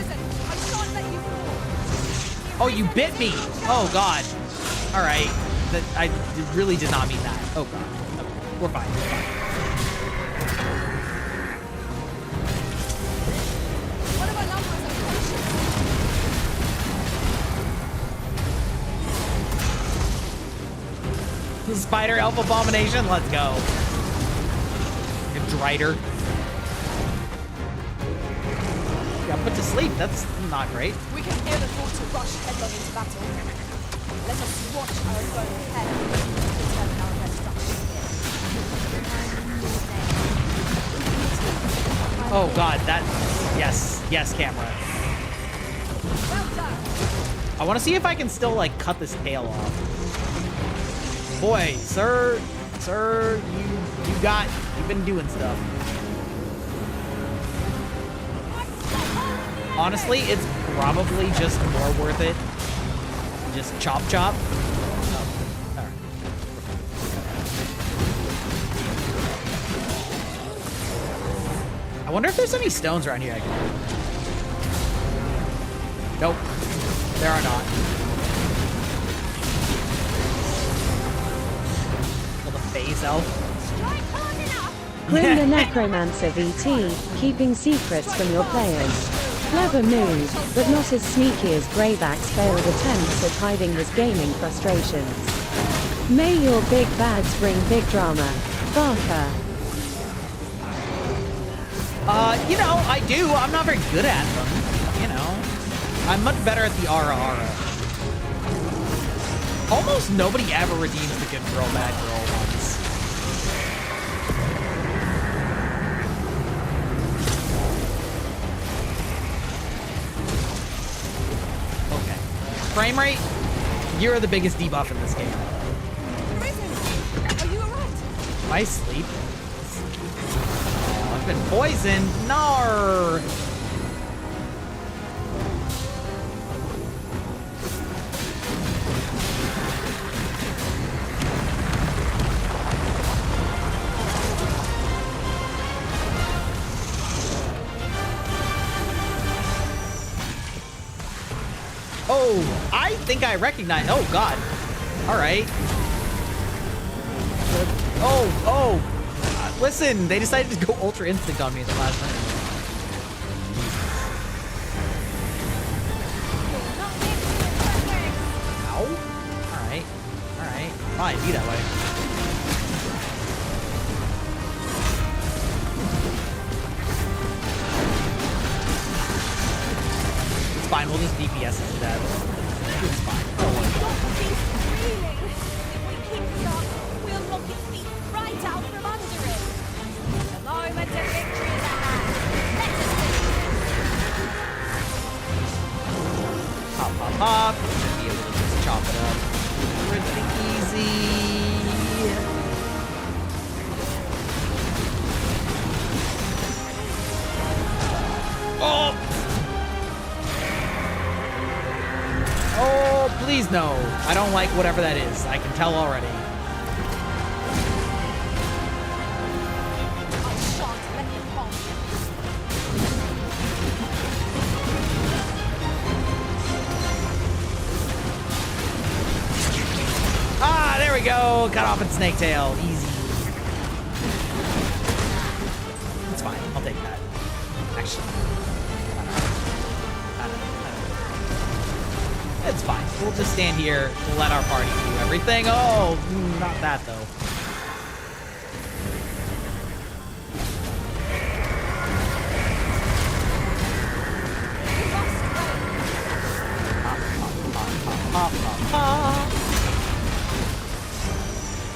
Oh, you bit me! Oh, God. Alright. I really did not mean that. Oh, God. Okay, we're fine. We're fine. The spider elf abomination? Let's go. A Drider. Got put to sleep. That's not great. We can ill afford to rush headlong into battle. Let us watch our own head determine our destruction here. Oh God, that, yes, camera. Well done. I want to see if I can still like cut this tail off. Boy, sir, you've been doing stuff. Honestly, it's probably just more worth it. Just chop. Oh, all right. I wonder if there's any stones around here I can. Nope, there are not. Well, the phase elf. Grim the Necromancer VT, keeping secrets from your players. Clever move, but not as sneaky as Greyback's failed attempts at hiding his gaming frustrations. May your big bags bring big drama. Barker. You know, I do. I'm not very good at them, you know. I'm much better at the Ara. Almost nobody ever redeems the good girl, bad girl ones. Okay. Frame rate, you're the biggest debuff in this game. Are you alright? Am I asleep? Oh, I've been poisoned. Nar. Oh, I think I recognize. Oh, God. All right. Oh. Listen, they decided to go Ultra Instinct on me at the last minute. Ow. All right. Fine, be that way. It's fine, we'll just DPS into that. It's fine. Stop this screaming! If we keep it up, we'll knock its feet right out from under it. The moment of victory is at hand. Let us see. Pop. Be able to just chop it up. Pretty easy. Oh! Oh, please no. I don't like whatever that is. I can tell already. I shan't let you harm Ah, there we go. Cut off its snake tail. Easy. It's fine. I'll take that. Actually. I don't know. It's fine. We'll just stand here and let our party do everything. Oh, not that though.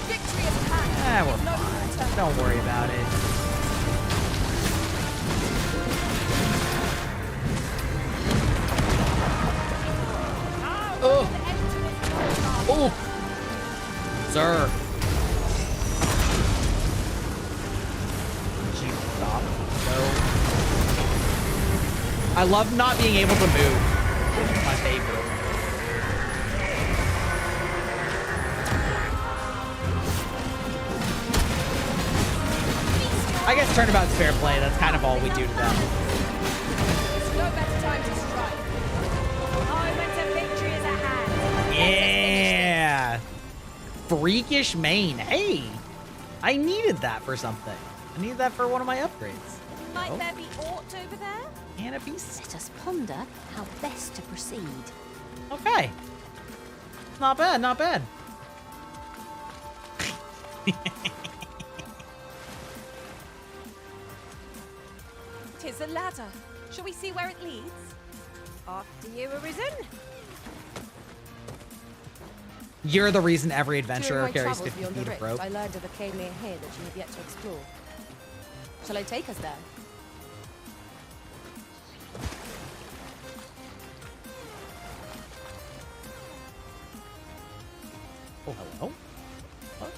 Victory is at hand. We're fine. Don't worry about it. sir. Would you stop? No. I love not being able to move. It's my favorite. I guess turnabout's fair play. That's kind of all we do to them. No better time to strike. Moment of victory is at hand. Yeah. Freakish mane. Hey, I needed that for something. I needed that for one of my upgrades. Might there be aught over there? And a piece. Let us ponder how best to proceed. Okay. Not bad, not bad. 'Tis a ladder. Shall we see where it leads? After you, Arisen. You're the reason every During adventurer my carries travels 50 beyond the feet of rift, rope. I learned of a cave near here that you have yet to explore. Shall I take us there? Oh, hello? What?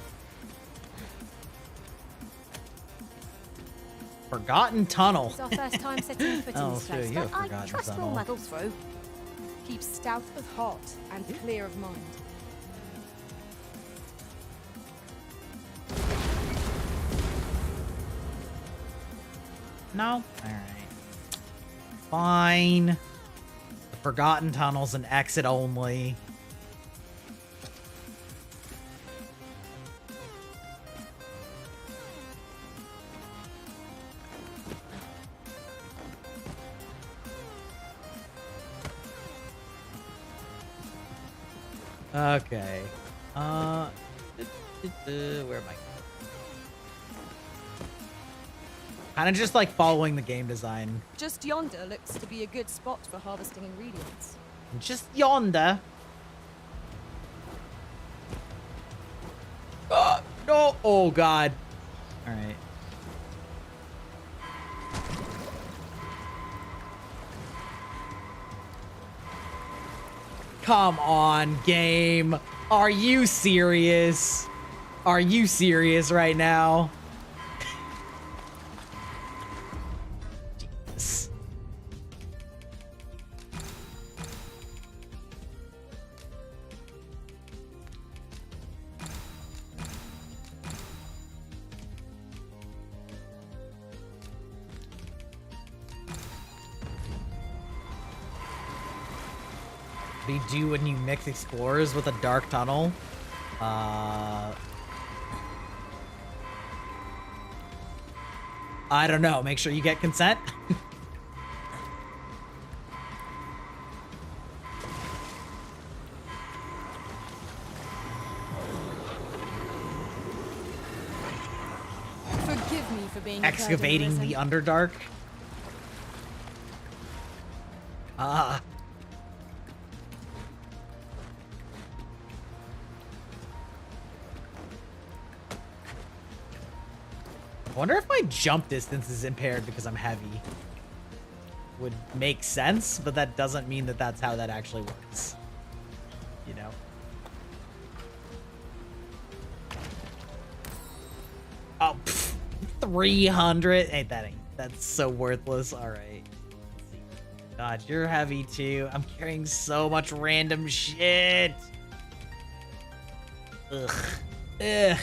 Forgotten Tunnel. It's our first time setting foot in I'll this show place, you a but I Forgotten trust we'll Tunnel. muddle through. Keep stout of heart and clear of mind. No? Alright. Fine. The Forgotten Tunnel's an exit only. Okay. Where am I? Kind of just like following the game design. Just yonder looks to be a good spot for harvesting ingredients. Just yonder. No! Oh god. All right. Come on, game. Are you serious? Are you serious right now? Jesus. What do you do when you mix explorers with a dark tunnel? I don't know. Make sure you get consent. Forgive me for being Excavating the Underdark. I wonder if my jump distance is impaired because I'm heavy. Would make sense, but that doesn't mean that that's how that actually works. You know? Oh, pff, 300? That's so worthless. All right. Let's see. God, you're heavy too. I'm carrying so much random shit. Ugh. Ugh.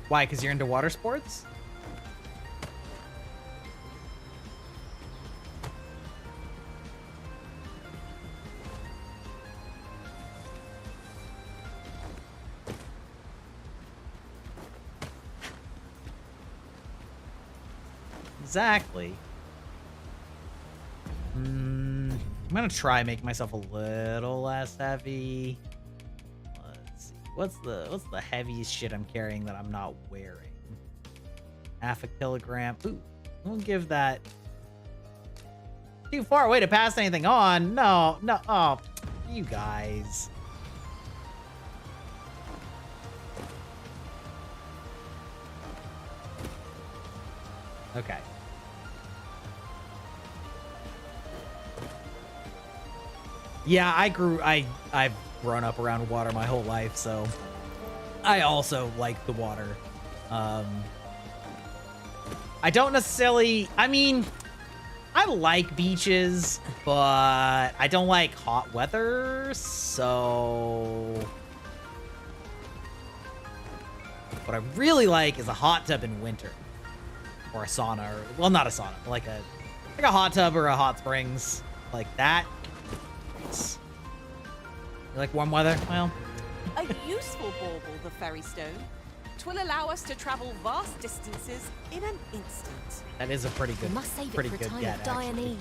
Why? Because you're into water sports? Exactly. I'm gonna try make myself a little less heavy. Let's see. What's the heaviest shit I'm carrying that I'm not wearing? Half a kilogram. Ooh, we'll give that. Too far away to pass anything on. No. Oh, you guys. Okay. Yeah, I've grown up around water my whole life, so I also like the water. I don't necessarily, I mean, I like beaches, but I don't like hot weather, so what I really like is a hot tub in winter. Or a sauna, or, well, not a sauna, like a hot tub or a hot springs, like that. You like warm weather? Well, A useful bauble, the fairy stone. 'Twill allow us to travel vast distances in an instant. that is a pretty We good, must save pretty it for a good time get, of dire actually. need.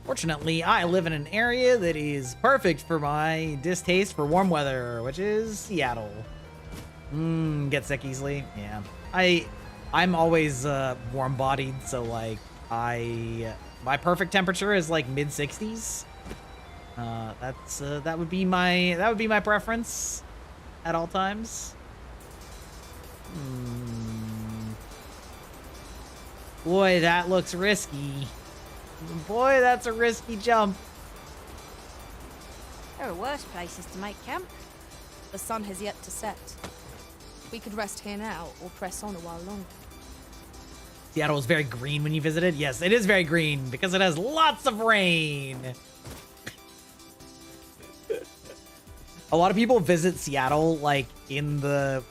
Fortunately, I live in an area that is perfect for my distaste for warm weather, which is Seattle. Get sick easily. Yeah. I'm always warm-bodied, so like my perfect temperature is like mid-60s. That would be my preference at all times. Boy, that looks risky. Boy, that's a risky jump. There are worse places to make camp. The sun has yet to set. We could rest here now or press on a while longer. Seattle was very green when you visited. Yes, it is very green because it has lots of rain. A lot of people visit Seattle like in the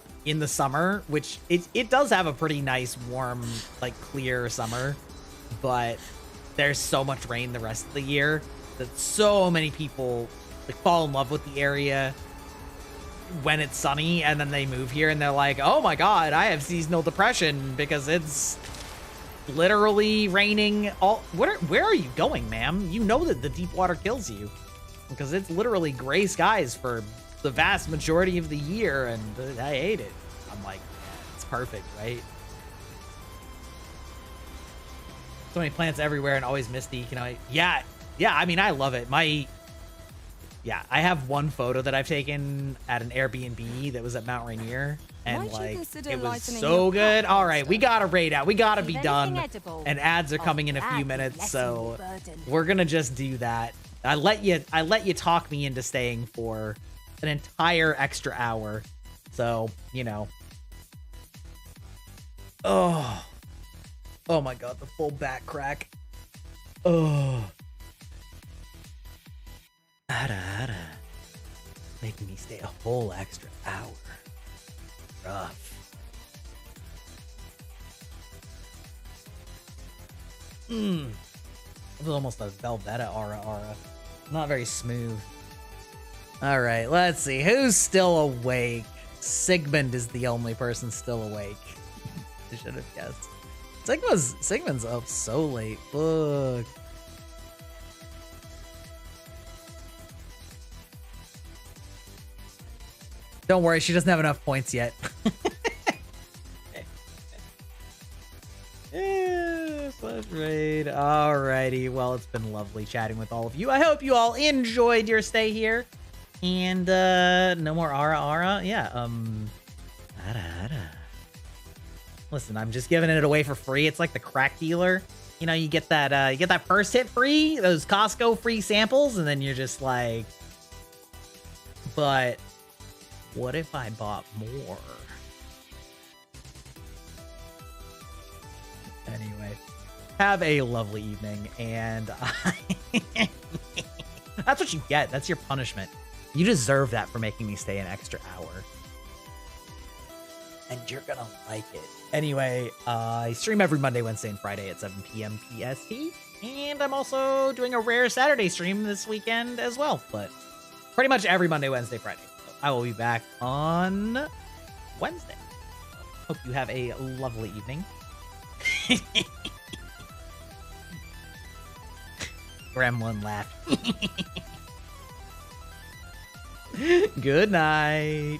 summer, which it does have a pretty nice, warm, like clear summer, but there's so much rain the rest of the year that so many people like fall in love with the area when it's sunny, and then they move here and they're like, oh my god, I have seasonal depression because it's literally raining all. Where are you going, ma'am? You know that the deep water kills you because it's literally gray skies for the vast majority of the year, and I hate it. I'm like, it's perfect, right? So many plants everywhere and always misty. Yeah. I mean, I love it. Yeah, I have one photo that I've taken at an Airbnb that was at Mount Rainier, and like it was so good. All right, we gotta raid out. We gotta be done. And ads are coming in a few minutes, so we're gonna just do that. I let you talk me into staying for an entire extra hour, so you know. Oh my god, the full back crack. Making me stay a whole extra hour. Rough. It was almost a Velveta aura. Not very smooth. All right, let's see. Who's still awake? Sigmund is the only person still awake. I should have guessed. Sigmund's up so late. Look. Don't worry, she doesn't have enough points yet. Slash raid. Alrighty, well, it's been lovely chatting with all of you. I hope you all enjoyed your stay here. And no more Ara. Yeah, listen, I'm just giving it away for free. It's like the crack dealer. You know, you get that first hit free, those Costco free samples, and then you're just like, but what if I bought more? Anyway, have a lovely evening, and that's what you get. That's your punishment. You deserve that for making me stay an extra hour. And you're gonna like it. Anyway, I stream every Monday, Wednesday, and Friday at 7 p.m. PST. And I'm also doing a rare Saturday stream this weekend as well. But pretty much every Monday, Wednesday, Friday. So I will be back on Wednesday. Hope you have a lovely evening. Gremlin laugh. Good night.